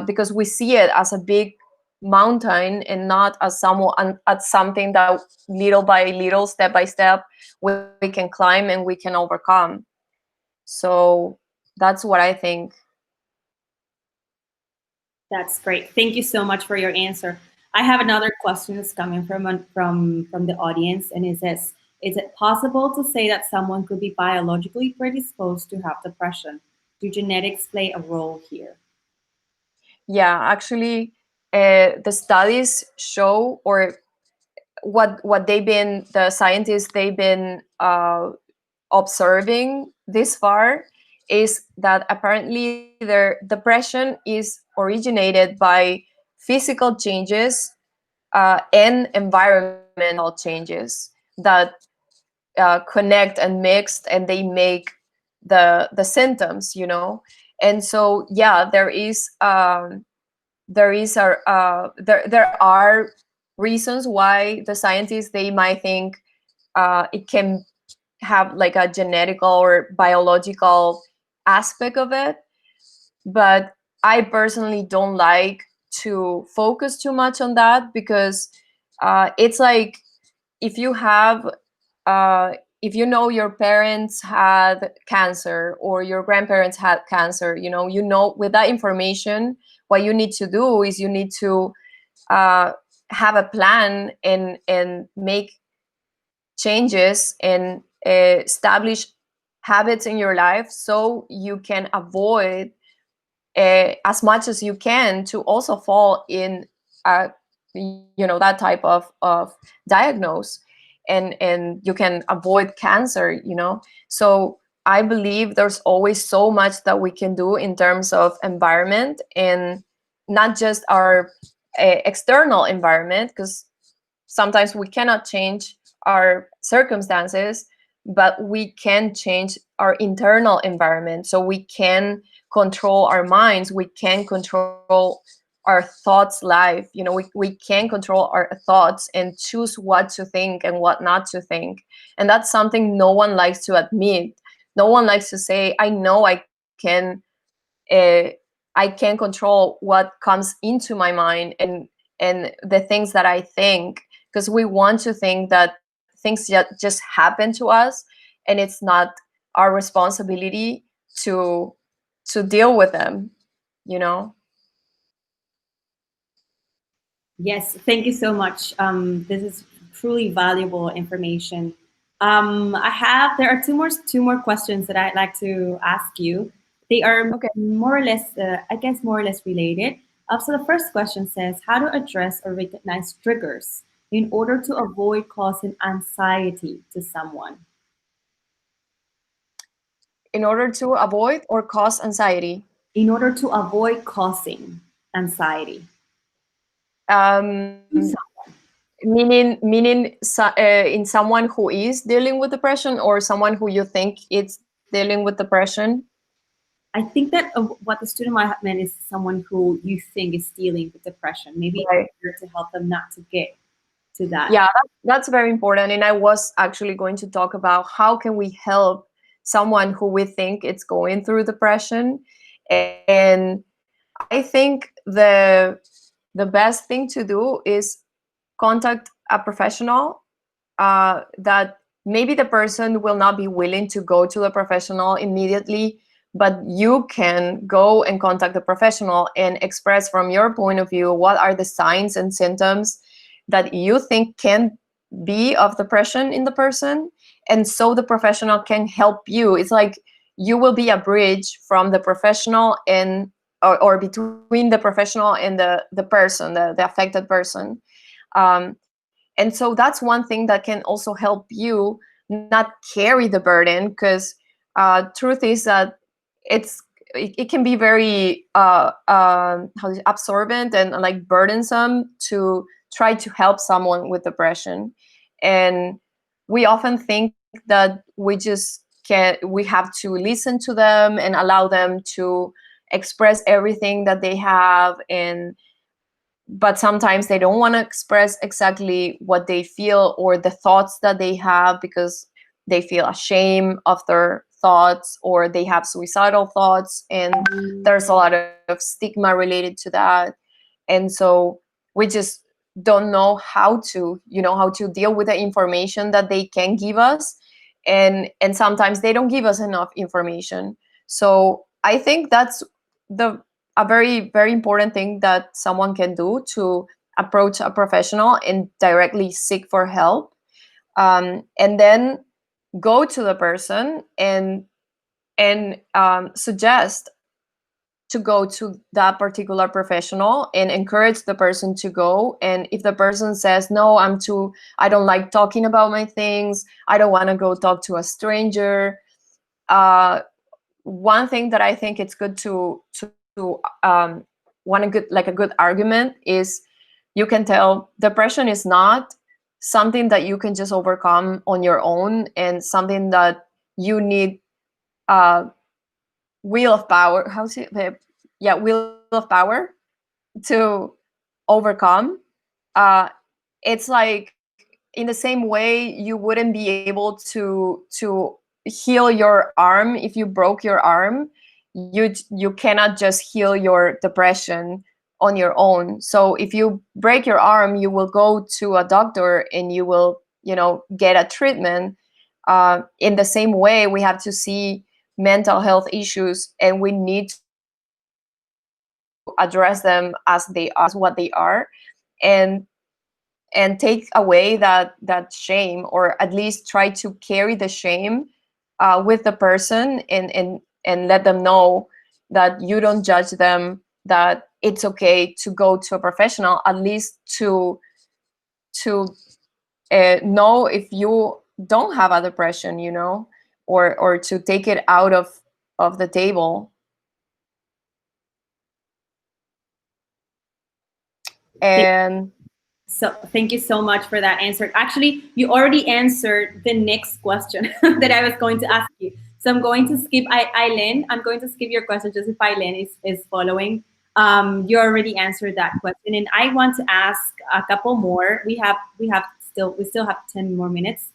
because we see it as a big mountain and not as something that little by little, step by step, we can climb and we can overcome. So that's what I think. That's great. Thank you so much for your answer. I have another question that's coming from the audience, and it says, is it possible to say that someone could be biologically predisposed to have depression? Do genetics play a role here? Yeah, actually, the studies show, or what the scientists they've been observing this far, is that apparently their depression is originated by physical changes and environmental changes that connect and mixed, and they make the symptoms. And so, yeah, there are reasons why the scientists they might think it can have like a genetical or biological aspect of it. But I personally don't like to focus too much on that, because it's like if you have if you know your parents had cancer or your grandparents had cancer, with that information, what you need to do is you need to have a plan and make changes and establish habits in your life so you can avoid as much as you can to also fall in that type of diagnose, and you can avoid cancer. So I believe there's always so much that we can do in terms of environment, and not just our external environment, because sometimes we cannot change our circumstances, but we can change our internal environment. So we can control our minds, we can control our thoughts life. We can control our thoughts and choose what to think and what not to think. And that's something no one likes to admit. No one likes to say, I know can uh, I can control what comes into my mind and the things that I think, because we want to think that things just happen to us, and it's not our responsibility to deal with them. Yes, thank you so much. This is truly valuable information. There are two more questions that I'd like to ask you. They are Okay. more or less, I guess, more or less related. So the first question says, how to address or recognize triggers in order to avoid causing anxiety to someone? In order to avoid or cause anxiety. In order to avoid causing anxiety. Um, meaning in someone who is dealing with depression, or someone who you think is dealing with depression? I think that what the student might have meant is someone who you think is dealing with depression. Maybe Right. to help them not to get to that. Yeah, that's very important. And I was actually going to talk about how can we help someone who we think is going through depression. And I think the best thing to do is contact a professional. That maybe the person will not be willing to go to the professional immediately, but you can go and contact the professional and express from your point of view what are the signs and symptoms that you think can be of depression in the person, and so the professional can help you. It's like you will be a bridge from the professional and or between the professional and the person, the affected person. And so that's one thing that can also help you not carry the burden, because truth is that it can be very absorbent and like burdensome to try to help someone with depression. And we often think that we have to listen to them and allow them to express everything that they have, but sometimes they don't want to express exactly what they feel or the thoughts that they have, because they feel ashamed of their thoughts, or they have suicidal thoughts, and there's a lot of stigma related to that. And so we just don't know how to deal with the information that they can give us, and sometimes they don't give us enough information. So I think that's a very, very important thing that someone can do, to approach a professional and directly seek for help, and then go to the person and suggest to go to that particular professional and encourage the person to go. And if the person says, no, I don't like talking about my things, I don't want to go talk to a stranger, one thing that I think it's good to a good argument is, you can tell depression is not something that you can just overcome on your own, and something that you need will of power. How's it? Yeah, will of power to overcome. Uh, it's like, in the same way, you wouldn't be able to heal your arm if you broke your arm. You cannot just heal your depression on your own. So if you break your arm, you will go to a doctor and you will, get a treatment. In the same way, we have to see mental health issues, and we need to address them as they are, as what they are, and take away that shame, or at least try to carry the shame with the person, and let them know that you don't judge them, that it's okay to go to a professional, at least to know if you don't have a depression, or to take it out of the table. And so thank you so much for that answer. Actually, you already answered the next question that I was going to ask you. So I'm going to skip Eileen. I'm going to skip your question just if Eileen is following. You already answered that question, and I want to ask a couple more. We still have 10 more minutes.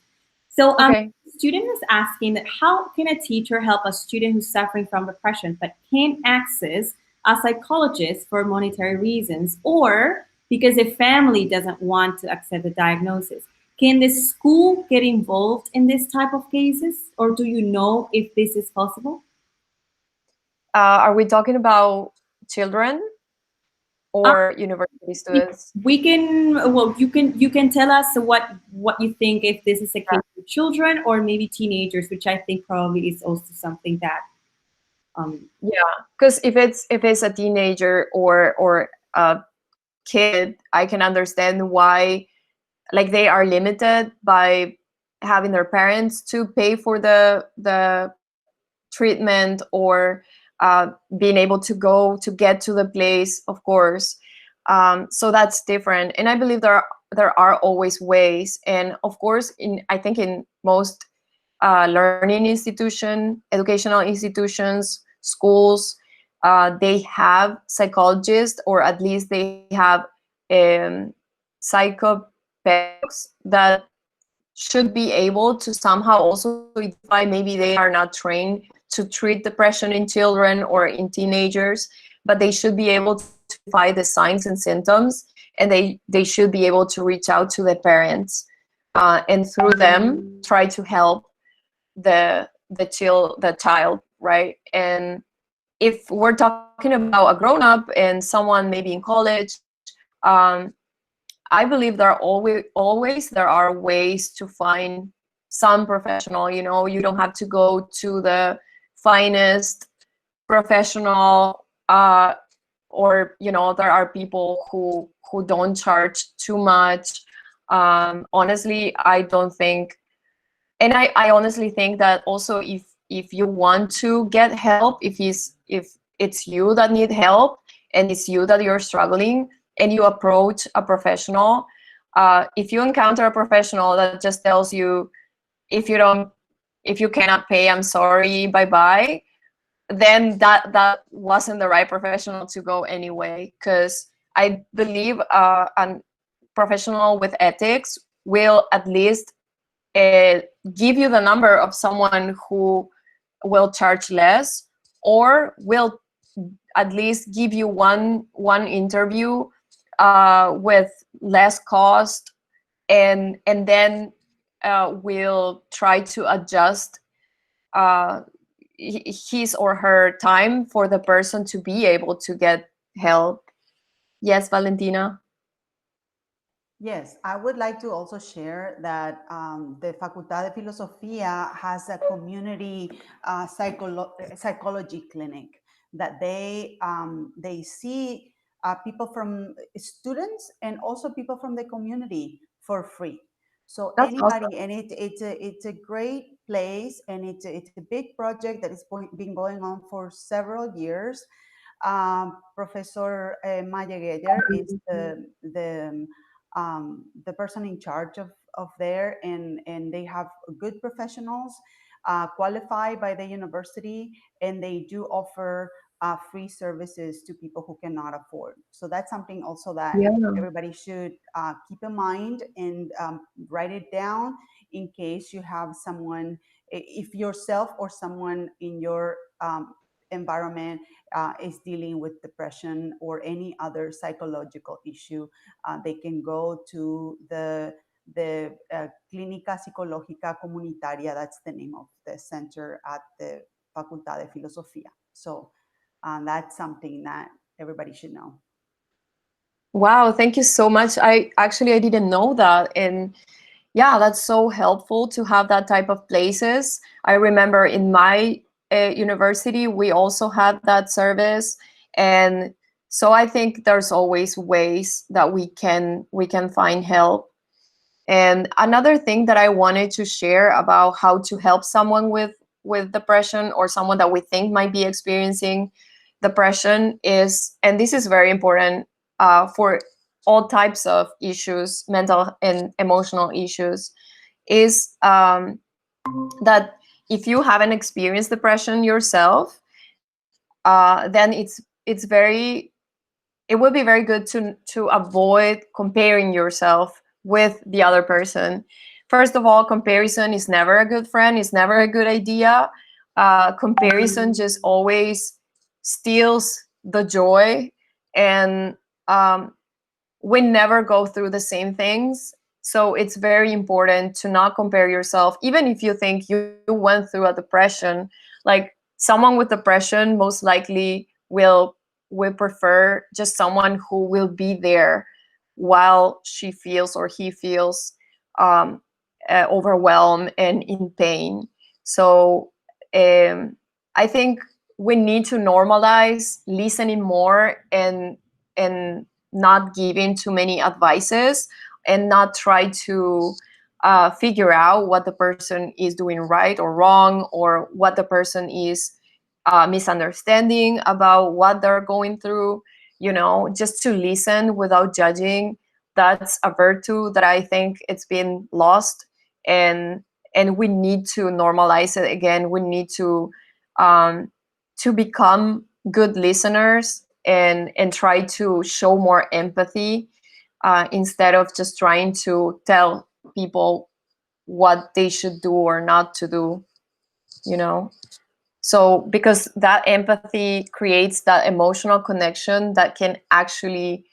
So okay. Student is asking that how can a teacher help a student who's suffering from depression but can't access a psychologist for monetary reasons, or because the family doesn't want to accept the diagnosis? Can the school get involved in this type of cases, or do you know if this is possible? Are we talking about children or university students? We can, well, you can tell us what you think, if this is a case for children or maybe teenagers, which I think probably is also something that yeah, because if it's a teenager or a kid, I can understand why, like, they are limited by having their parents to pay for the treatment, or being able to get to the place, of course. So that's different, and I believe there are always ways. And of course, I think in most educational institutions, schools, they have psychologists, or at least they have psychopedagogues that should be able to somehow also identify, maybe they are not trained to treat depression in children or in teenagers, but they should be able to identify the signs and symptoms, and they should be able to reach out to the parents, and through them try to help the child, right? And if we're talking about a grown-up and someone maybe in college, I believe there are always there are ways to find some professional. You don't have to go to the finest professional, or there are people who don't charge too much. Honestly, I don't think, and I honestly think that also, if you want to get help, if it's you that need help, and it's you that you're struggling, and you approach a professional, if you encounter a professional that just tells you, if you cannot pay, I'm sorry, bye bye, then that wasn't the right professional to go anyway. Because I believe a professional with ethics will at least give you the number of someone who will charge less, or will at least give you one interview with less cost, and then will try to adjust his or her time for the person to be able to get help. Yes, Valentina? Yes, I would like to also share that the Facultad de Filosofía has a community psychology clinic that they see people from students and also people from the community for free. So That's anybody, awesome. and it's a great place, and it's a big project that is been going on for several years. Professor Maya Geyer is the person in charge of there, and they have good professionals qualified by the university, and they do offer free services to people who cannot afford. So that's something also that Yeah. everybody should keep in mind, and write it down in case you have someone, if yourself or someone in your environment is dealing with depression or any other psychological issue, they can go to the Clínica Psicológica Comunitaria. That's the name of the center at the Facultad de Filosofía. So that's something that everybody should know. Wow, thank you so much. I didn't know that. And yeah, that's so helpful to have that type of places. I remember in my university, we also had that service. And so I think there's always ways that we can find help. And another thing that I wanted to share about how to help someone with depression, or someone that we think might be experiencing depression, is, and this is very important for all types of issues, mental and emotional issues, is that if you haven't experienced depression yourself, then it would be very good to avoid comparing yourself with the other person. First of all, comparison is never a good friend. It's never a good idea. Comparison just always steals the joy, and we never go through the same things. So it's very important to not compare yourself, even if you think you went through a depression. Like, someone with depression most likely will prefer just someone who will be there while she feels or he feels overwhelmed and in pain. So I think we need to normalize listening more, and not giving too many advices, and not try to figure out what the person is doing right or wrong, or what the person is misunderstanding about what they're going through. Just to listen without judging. That's a virtue that I think it's been lost, and we need to normalize it again. We need to become good listeners, and try to show more empathy, instead of just trying to tell people what they should do or not to do. So, because that empathy creates that emotional connection that can actually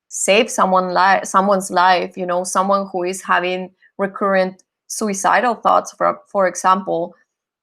save someone's life. Someone who is having recurrent suicidal thoughts, for example,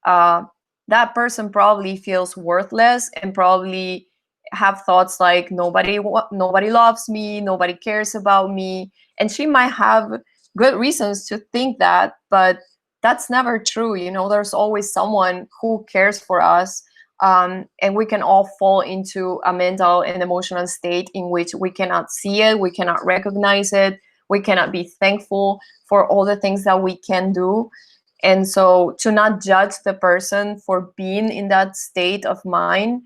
that person probably feels worthless, and probably have thoughts like nobody loves me, nobody cares about me. And she might have good reasons to think that, but that's never true. There's always someone who cares for us. And we can all fall into a mental and emotional state in which we cannot see it, we cannot recognize it, we cannot be thankful for all the things that we can do. And so, to not judge the person for being in that state of mind,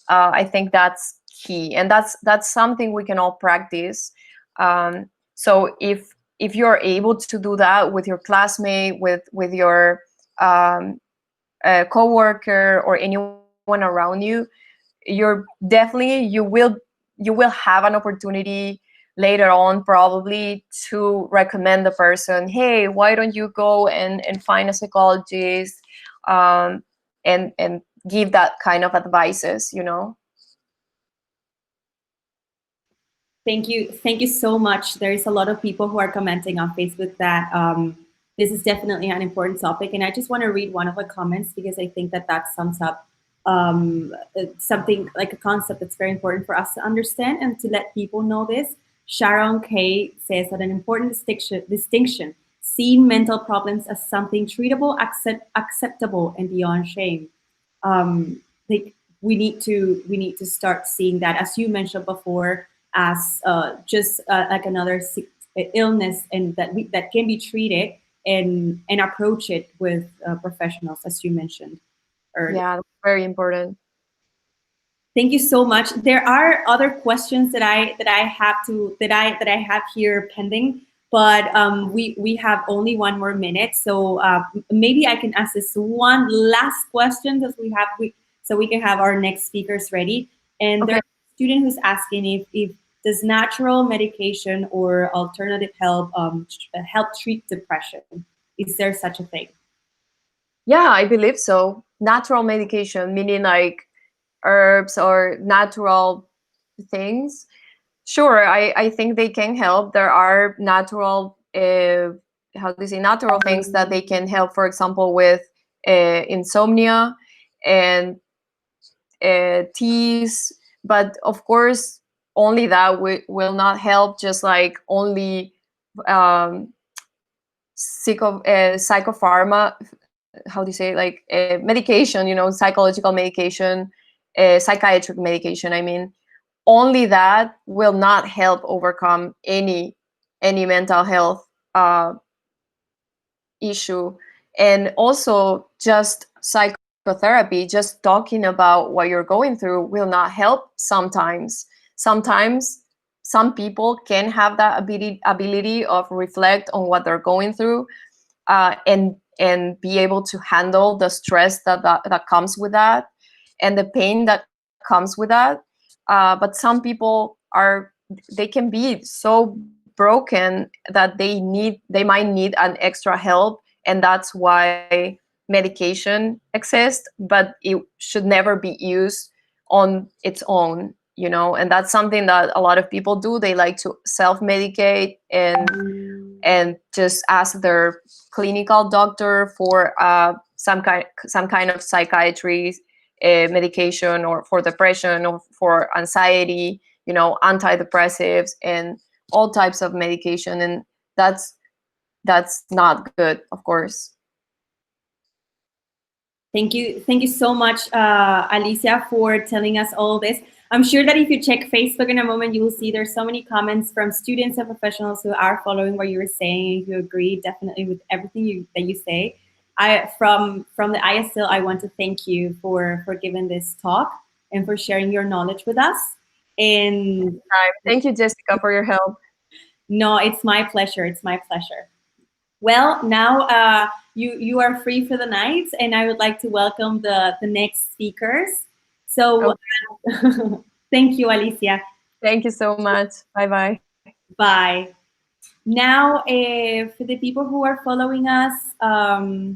I think that's key, and that's something we can all practice. So if you're able to do that with your classmate, with your coworker, or anyone around you, you will have an opportunity later on, probably, to recommend the person, hey, why don't you go and find a psychologist, and give that kind of advices. Thank you so much. There's a lot of people who are commenting on Facebook that this is definitely an important topic, and I just want to read one of the comments, because I think that sums up something, like a concept that's very important for us to understand and to let people know this. Sharon K says that an important distinction, seeing mental problems as something treatable, acceptable, and beyond shame. We need to start seeing that, as you mentioned before, as just like another illness, and that can be treated, and approach it with professionals, as you mentioned earlier. Yeah, very important. Thank you so much. There are other questions that I have here pending, but we have only 1 more minute, so maybe I can ask this one last question, because so we can have our next speakers ready. And okay. There's a student who's asking if does natural medication or alternative help help treat depression? Is there such a thing? Yeah, I believe so. Natural medication, meaning like herbs or natural things, sure, I think they can help. There are natural, how do you say, natural things that they can help, for example, with insomnia and teas. But of course, only that will not help, just like only um, psychopharma, how do you say, like medication, psychological medication, psychiatric medication, I mean, only that will not help overcome any mental health issue. And also, just psychotherapy, just talking about what you're going through, will not help. Sometimes some people can have that ability of reflect on what they're going through, and be able to handle the stress that comes with that, and the pain that comes with that. But some people they can be so broken that they might need an extra help, and that's why medication exists, but it should never be used on its own, and that's something that a lot of people do. They like to self-medicate and just ask their clinical doctor for some kind of psychiatry medication, or for depression, or for anxiety, antidepressives, and all types of medication. And that's not good, of course. Thank you so much, Alicia, for telling us all this. I'm sure that if you check Facebook in a moment, you will see there's so many comments from students and professionals who are following what you were saying, who agree definitely with everything that you say. From the ISL, I want to thank you for giving this talk and for sharing your knowledge with us. And thank you, Jessica, for your help. No, it's my pleasure. It's my pleasure. Well, now you are free for the night, and I would like to welcome the next speakers. So thank you, Alicia. Thank you so much. Bye-bye. Bye. Now, for the people who are following us, for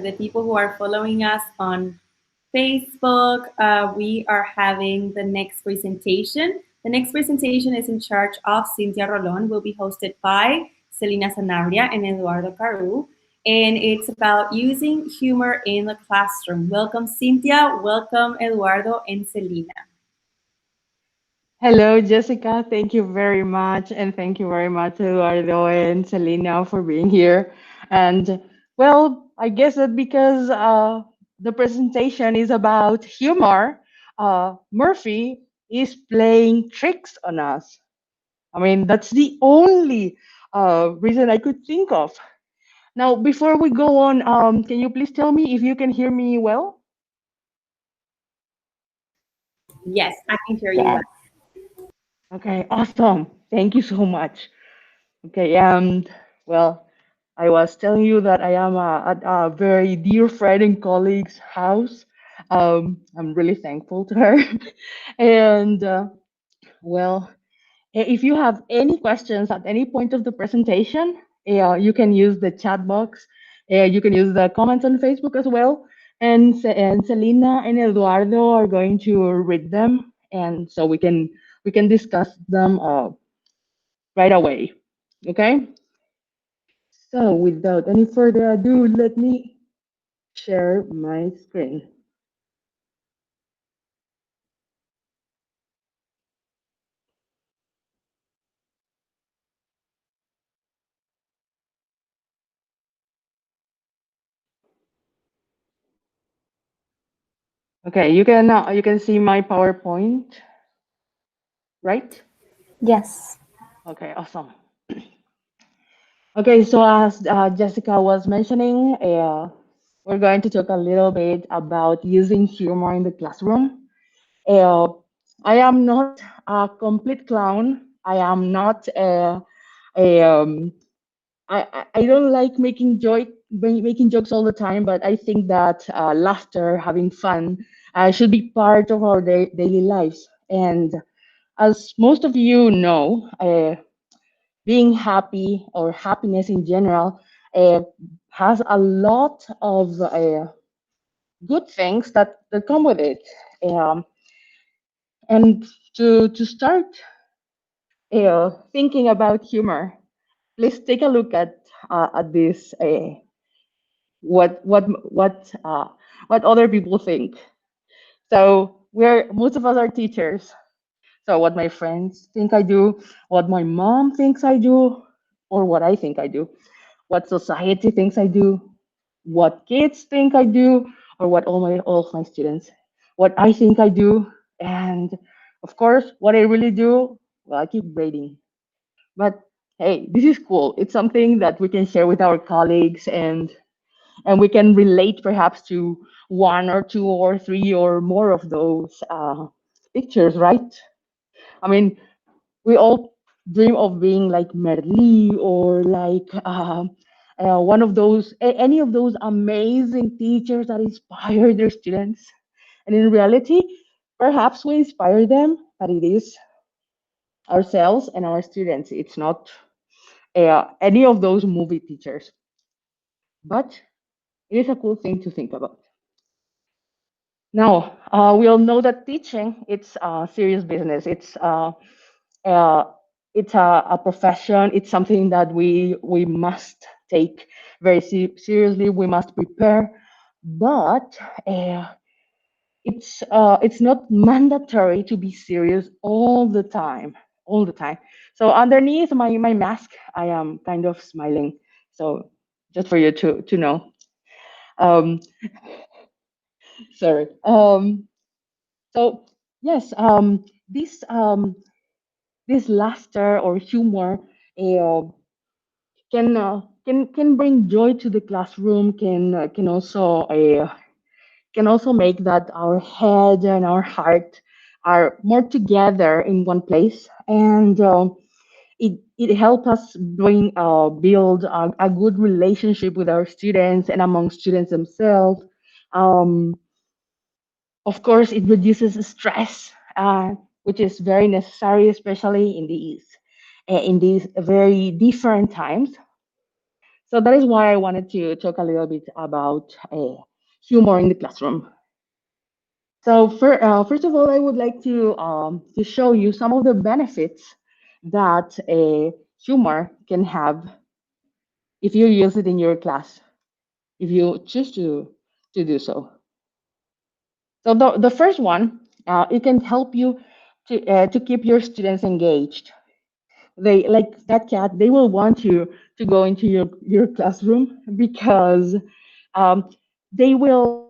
the people who are following us on Facebook, we are having the next presentation. The next presentation is in charge of Cynthia Rolon, will be hosted by Selena Sanabria and Eduardo Caru, and it's about using humor in the classroom. Welcome, Cynthia. Welcome, Eduardo and Selena. Hello, Jessica. Thank you very much. And thank you very much, Eduardo and Selena, for being here. And well, I guess that because the presentation is about humor, Murphy is playing tricks on us. I mean, that's the only reason I could think of. Now, before we go on, can you please tell me if you can hear me well? Yes, I can hear you well. Okay, awesome. Thank you so much. Okay, and well, I was telling you that I am at a very dear friend and colleague's house. I'm really thankful to her. And well, if you have any questions at any point of the presentation, you can use the chat box. You can use the comments on Facebook as well. And Selena and Eduardo are going to read them, and so we can discuss them right away. Okay. So without any further ado, let me share my screen. Okay, you can see my PowerPoint, right? Yes. Okay, awesome. Okay, so as Jessica was mentioning, we're going to talk a little bit about using humor in the classroom. Uh, I am not a complete clown. I am not a I don't like making jokes all the time, but I think that laughter, having fun, should be part of our daily lives. And as most of you know, being happy or happiness in general uh, has a lot of good things that come with it. Um, and to start thinking about humor, please take a look at this. What what what uh, what other people think. So we're most of us are teachers. So what my friends think I do, what my mom thinks I do, or what I think I do, what society thinks I do, what kids think I do, or what all of my students, what I think I do, and of course what I really do. Well, I keep grading, but hey, this is cool. It's something that we can share with our colleagues, and we can relate perhaps to one or two or three or more of those pictures, right? I mean, we all dream of being like Merli or like one of those, any of those amazing teachers that inspire their students. And in reality, perhaps we inspire them, but it is ourselves and our students. It's not any of those movie teachers. But it is a cool thing to think about. Now, we all know that teaching, it's serious business. Uh, it's a profession. It's something that we must take very seriously. We must prepare, but it's not mandatory to be serious all the time, all the time. So underneath my mask, I am kind of smiling. So just for you to know. Um, sorry. So yes, this laughter or humor uh, can bring joy to the classroom. Can also make that our head and our heart are more together in one place, and it helps us build a good relationship with our students and among students themselves. Um, Of course, it reduces stress, which is very necessary, especially in these very different times. So that is why I wanted to talk a little bit about humor in the classroom. So first of all, I would like to show you some of the benefits that humor can have if you use it in your class, if you choose to do so. So the first one, it can help you to keep your students engaged. They like that cat. They will want to go into your classroom because um, they will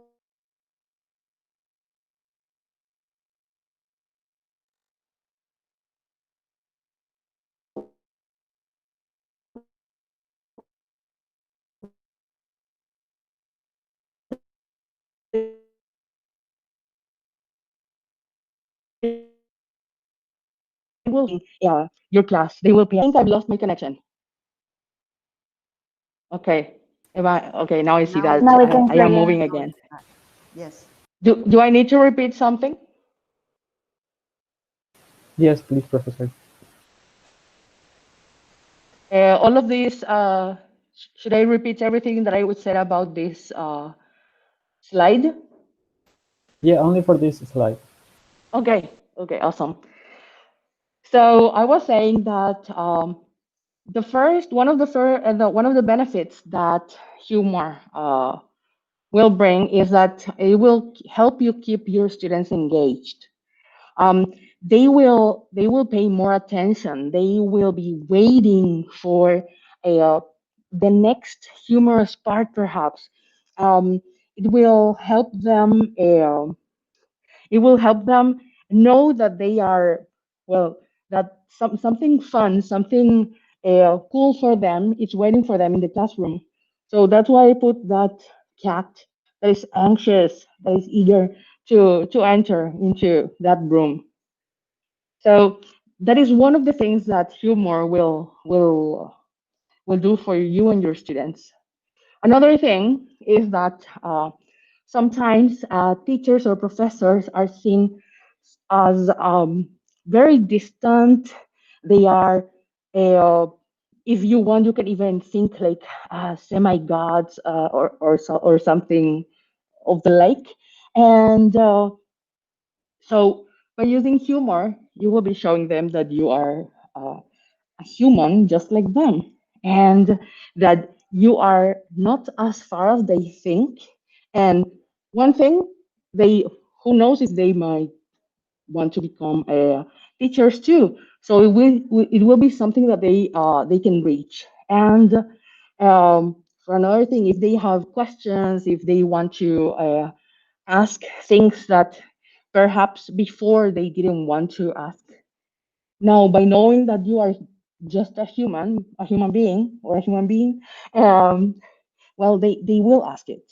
your class. They will pay. I think I've lost my connection. Okay. Okay? Now I see Now that it's back. I am moving Now again. it's back. Yes. Do I need to repeat something? Yes, please, Professor. All of this. Should I repeat everything that I would say about this slide? Yeah, only for this slide. Okay. Okay. Awesome. So I was saying that the first one of the benefits that humor will bring is that it will help you keep your students engaged. Um, they will pay more attention. They will be waiting for a the next humorous part, perhaps. Um, it will help them. It will help them know that they are well, that something fun, something cool for them is waiting for them in the classroom. So that's why I put that cat that is anxious, that is eager to enter into that room. So that is one of the things that humor will do for you and your students. Another thing is that sometimes teachers or professors are seen as very distant. They are, uh, if you want, you can even think like semi gods or something of the lake. And so by using humor, you will be showing them that you are a human just like them, and that you are not as far as they think. And one thing, they, who knows if they might want to become teachers too. So it will be something that they can reach. And for another thing, if they have questions, if they want to ask things that perhaps before they didn't want to ask, now by knowing that you are just a human being or a human being, um, well, they will ask it.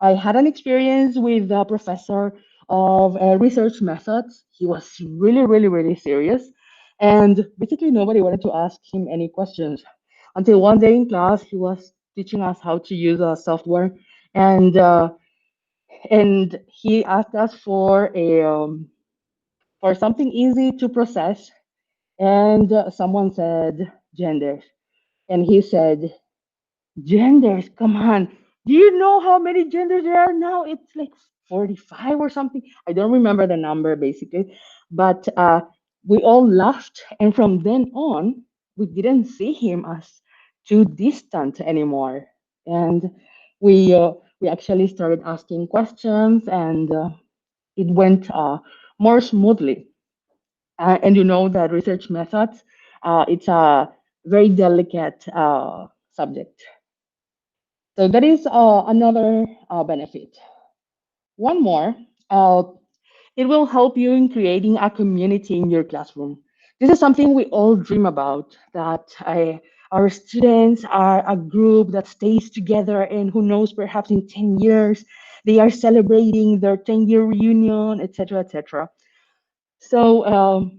I had an experience with a professor of research methods. He was really, really, really serious. And basically, nobody wanted to ask him any questions until one day in class, he was teaching us how to use a software. And, uh, and he asked us for something easy to process. And someone said genders. And he said, genders, come on. Do you know how many genders there are now? It's like 45 or something. I don't remember the number basically. But we all laughed. And from then on, we didn't see him as too distant anymore. And we actually started asking questions, and it went more smoothly. And you know that research methods, it's a very delicate subject. So that is another benefit. One more, uh, it will help you in creating a community in your classroom. This is something we all dream about, that our students are a group that stays together, and who knows, perhaps in 10 years, they are celebrating their 10-year reunion, etc., etc. So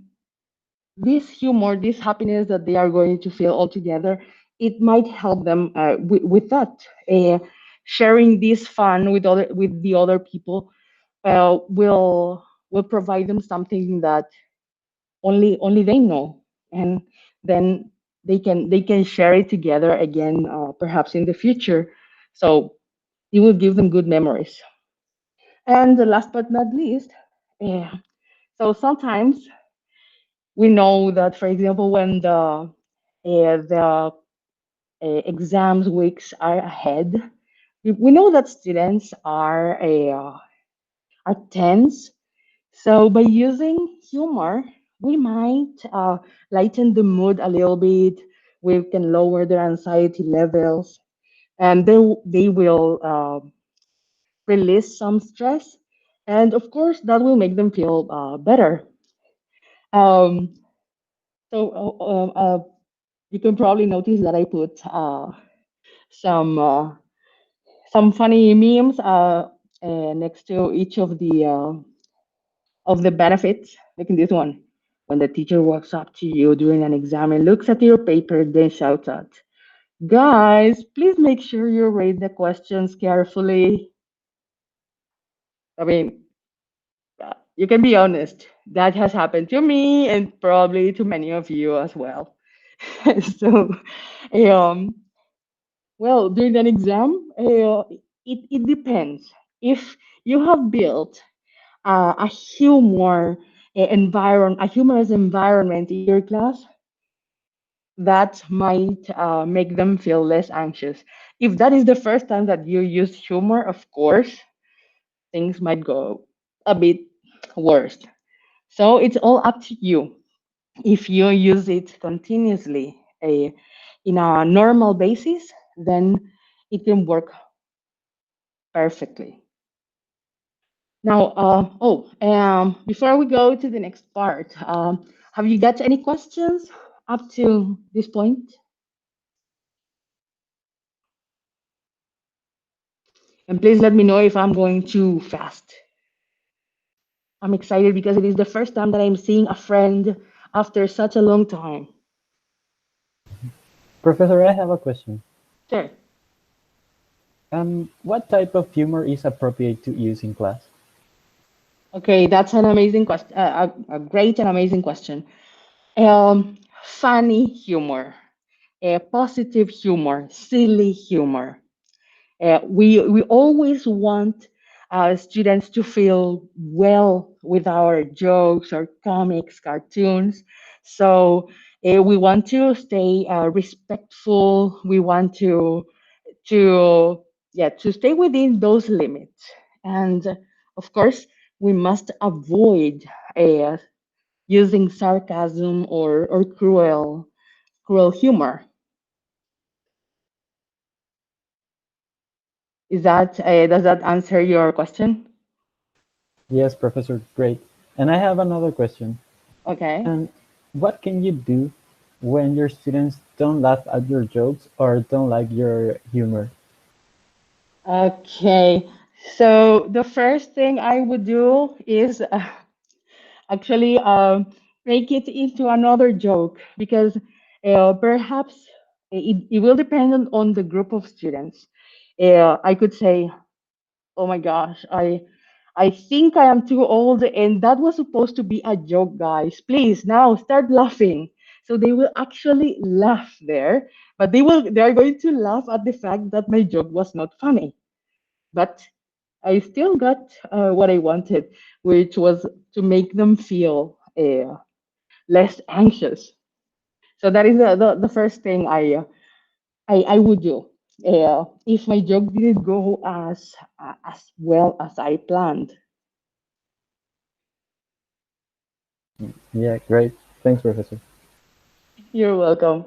this humor, this happiness that they are going to feel all together, it might help them with that. Uh, Sharing this fun with the other people will provide them something that only they know, and then they can share it together again, perhaps in the future. So it will give them good memories. And the last but not least, uh, so sometimes we know that, for example, when the exams weeks are ahead, we know that students are tense. So by using humor, we might lighten the mood a little bit. We can lower their anxiety levels, and they will release some stress, and of course that will make them feel better. Um, so you can probably notice that I put some uh, some funny memes next to each of the benefits. Like in this one, when the teacher walks up to you during an exam and looks at your paper, then shouts out, "Guys, please make sure you read the questions carefully." I mean, you can be honest. That has happened to me and probably to many of you as well. So, um, well, during an exam, it depends. If you have built a humor environment, a humorous environment in your class, that might make them feel less anxious. If that is the first time that you use humor, of course, things might go a bit worse. So it's all up to you. If you use it continuously in a normal basis, then it can work perfectly. Now, before we go to the next part, have you got any questions up to this point? And please let me know if I'm going too fast. I'm excited because it is the first time that I'm seeing a friend after such a long time. Professor, I have a question. Sure. What type of humor is appropriate to use in class? Okay, that's an amazing question. A great and amazing question. Funny humor, positive humor, silly humor. We always want students to feel well with our jokes or comics, cartoons. So we want to stay respectful. We want to yeah, to stay within those limits. And of course, we must avoid uh, using sarcasm or cruel humor. Is that does that answer your question? Yes, Professor, great. And I have another question. Okay. And what can you do when your students don't laugh at your jokes or don't like your humor? Okay. So the first thing I would do is actually make it into another joke because perhaps it will depend on the group of students. I could say, "Oh my gosh, I think I am too old, and that was supposed to be a joke, guys. Please now start laughing." So they will actually laugh there, but they are going to laugh at the fact that my joke was not funny. But I still got what I wanted, which was to make them feel less anxious. So that is the first thing I would do. If my joke didn't go as well as I planned. Yeah, great. Thanks, Professor. You're welcome.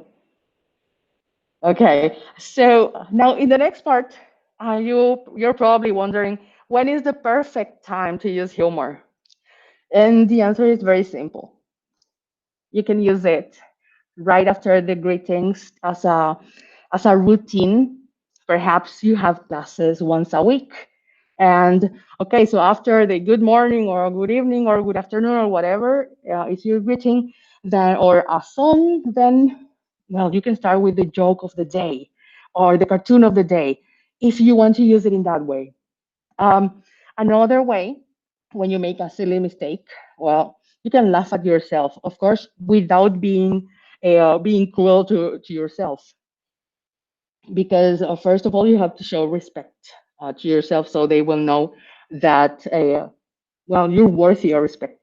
Okay, so now in the next part, you're probably wondering when is the perfect time to use humor, and the answer is very simple. You can use it right after the greetings as a routine. Perhaps you have classes once a week. And okay, so after the good morning or good evening or good afternoon or whatever is your greeting, then or a song, then well, you can start with the joke of the day or the cartoon of the day if you want to use it in that way. Um, Another way, when you make a silly mistake, well, you can laugh at yourself, of course, without being cruel to yourself. Because first of all, you have to show respect to yourself, so they will know that well, you're worthy of respect.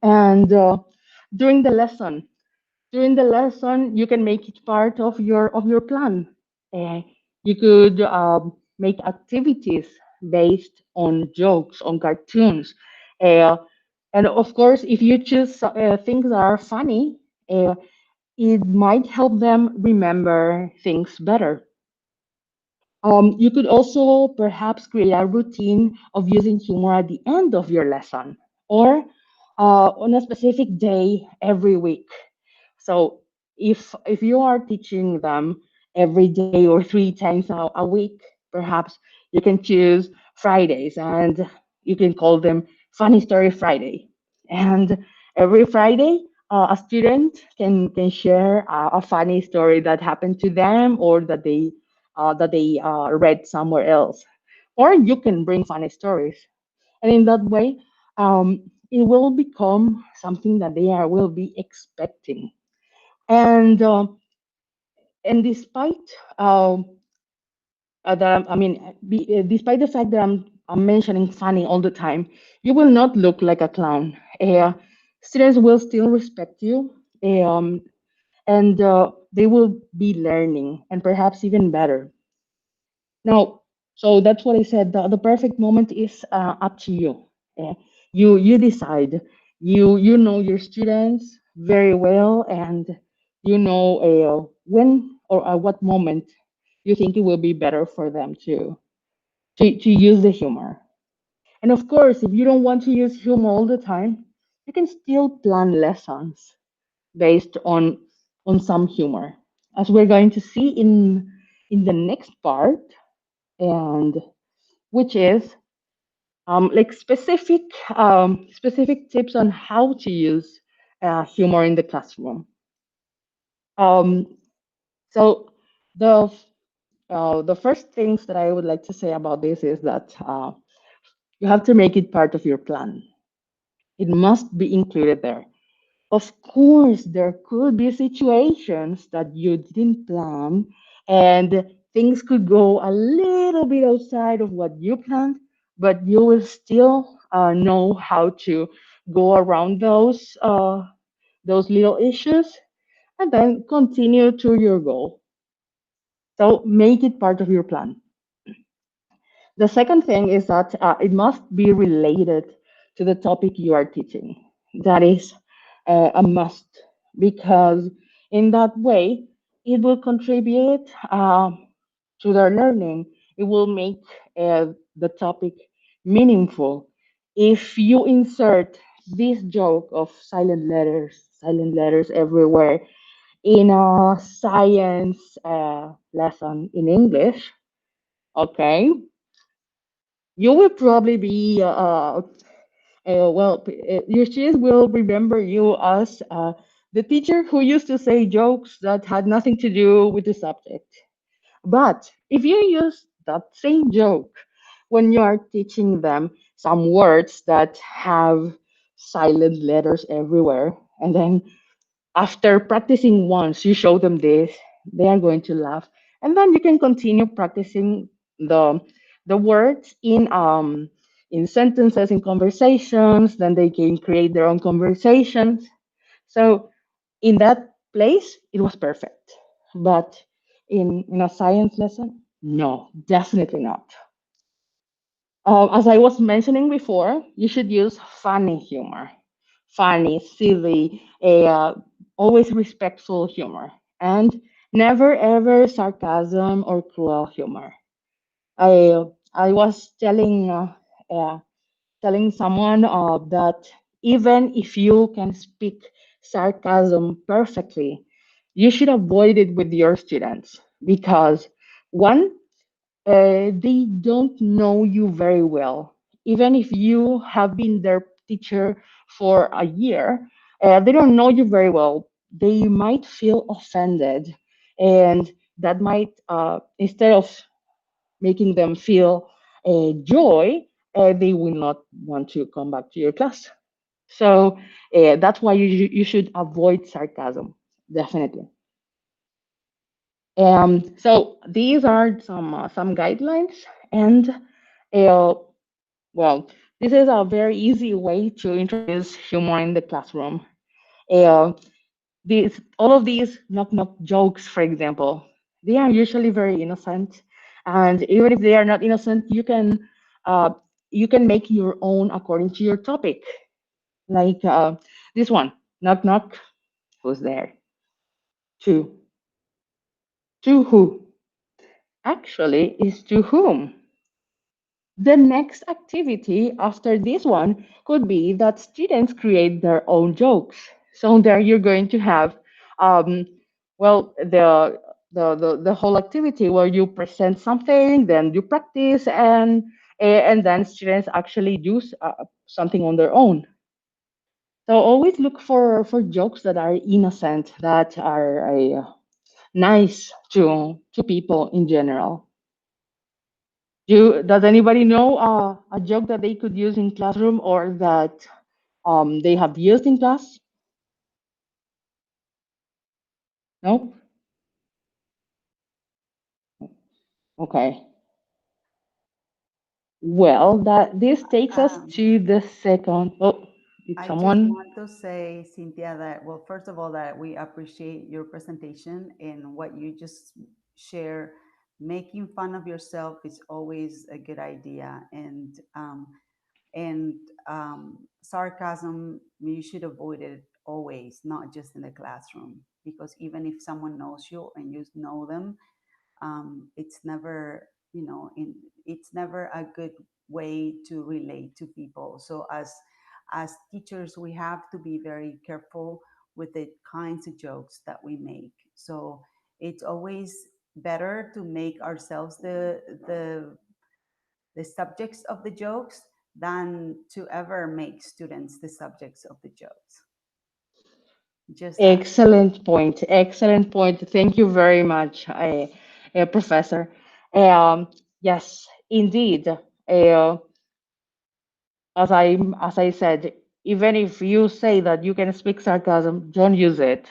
And during the lesson, during the lesson, you can make it part of your plan. Uh, you could make activities based on jokes, on cartoons, uh, and of course, if you choose things that are funny, uh, it might help them remember things better. You could also perhaps create a routine of using humor at the end of your lesson or on a specific day every week. So if you are teaching them every day or three times a week, perhaps you can choose Fridays and you can call them Funny Story Friday. And every Friday, a student can share a funny story that happened to them or that they read somewhere else. Or you can bring funny stories, and in that way, it will become something that will be expecting. And and despite I mean, despite the fact that I'm mentioning funny all the time, you will not look like a clown. Students will still respect you, and they will be learning, and perhaps even better. Now, so that's what I said. The perfect moment is up to you. Uh, you decide. You know your students very well, and you know when or at what moment you think it will be better for them to use the humor. And of course, if you don't want to use humor all the time, you can still plan lessons based on some humor, as we're going to see in the next part, and which is like specific tips on how to use humor in the classroom. Um, so the the first things that I would like to say about this is that you have to make it part of your plan. It must be included there. Of course, there could be situations that you didn't plan, and things could go a little bit outside of what you planned, but you will still know how to go around those little issues and then continue to your goal. So make it part of your plan. The second thing is that it must be related to the topic you are teaching. That is a must, because in that way, it will contribute to their learning. It will make the topic meaningful. If you insert this joke of silent letters everywhere in a science lesson in English, okay, you will probably be your students will remember you as the teacher who used to say jokes that had nothing to do with the subject. But if you use that same joke when you are teaching them some words that have silent letters everywhere, and then after practicing once, you show them this, they are going to laugh. And then you can continue practicing the the words in sentences, in conversations, then they can create their own conversations. So in that place, it was perfect. But in a science lesson, no, definitely not. As I was mentioning before, you should use funny humor, funny, silly, always respectful humor, and never ever sarcasm or cruel humor. I was uh, telling someone that even if you can speak sarcasm perfectly, you should avoid it with your students because one, they don't know you very well. Even if you have been their teacher for a year, they don't know you very well. They might feel offended, and that might, instead of making them feel joy, they will not want to come back to your class. So that's why you should avoid sarcasm, definitely. So these are some guidelines, and uh, well, this is a very easy way to introduce humor in the classroom. Uh, all of these knock knock jokes, for example, they are usually very innocent, and even if they are not innocent, uh, you can make your own according to your topic. Like this one, knock knock, who's there? To to who? Actually, is to whom? The next activity after this one could be that students create their own jokes. So there you're going to have, um, well, the whole activity where you present something, then you practice, and then students actually do something on their own. So always look for jokes that are innocent, that are nice to people in general. Does anybody know a joke that they could use in classroom or that they have used in class? No? Okay. Well, that this takes us Um, to the second. Oh, did I just someone? want to say, Cynthia, that, well, first of all, that we appreciate your presentation and what you just share. Making fun of yourself is always a good idea. And sarcasm, you should avoid it always, not just in the classroom, because even if someone knows you and you know them, it's never, it's never a good way to relate to people. So as teachers, we have to be very careful with the kinds of jokes that we make. So it's always better to make ourselves the subjects of the jokes than to ever make students the subjects of the jokes. Just that. Excellent point. Excellent point. Thank you very much, Professor. Um, yes, indeed. As I said, even if you say that you can speak sarcasm, don't use it.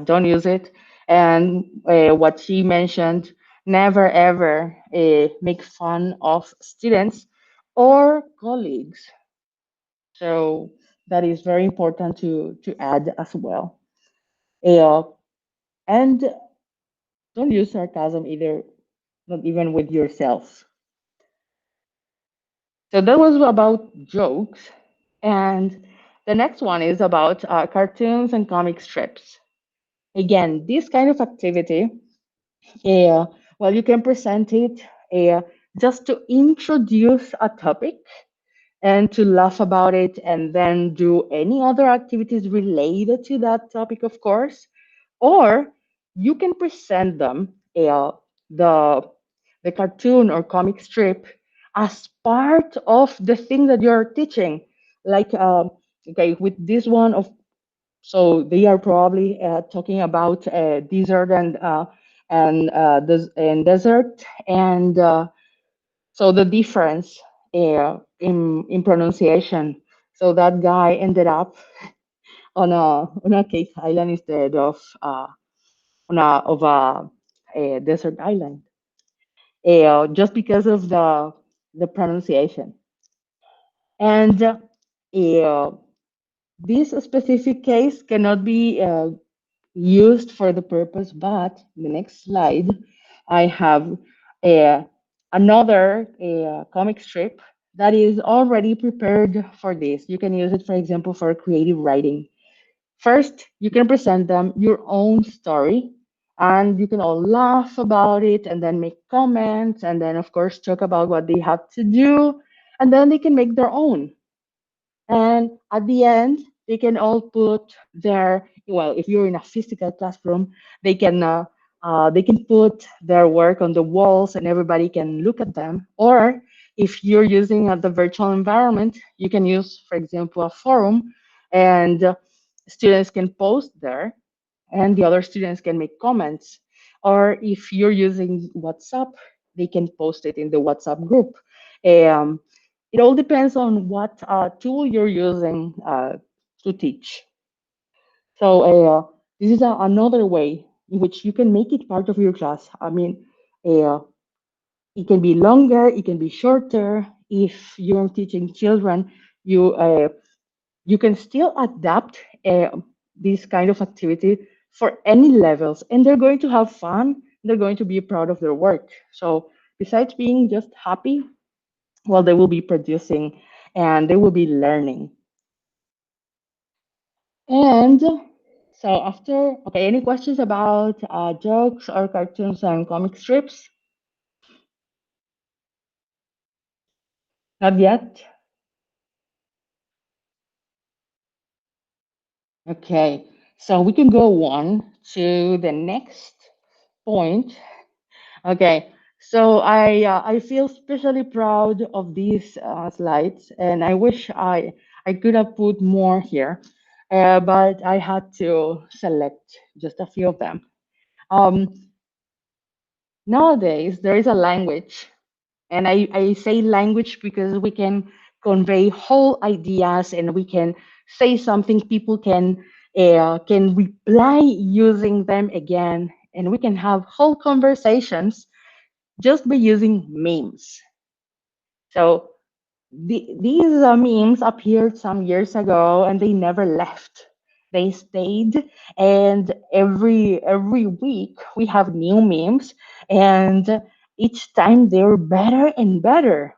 Don't use it. And what she mentioned, Never ever make fun of students or colleagues. So that is very important to add as well. Uh, and don't use sarcasm either, not even with yourself. So that was about jokes. And the next one is about cartoons and comic strips. Again, this kind of activity, uh, well, you can present it uh, just to introduce a topic and to laugh about it, and then do any other activities related to that topic, of course. Or you can present them the the cartoon or comic strip as part of the thing that you're teaching. Like okay, with this one of, so they are probably talking about desert and desert, and so the difference in pronunciation. So that guy ended up on a cave island instead of a desert island, just because of the pronunciation. And this specific case cannot be used for the purpose, but the next slide, I have a, another comic strip that is already prepared for this. You can use it, for example, for creative writing. First, you can present them your own story, and you can all laugh about it and then make comments, and then, of course, talk about what they have to do, and then they can make their own. And at the end, they can all put their, well, if you're in a physical classroom, they can put their work on the walls and everybody can look at them. Or if you're using the virtual environment, you can use, for example, a forum, and students can post there and the other students can make comments. Or if you're using WhatsApp, they can post it in the WhatsApp group. Um, it all depends on what tool you're using to teach. So this is another way in which you can make it part of your class. I mean, uh, it can be longer, it can be shorter. If you're teaching children, you you can still adapt this kind of activity for any levels, and they're going to have fun. They're going to be proud of their work. So besides being just happy, well, they will be producing and they will be learning. And so after, okay, any questions about jokes or cartoons and comic strips? Not yet? Okay, so we can go on to the next point. Okay, so I feel especially proud of these slides, and I wish I could have put more here, but I had to select just a few of them. Um, Nowadays, there is a language, and I say language because we can convey whole ideas, and we can say something, people can reply using them again, and we can have whole conversations just by using memes. So these memes appeared some years ago and they never left. They stayed, and every week we have new memes, and each time they're better and better.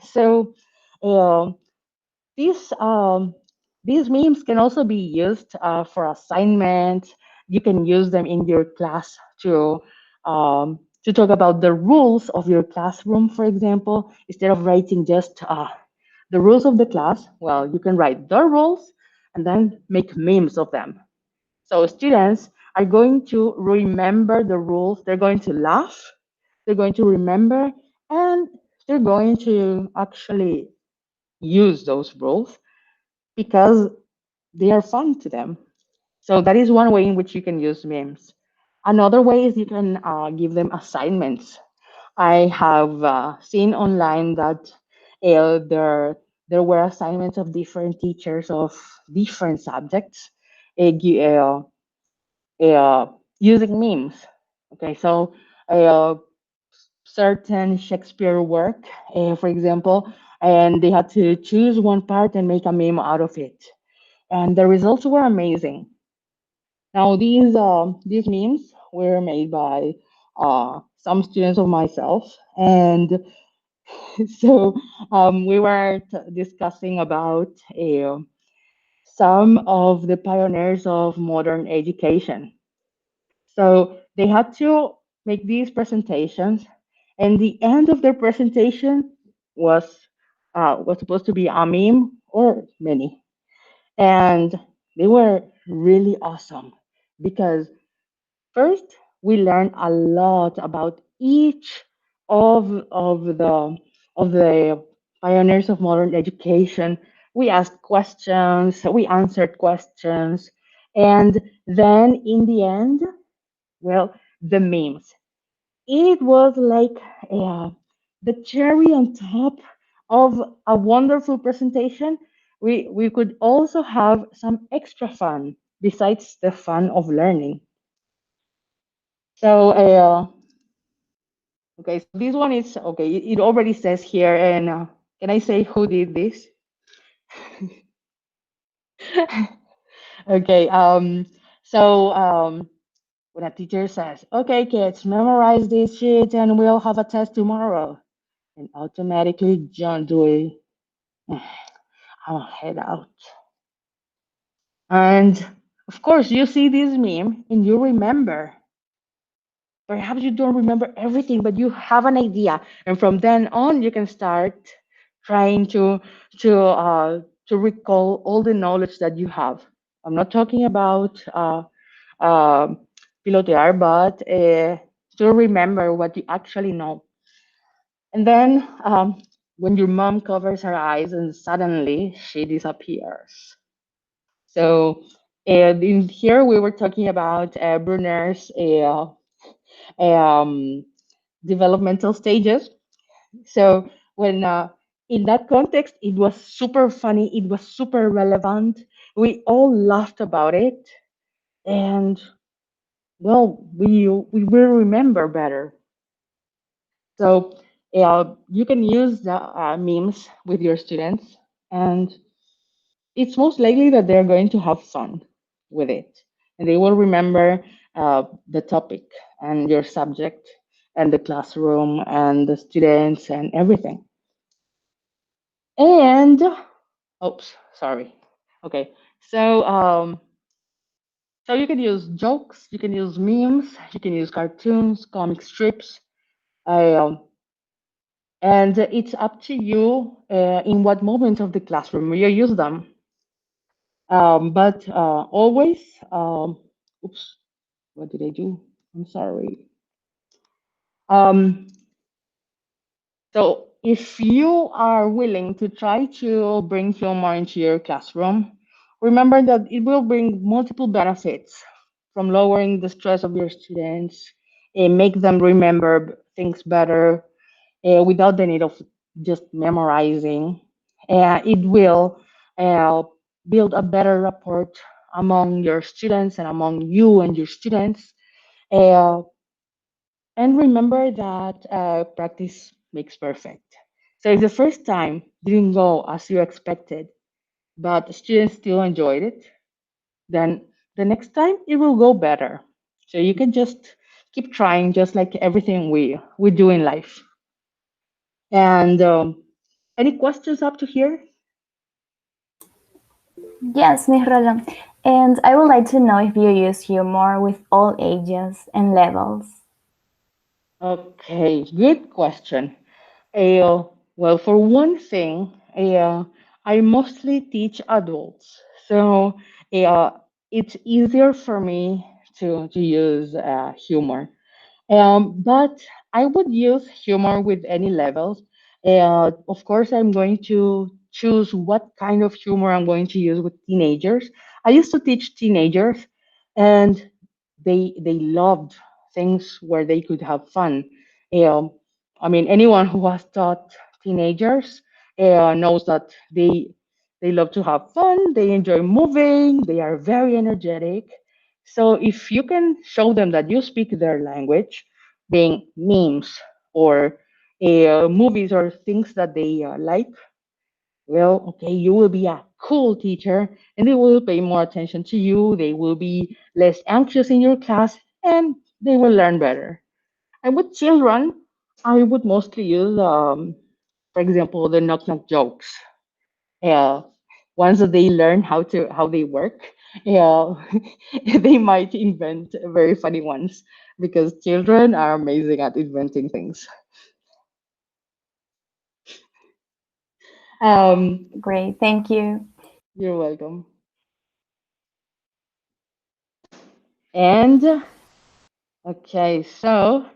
So uh, these these memes can also be used for assignments. You can use them in your class to talk about the rules of your classroom, for example. Instead of writing just the rules of the class, well, you can write the rules and then make memes of them. So students are going to remember the rules. They're going to laugh. They're going to remember, and they're going to actually use those rules because they are fun to them. So that is one way in which you can use memes. Another way is you can give them assignments. I have seen online that there were assignments of different teachers of different subjects uh, using memes. Okay, so certain Shakespeare work, for example, and they had to choose one part and make a meme out of it. And the results were amazing. Now, these memes were made by some students of myself, and so we were discussing about some of the pioneers of modern education. So they had to make these presentations, and the end of their presentation was was supposed to be a meme or many, and they were really awesome because first we learned a lot about each of the pioneers of modern education. We asked questions, we answered questions, and then in the end, well, the memes. It was like the cherry on top of a wonderful presentation. We could also have some extra fun besides the fun of learning. So, okay, so this one is okay. It already says here, and can I say who did this? Okay. When a teacher says, "Okay, kids, memorize this sheet, and we'll have a test tomorrow," and automatically John Dewey, I'll head out. And of course, you see this meme and you remember. Perhaps you don't remember everything, but you have an idea, and from then on, you can start trying to recall all the knowledge that you have. I'm not talking about uh, pilotear, but to remember what you actually know. And then when your mom covers her eyes and suddenly she disappears. So in here we were talking about Brunner's um, developmental stages. So when in that context, it was super funny. It was super relevant. We all laughed about it, and well, we will remember better. So you can use the memes with your students, and it's most likely that they're going to have fun with it, and they will remember the topic and your subject and the classroom and the students and everything. And oops, sorry. Okay, so so you can use jokes, you can use memes, you can use cartoons, comic strips. Um, and it's up to you in what moment of the classroom you use them. But always, oops, what did I do? I'm sorry. Um, so if you are willing to try to bring humor into your classroom, remember that it will bring multiple benefits from lowering the stress of your students and make them remember things better without the need of just memorizing. It will uh, build a better rapport among your students and among you and your students. Uh, and remember that practice makes perfect. So if the first time didn't go as you expected, but the students still enjoyed it, then the next time it will go better. So you can just keep trying, just like everything we do in life. And any questions up to here? Yes, Miss Roland. And I would like to know if you use humor with all ages and levels. Okay, good question. Well, for one thing, I mostly teach adults, so uh, it's easier for me to use humor. But I would use humor with any levels. Of course, I'm going to choose what kind of humor I'm going to use with teenagers. I used to teach teenagers, and they loved things where they could have fun. Um, I mean, anyone who has taught teenagers knows that they love to have fun. They enjoy moving. They are very energetic. So if you can show them that you speak their language, being memes or movies or things that they like, well, okay, you will be a cool teacher and they will pay more attention to you. They will be less anxious in your class and they will learn better. And with children, I would mostly use, for example, the knock knock jokes. Yeah, once they learn how they work, yeah, they might invent very funny ones because children are amazing at inventing things. Um, Great, thank you. you're welcome. And okay, so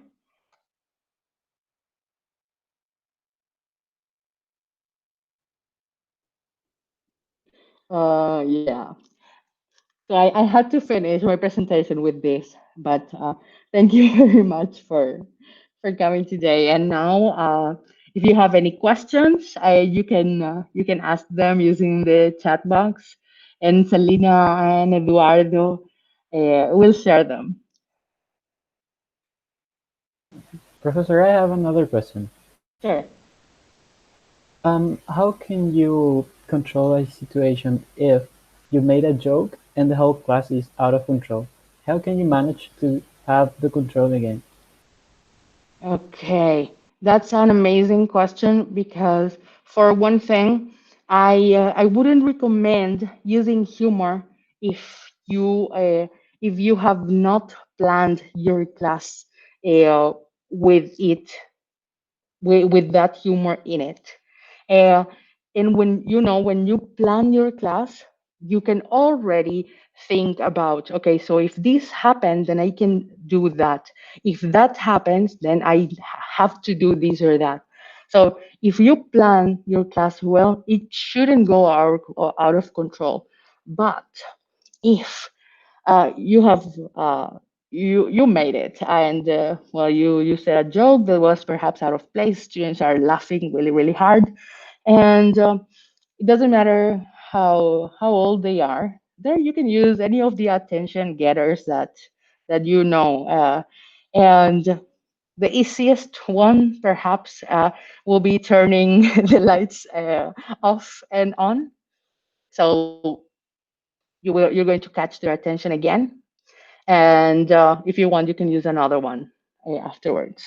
yeah. So I had to finish my presentation with this, but thank you very much for coming today. And now, if you have any questions, you can ask them using the chat box, and Selena and Eduardo will share them. Professor, I have another question. Sure. How can you control a situation if you made a joke and the whole class is out of control? How can you manage to have the control again? Okay, that's an amazing question because for one thing, I wouldn't recommend using humor if you have not planned your class uh, with it with that humor in it. Uh, and when you plan your class, you can already think about, okay, so if this happens, then I can do that. If that happens, then I have to do this or that. So if you plan your class well, it shouldn't go out of control. But if you have you made it, and well, you said a joke that was perhaps out of place. Students are laughing really hard, and it doesn't matter how old they are. There, you can use any of the attention getters that you know, and the easiest one perhaps will be turning the lights off and on. So you're going to catch their attention again, and if you want, you can use another one afterwards.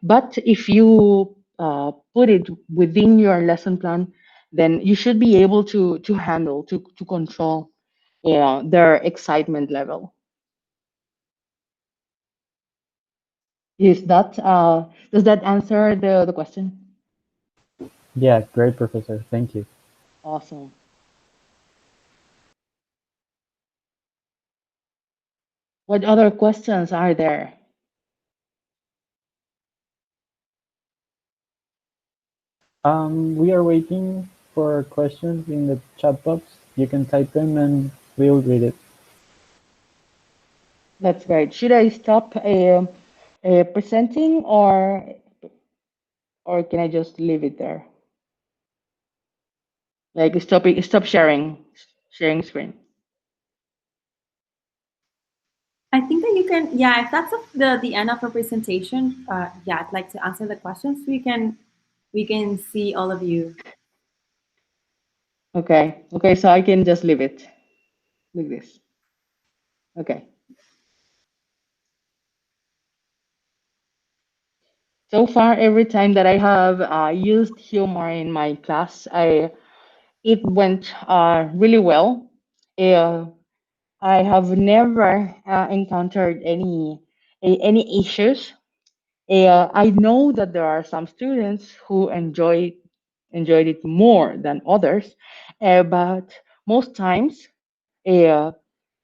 But if you put it within your lesson plan, then you should be able to handle to control, their excitement level. Is that does that answer the question? Yeah, great, Professor. Thank you. Awesome. What other questions are there? We are waiting for questions in the chat box. You can type them and we'll read it. That's great. Should I stop presenting, or can I just leave it there? Like stop sharing screen. I think that you can, yeah, if that's the end of our presentation, yeah, I'd like to answer the questions. We can see all of you. Okay, so I can just leave it like this. Okay. So far, every time that I have used humor in my class, it went really well. Uh, I have never encountered any issues. I know that there are some students who enjoyed it more than others, but most times it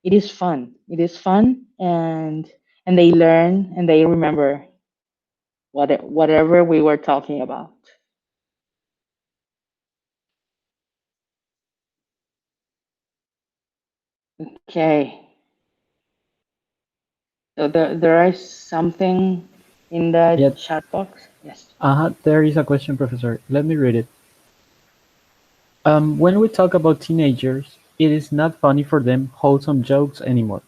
is fun. It is fun, and they learn and they remember whatever we were talking about. Okay. So there is something in the Yeah, chat box. Yes. there is a question, Professor. Let me read it. When we talk about teenagers, it is not funny for them wholesome jokes anymore.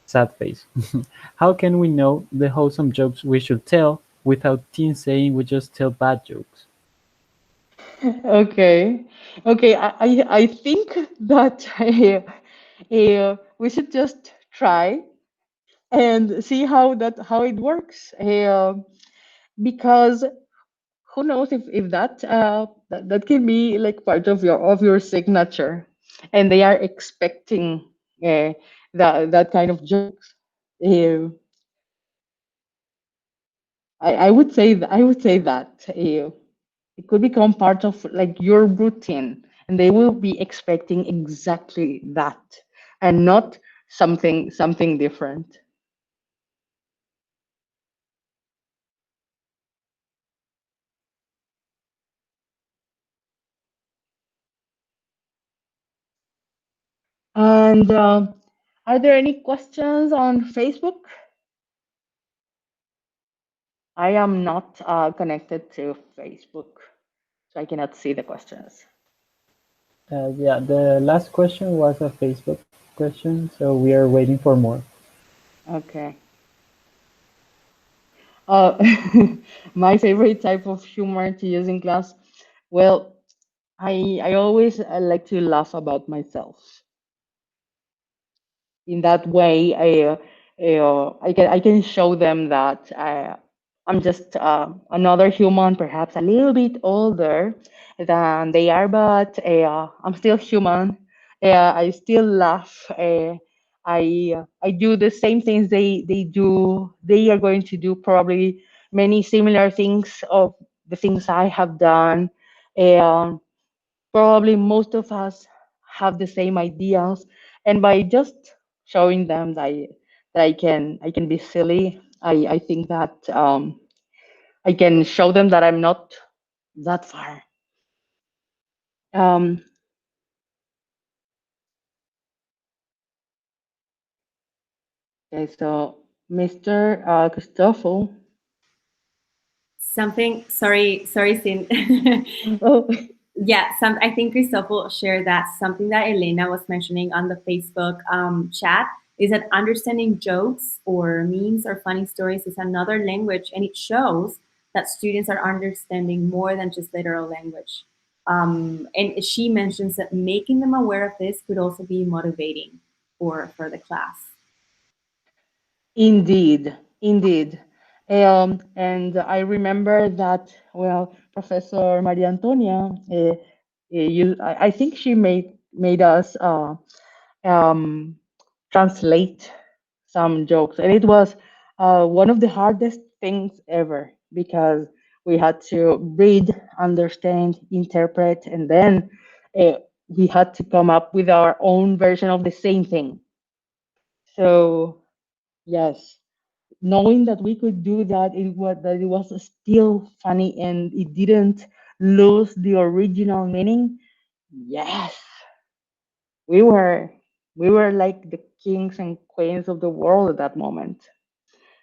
Sad face. How can we know the wholesome jokes we should tell without teens saying we just tell bad jokes? Okay, okay. I think that we should just try and see how it works. Because who knows if that can be like part of your signature, and they are expecting uh, that kind of jokes. Uh, I would say that it could become part of like your routine, and they will be expecting exactly that, and not something different. And are there any questions on Facebook? I am not connected to Facebook, so I cannot see the questions. Yeah, the last question was a Facebook question, so we are waiting for more. Okay. Uh, my favorite type of humor to use in class. Well, I always like to laugh about myself. In that way, I can show them that I'm just another human, perhaps a little bit older than they are, but I'm still human. I still laugh. I do the same things they do. They are going to do probably many similar things of the things I have done. Um, Probably most of us have the same ideas, and by just showing them that I can be silly, I think that I can show them that I'm not that far. Um, okay, so Mr. Christoffel. Something, sorry, Sin. Oh, Yeah, I think Christopher shared that something that Elena was mentioning on the Facebook chat is that understanding jokes or memes or funny stories is another language, and it shows that students are understanding more than just literal language. And she mentions that making them aware of this could also be motivating for the class. indeed, indeed. And I remember that, well, Professor Maria Antonia, I think she made us um, translate some jokes, and it was one of the hardest things ever because we had to read, understand, interpret, and then uh, we had to come up with our own version of the same thing. So yes, knowing that we could do that, it was still funny and it didn't lose the original meaning. Yes, we were we were like the kings and queens of the world at that moment.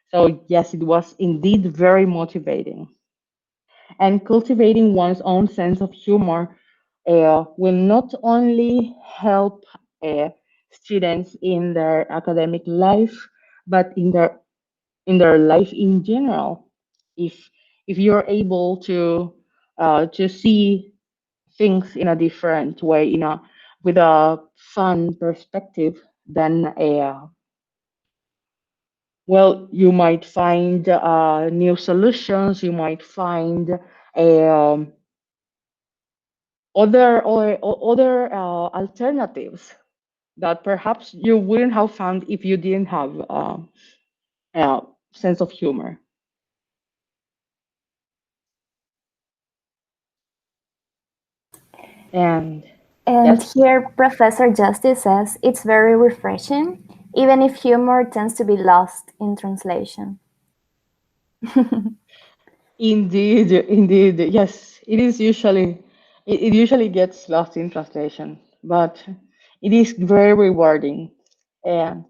So yes, it was indeed very motivating. And cultivating one's own sense of humor will not only help uh, students in their academic life, but in their life in general. If if you're able to see things in a different way, with a fun perspective, then well, you might find new solutions. You might find um, other alternatives that perhaps you wouldn't have found if you didn't have a sense of humor. And And yes, here, Professor Justice says it's very refreshing, even if humor tends to be lost in translation. indeed, indeed, yes, it is usually it usually gets lost in translation, but it is very rewarding. And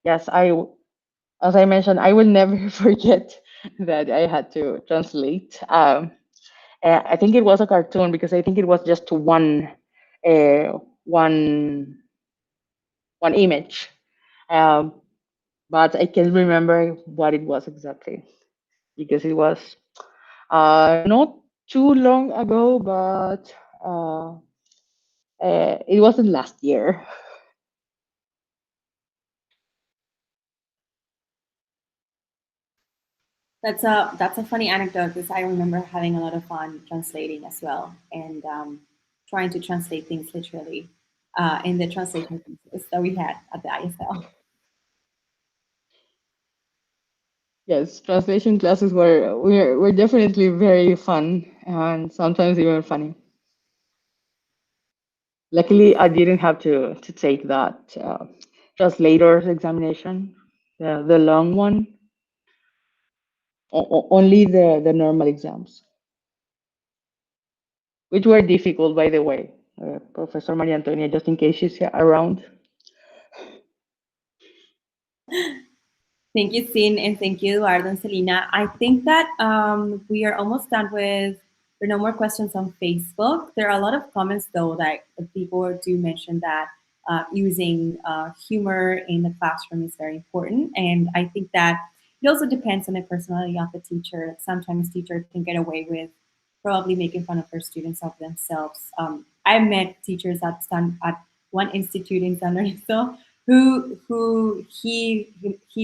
yes, as I mentioned, I will never forget that I had to translate. I think it was a cartoon because I think it was just uh, one, one image, um, but I can't remember what it was exactly. because it was not too long ago, but it wasn't last year. That's a funny anecdote because I remember having a lot of fun translating as well and trying to translate things literally in the translation courses that we had at the ISL. Yes, translation classes were definitely very fun and sometimes even funny. Luckily, I didn't have to take that translator's examination, the long one. Only the normal exams, which were difficult, by the way. Professor Maria Antonia, just in case she's around. Thank you, Sin, and thank you, Eduardo and Selena. I think that we are almost done with, there are no more questions on Facebook. There are a lot of comments, though, that people do mention that using humor in the classroom is very important. And I think that it also depends on the personality of the teacher. Sometimes teachers can get away with probably making fun of their students of themselves. I met teachers at one institute in San Lorenzo who he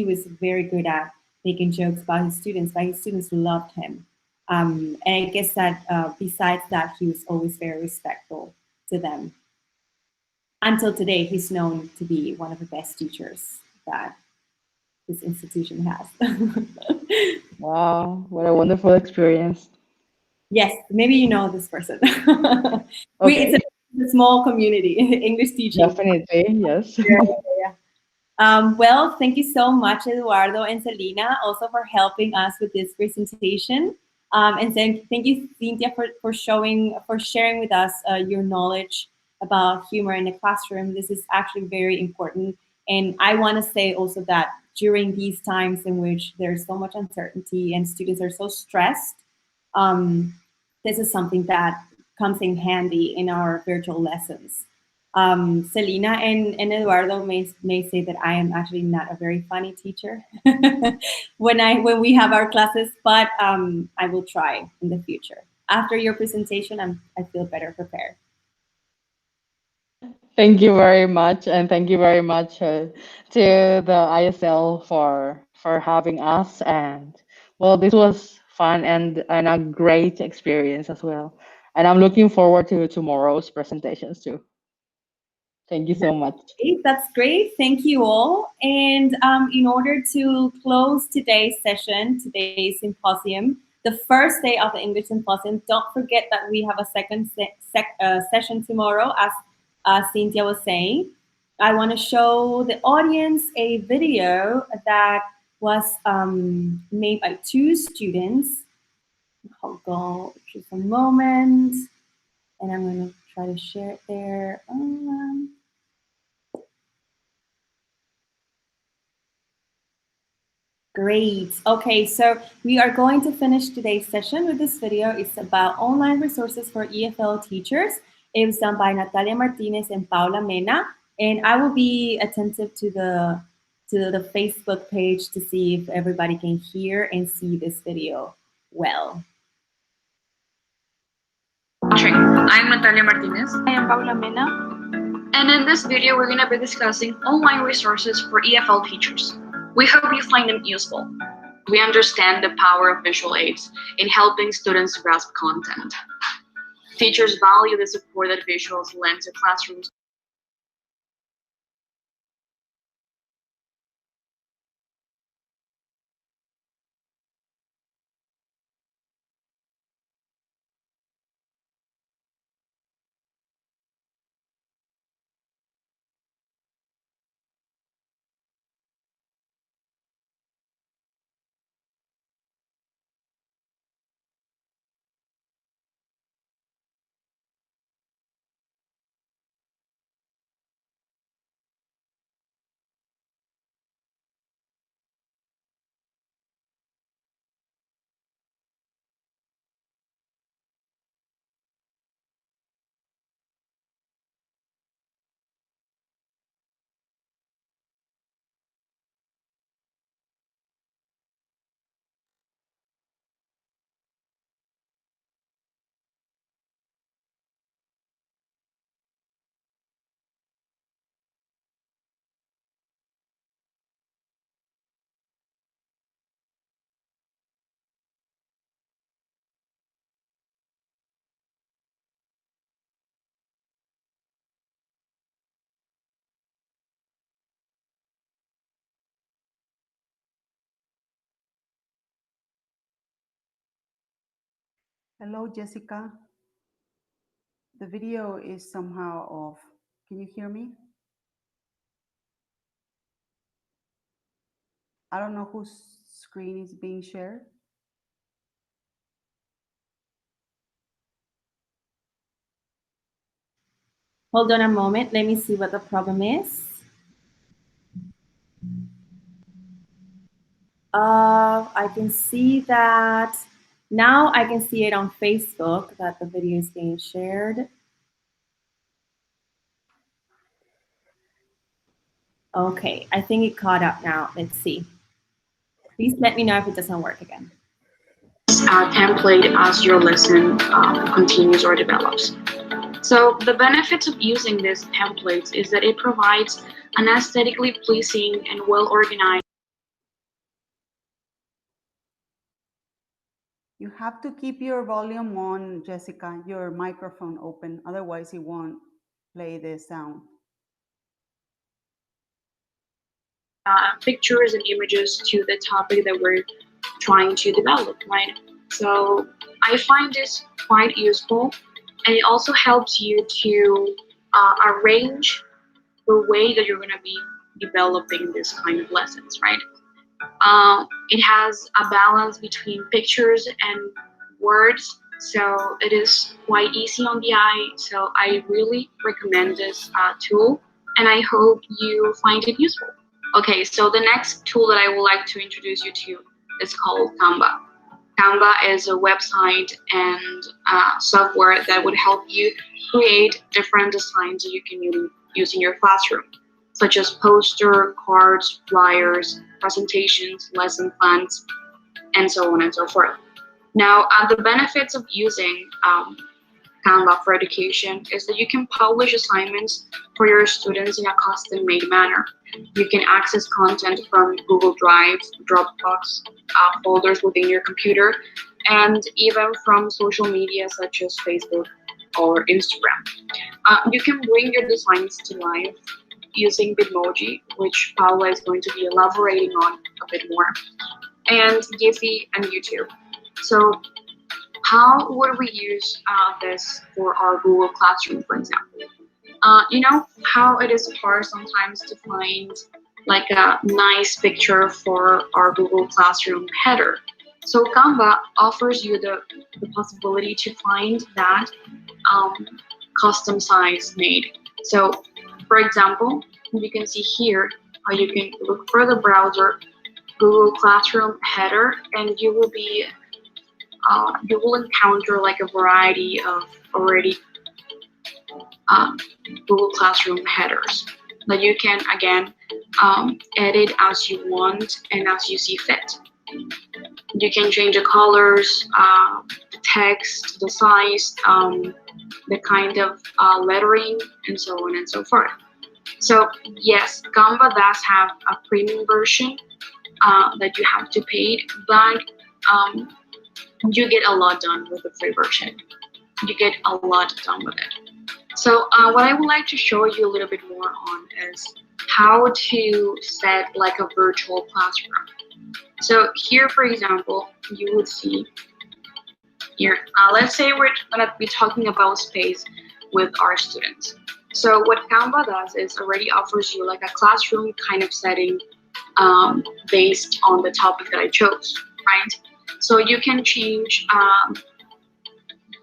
was very good at making jokes about his students, but his students loved him. And I guess that besides that, he was always very respectful to them. Until today, he's known to be one of the best teachers that this institution has. Wow, what a wonderful experience. Yes, maybe you know this person. Okay. It's a small community, English teaching. Definitely, yes. Yeah. Well, thank you so much, Eduardo and Selena, also for helping us with this presentation. And thank you, Cynthia, for sharing with us your knowledge about humor in the classroom. This is actually very important. And I want to say also that during these times in which there's so much uncertainty and students are so stressed, um, this is something that comes in handy in our virtual lessons. Selena and Eduardo may say that I am actually not a very funny teacher when we have our classes, but I will try in the future. After your presentation, I feel better prepared. Thank you very much, and thank you very much to the ISL for having us. And well, this was fun and a great experience as well. And I'm looking forward to tomorrow's presentations too. Thank you so much. That's great. Thank you all. And in order to close today's session, today's symposium, the first day of the English Symposium, don't forget that we have a second session tomorrow, as Cynthia was saying. I want to show the audience a video that was made by two students. Hold on just a moment. And I'm going to try to share it there. Great. Okay, so we are going to finish today's session with this video. It's about online resources for EFL teachers. It was done by Natalia Martinez and Paula Mena. And I will be attentive to the Facebook page to see if everybody can hear and see this video well. I'm Natalia Martinez. I am Paula Mena. And in this video, we're going to be discussing online resources for EFL teachers. We hope you find them useful. We understand the power of visual aids in helping students grasp content. Teachers value the support that visuals lend to classrooms. Hello, Jessica. The video is somehow off. Can you hear me? I don't know whose screen is being shared. Hold on a moment. Let me see what the problem is. I can see that now. I can see it on Facebook that the video is being shared. Okay, I think it caught up now. Let's see. Please let me know if it doesn't work again. Template as your lesson continues or develops. So the benefits of using these templates is that it provides an aesthetically pleasing and well-organized. You have to keep your volume on, Jessica, your microphone open, otherwise it won't play the sound. Pictures and images to the topic that we're trying to develop, right? So I find this quite useful, and it also helps you to arrange the way that you're going to be developing this kind of lessons, right? It has a balance between pictures and words, so it is quite easy on the eye. So I really recommend this tool, and I hope you find it useful. Okay, so the next tool that I would like to introduce you to is called Canva. Canva is a website and software that would help you create different designs that you can use in your classroom, such as poster, cards, flyers, presentations, lesson plans, and so on and so forth. Now, the benefits of using Canva for education is that you can publish assignments for your students in a custom-made manner. You can access content from Google Drive, Dropbox, folders within your computer, and even from social media such as Facebook or Instagram. You can bring your designs to life using Bitmoji, which Paula is going to be elaborating on a bit more, and Giphy and YouTube. So how would we use this for our Google Classroom, for example? You know how it is hard sometimes to find like a nice picture for our Google Classroom header. So Canva offers you the possibility to find that custom size made. So for example, you can see here how you can look for the browser Google Classroom header, and you will be you will encounter like a variety of already Google Classroom headers that you can again edit as you want and as you see fit. You can change the colors, the text, the size, the kind of lettering, and so on and so forth. So yes, Canva does have a premium version that you have to pay, but you get a lot done with the free version. You get a lot done with it. So what I would like to show you a little bit more on is how to set like a virtual classroom. So here, for example, you would see here, let's say we're gonna be talking about space with our students. So what Canva does is already offers you like a classroom kind of setting based on the topic that I chose, right? So you can change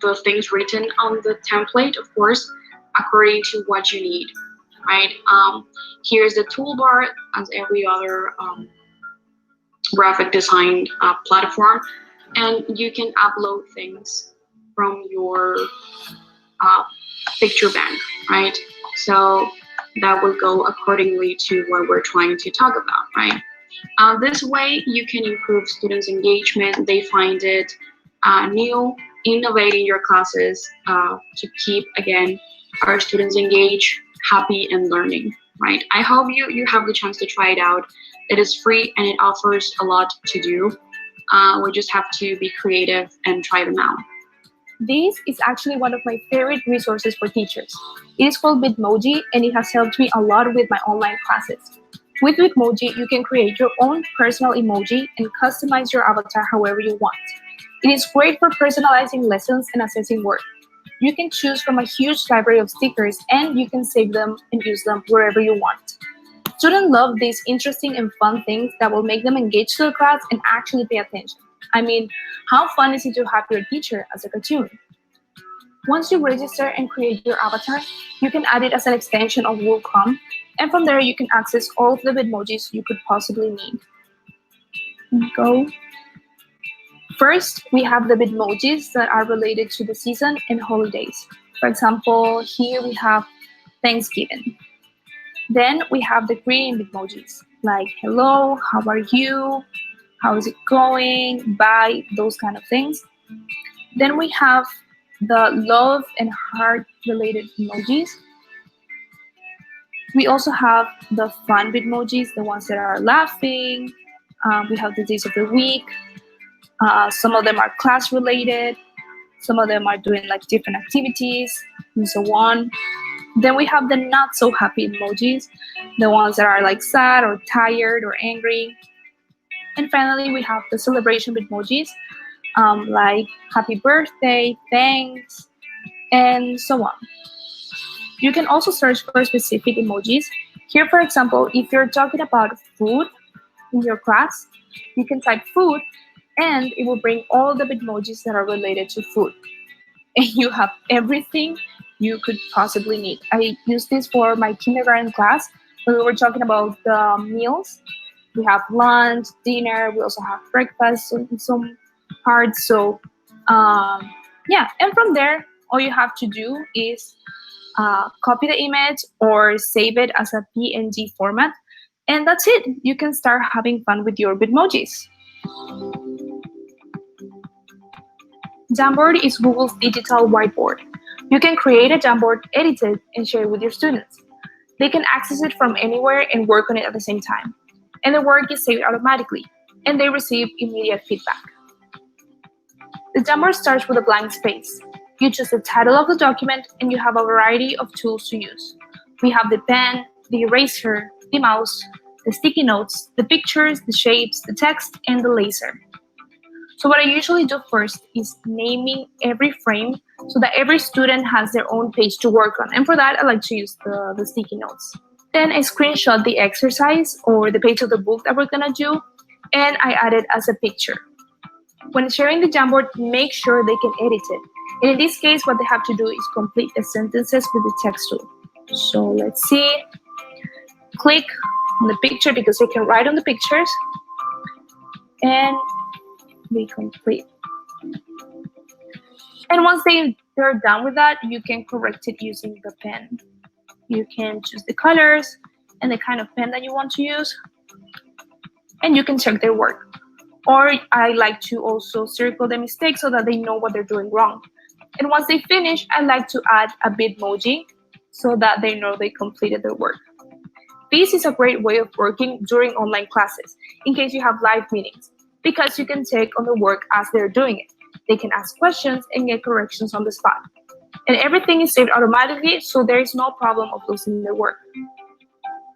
the things written on the template, of course, according to what you need, right? Here's the toolbar as every other graphic design platform, and you can upload things from your picture bank, right? So that will go accordingly to what we're trying to talk about, right? This way, you can improve students' engagement. They find it new, innovating your classes to keep, again, our students engaged, happy, and learning, right? I hope you have the chance to try it out. It is free, and it offers a lot to do. We just have to be creative and try them out. This is actually one of my favorite resources for teachers. It is called Bitmoji, and it has helped me a lot with my online classes. With Bitmoji, you can create your own personal emoji and customize your avatar however you want. It is great for personalizing lessons and assessing work. You can choose from a huge library of stickers and you can save them and use them wherever you want. Students love these interesting and fun things that will make them engage to the class and actually pay attention. I mean, how fun is it to have your teacher as a cartoon? Once you register and create your avatar, you can add it as an extension of Will.com, and from there you can access all of the Bitmojis you could possibly need. Go. First, we have the Bitmojis that are related to the season and holidays. For example, here we have Thanksgiving. Then we have the Korean Bitmojis, like hello, how are you, how is it going, bye, those kind of things. Then we have the love and heart related emojis. We also have the fun Bitmojis, the ones that are laughing. We have the days of the week. Some of them are class related. Some of them are doing like different activities and so on. Then we have the not so happy emojis, the ones that are like sad or tired or angry. And finally, we have the celebration Bitmojis, like happy birthday, thanks, and so on. You can also search for specific emojis. Here, for example, if you're talking about food in your class, you can type food and it will bring all the Bitmojis that are related to food. And you have everything you could possibly need. I used this for my kindergarten class when we were talking about the meals. We have lunch, dinner, we also have breakfast in some parts. So yeah, and from there, all you have to do is copy the image or save it as a PNG format. And that's it. You can start having fun with your Bitmojis. Jamboard is Google's digital whiteboard. You can create a Jamboard, edit it, and share it with your students. They can access it from anywhere and work on it at the same time. And the work is saved automatically, and they receive immediate feedback. The Jamboard starts with a blank space. You choose the title of the document, and you have a variety of tools to use. We have the pen, the eraser, the mouse, the sticky notes, the pictures, the shapes, the text, and the laser. So what I usually do first is naming every frame so that every student has their own page to work on. And for that, I like to use the sticky notes. Then I screenshot the exercise or the page of the book that we're gonna do, and I add it as a picture. When sharing the Jamboard, make sure they can edit it. And in this case, what they have to do is complete the sentences with the text tool. So let's see. Click on the picture because they can write on the pictures. And we complete. And once they're done with that, you can correct it using the pen. You can choose the colors and the kind of pen that you want to use, and you can check their work. Or I like to also circle the mistakes so that they know what they're doing wrong. And once they finish, I like to add a Bitmoji so that they know they completed their work. This is a great way of working during online classes in case you have live meetings, because you can take on the work as they're doing it. They can ask questions and get corrections on the spot. And everything is saved automatically, so there is no problem of losing their work.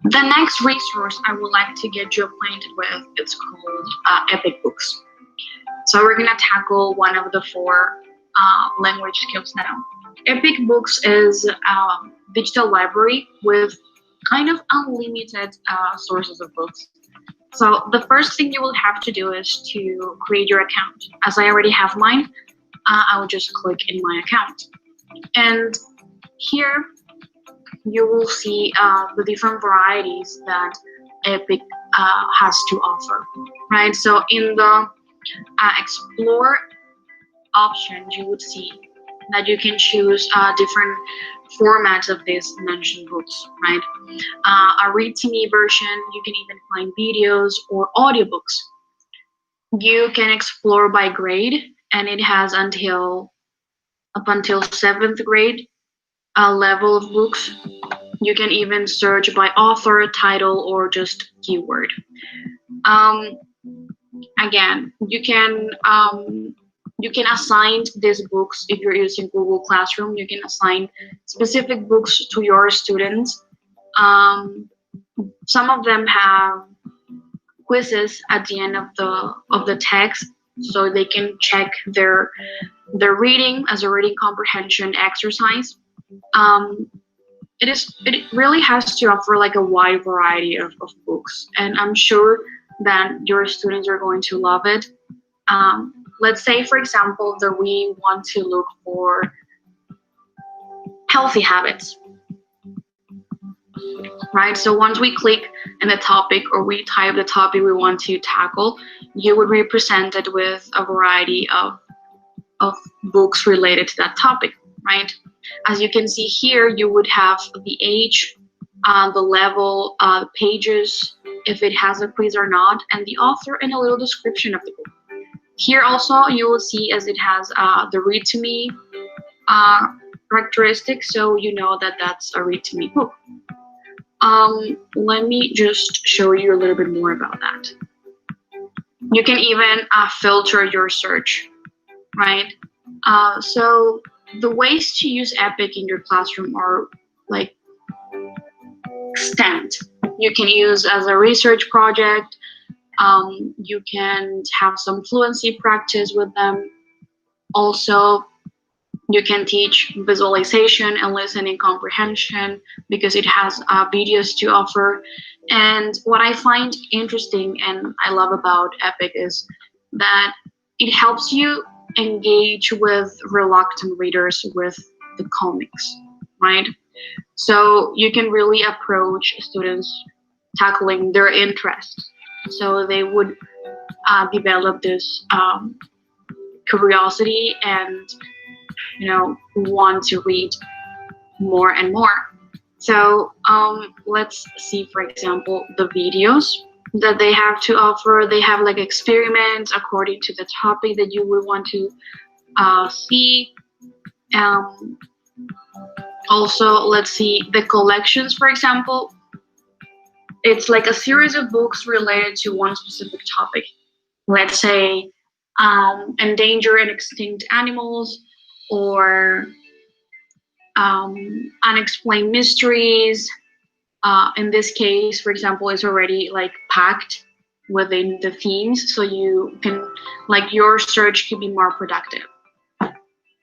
The next resource I would like to get you acquainted with, it's called Epic Books. So we're gonna tackle one of the four language skills now. Epic Books is a digital library with kind of unlimited sources of books. So the first thing you will have to do is to create your account. As I already have mine, I will just click in my account. And here you will see the different varieties that Epic has to offer, right? So in the Explore option, you would see that you can choose different formats of these mentioned books, right? A read to me version, you can even find videos or audiobooks. You can explore by grade, and it has up until 7th grade level of books. You can even search by author, title, or just keyword. Again, you can assign these books if you're using Google Classroom. You can assign specific books to your students. Some of them have quizzes at the end of the text so they can check their reading as a reading comprehension exercise. It really has to offer like a wide variety of books, and I'm sure that your students are going to love it. Let's say, for example, that we want to look for healthy habits, right? So once we click in the topic or we type the topic we want to tackle, you would be presented with a variety of books related to that topic, right? As you can see here, you would have the age, the level, the pages, if it has a quiz or not, and the author and a little description of the book. Here also you will see as it has the read to me characteristic, so you know that that's a read to me book. Let me just show you a little bit more about that. You can even filter your search, right? So the ways to use Epic in your classroom are like extent. You can use as a research project. You can have some fluency practice with them. Also, you can teach visualization and listening comprehension because it has videos to offer. And what I find interesting and I love about Epic is that it helps you engage with reluctant readers with the comics, right? So you can really approach students tackling their interests. So they would develop this curiosity and want to read more and more. So let's see, for example, the videos that they have to offer. They have like experiments according to the topic that you would want to see. Also, let's see the collections, for example. It's like a series of books related to one specific topic. Let's say endangered and extinct animals, or unexplained mysteries. In this case, for example, is already like packed within the themes, so you can like your search can be more productive.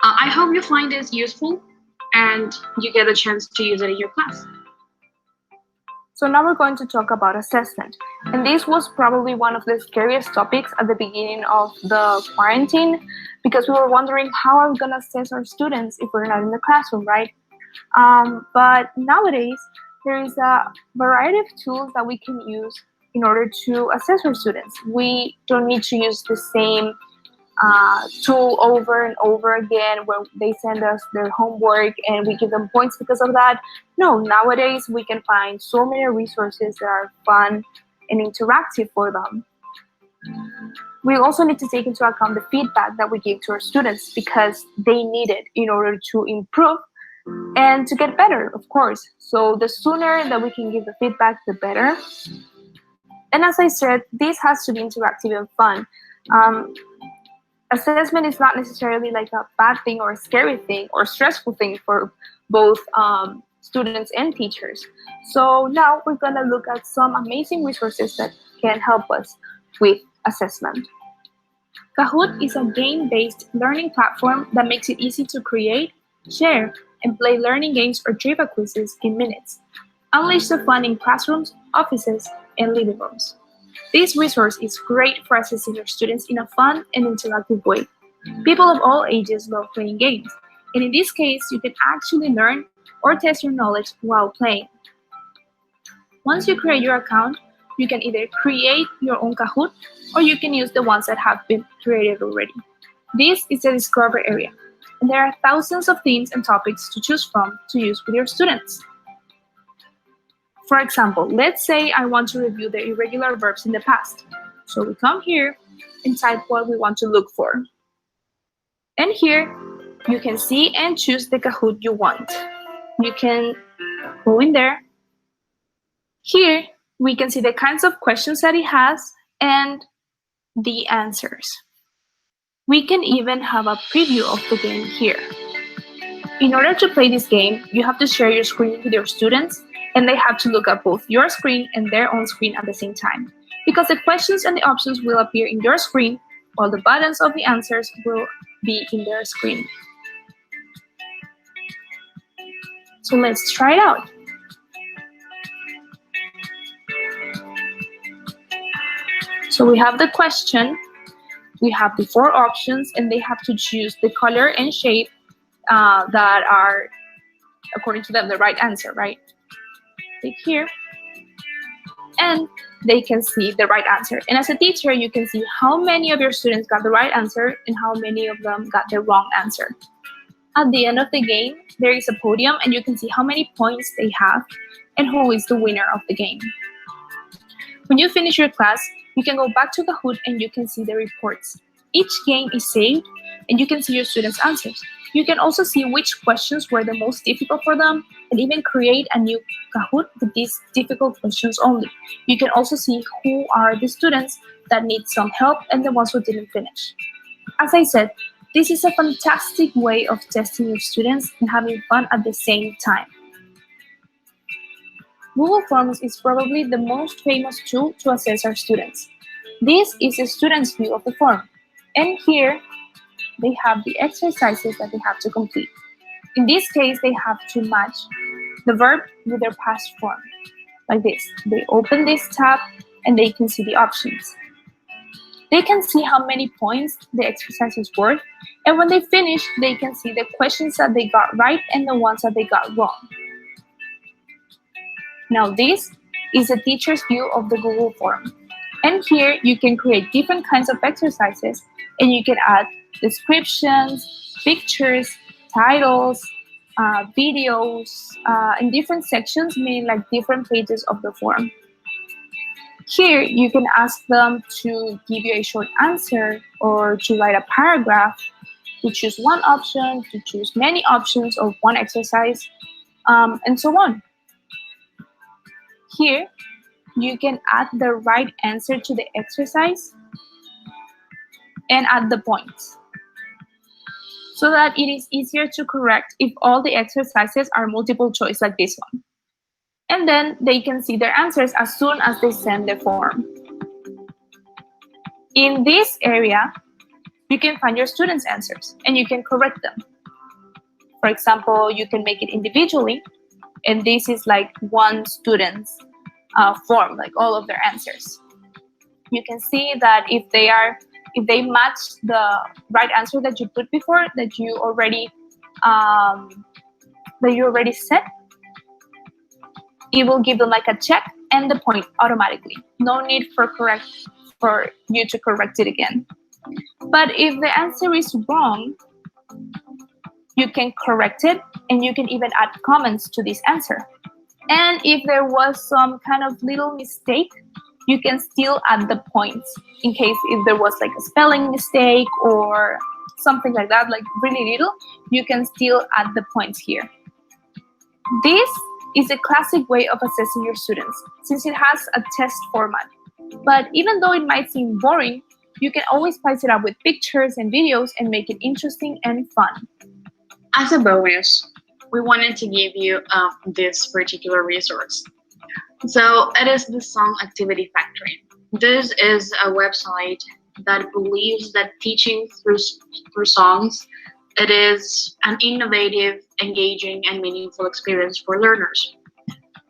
I hope you find this useful and you get a chance to use it in your class. So now we're going to talk about assessment. And this was probably one of the scariest topics at the beginning of the quarantine, because we were wondering how are we going to assess our students if we're not in the classroom, right? But nowadays, there is a variety of tools that we can use in order to assess our students. We don't need to use the same tool over and over again where they send us their homework and we give them points because of that. No, nowadays we can find so many resources that are fun and interactive for them. We also need to take into account the feedback that we give to our students because they need it in order to improve and to get better, of course. So the sooner that we can give the feedback, the better. And as I said, this has to be interactive and fun. Assessment is not necessarily like a bad thing or a scary thing or stressful thing for both students and teachers. So now we're going to look at some amazing resources that can help us with assessment. Kahoot is a game-based learning platform that makes it easy to create, share, and play learning games or trivia quizzes in minutes. Unleash the fun in classrooms, offices, and living rooms. This resource is great for assessing your students in a fun and interactive way. People of all ages love playing games, and in this case, you can actually learn or test your knowledge while playing. Once you create your account, you can either create your own Kahoot or you can use the ones that have been created already. This is the Discover area, and there are thousands of themes and topics to choose from to use with your students. For example, let's say I want to review the irregular verbs in the past. So we come here and type what we want to look for. And here, you can see and choose the Kahoot you want. You can go in there. Here, we can see the kinds of questions that it has and the answers. We can even have a preview of the game here. In order to play this game, you have to share your screen with your students, and they have to look at both your screen and their own screen at the same time, because the questions and the options will appear in your screen All the buttons of the answers will be in their screen. So let's try it out. So we have the question, we have the 4 options, and they have to choose the color and shape that are, according to them, the right answer, right? Click here, and they can see the right answer. And as a teacher, you can see how many of your students got the right answer and how many of them got the wrong answer. At the end of the game, there is a podium, and you can see how many points they have and who is the winner of the game. When you finish your class, you can go back to Kahoot and you can see the reports. Each game is saved, and you can see your students' answers. You can also see which questions were the most difficult for them, and even create a new Kahoot with these difficult questions only. You can also see who are the students that need some help and the ones who didn't finish. As I said, this is a fantastic way of testing your students and having fun at the same time. Google Forms is probably the most famous tool to assess our students. This is a student's view of the form, and here they have the exercises that they have to complete. In this case, they have to match the verb with their past form, like this. They open this tab and they can see the options. They can see how many points the exercise is worth, and when they finish, they can see the questions that they got right and the ones that they got wrong. Now this is a teacher's view of the Google form. And here you can create different kinds of exercises, and you can add descriptions, pictures, titles, videos, in different sections, meaning like different pages of the form. Here you can ask them to give you a short answer or to write a paragraph, to choose one option, to choose many options or one exercise, and so on. Here, you can add the right answer to the exercise and add the points, so that it is easier to correct if all the exercises are multiple choice like this one. And then they can see their answers as soon as they send the form. In this area, you can find your students' answers and you can correct them. For example, you can make it individually, and this is like one student's form, like all of their answers. You can see that if they match the right answer that you put before, that you already set, it will give them like a check and the point automatically. No need for you to correct it again. But if the answer is wrong, you can correct it, and you can even add comments to this answer. And if there was some kind of little mistake, you can still add the points in case if there was like a spelling mistake or something like that, like really little, you can still add the points here. This is a classic way of assessing your students since it has a test format. But even though it might seem boring, you can always spice it up with pictures and videos and make it interesting and fun. As a bonus, we wanted to give you this particular resource. So it is the Song Activity Factory. This is a website that believes that teaching through songs, it is an innovative, engaging, and meaningful experience for learners.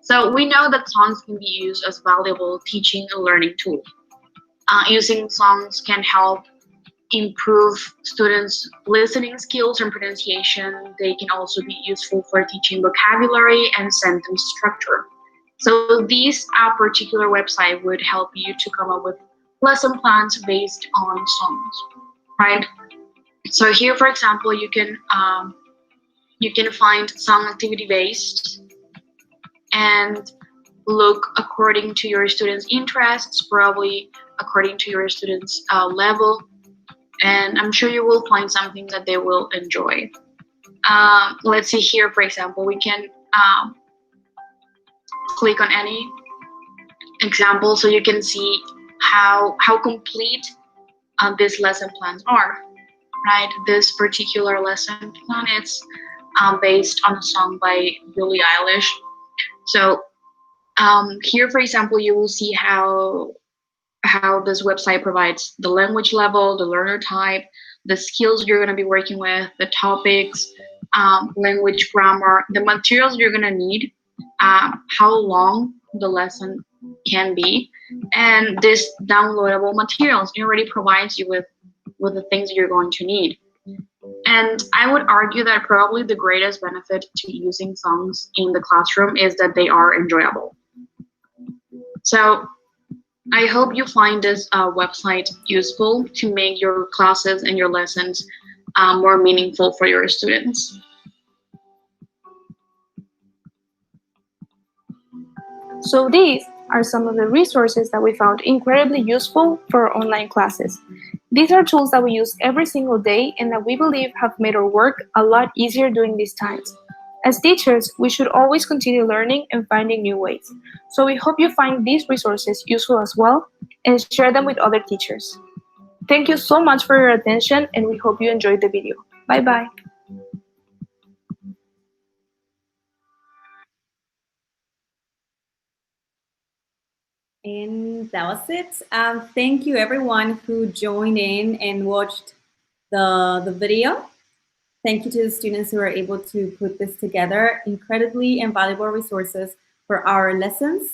So we know that songs can be used as valuable teaching and learning tool. Using songs can help improve students' listening skills and pronunciation. They can also be useful for teaching vocabulary and sentence structure. So this particular website would help you to come up with lesson plans based on songs, right? So here, for example, you can find song activity based and look according to your students' interests, probably according to your students' level. And I'm sure you will find something that they will enjoy. Let's see here, for example, we can click on any example so you can see how complete these lesson plans are, right? This particular lesson plan is based on a song by Billie Eilish. So here, for example, you will see how how this website provides the language level, the learner type, the skills you're going to be working with, the topics, language grammar, the materials you're going to need, how long the lesson can be, and this downloadable materials. It already provides you with the things you're going to need. And I would argue that probably the greatest benefit to using songs in the classroom is that they are enjoyable. So I hope you find this website useful to make your classes and your lessons more meaningful for your students. So these are some of the resources that we found incredibly useful for our online classes. These are tools that we use every single day and that we believe have made our work a lot easier during these times. As teachers, we should always continue learning and finding new ways. So we hope you find these resources useful as well and share them with other teachers. Thank you so much for your attention, and we hope you enjoyed the video. Bye bye. And that was it. Thank you everyone who joined in and watched the video. Thank you to the students who were able to put this together. Incredibly invaluable resources for our lessons.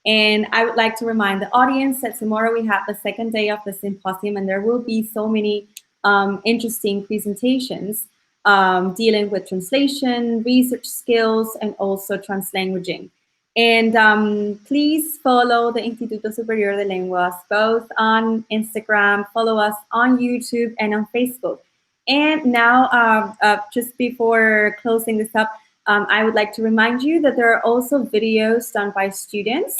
And I would like to remind the audience that tomorrow we have the second day of the symposium, and there will be so many interesting presentations dealing with translation, research skills, and also translanguaging. And please follow the Instituto Superior de Lenguas, both on Instagram, follow us on YouTube and on Facebook. And now, just before closing this up, I would like to remind you that there are also videos done by students.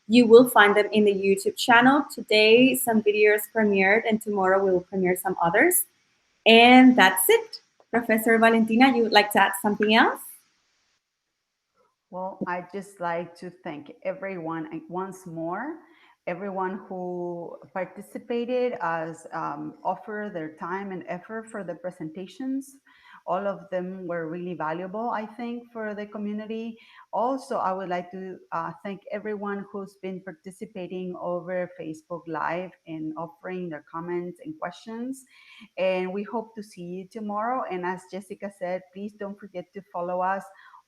You will find them in the YouTube channel. Today, some videos premiered, and tomorrow we will premiere some others. And that's it. Professor Valentina, you would like to add something else? Well, I'd just like to thank everyone once more, everyone who participated, as offer their time and effort for the presentations. All of them were really valuable, I think, for the community. Also, I would like to thank everyone who's been participating over Facebook Live and offering their comments and questions. And we hope to see you tomorrow. And as Jessica said, please don't forget to follow us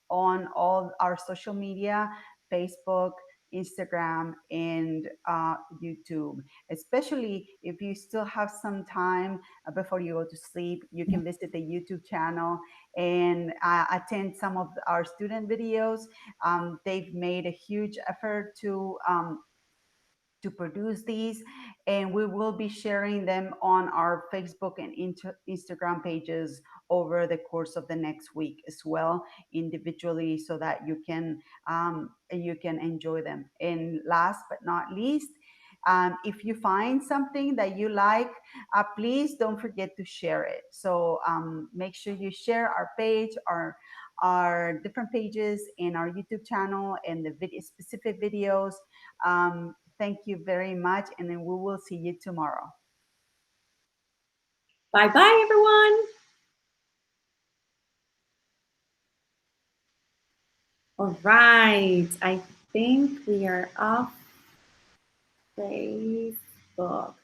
on all our social media, Facebook, Instagram, and YouTube. Especially if you still have some time before you go to sleep, you can visit the YouTube channel and attend some of our student videos. They've made a huge effort to produce these, and we will be sharing them on our Facebook and Instagram pages over the course of the next week as well, individually, so that you can enjoy them. And last but not least, if you find something that you like, please don't forget to share it. So make sure you share our page, our different pages in our YouTube channel and the specific videos. Thank you very much, and then we will see you tomorrow. Bye-bye, everyone. All right, I think we are off Facebook.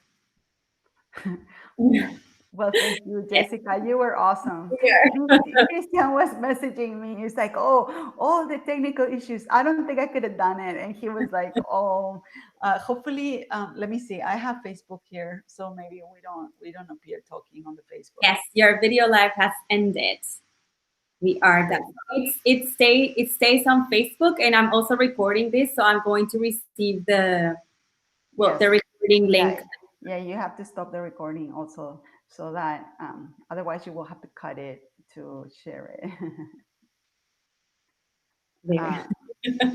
Well, thank you, Jessica. You were awesome. Christian was messaging me. He's like, "Oh, all the technical issues. I don't think I could have done it." And he was like, "Oh, hopefully, let me see. I have Facebook here, so maybe we don't appear talking on the Facebook." Yes, your video live has ended. We are done. It stays on Facebook, and I'm also recording this, so I'm going to receive the the recording link. Yeah, you have to stop the recording also, so that otherwise you will have to cut it to share it.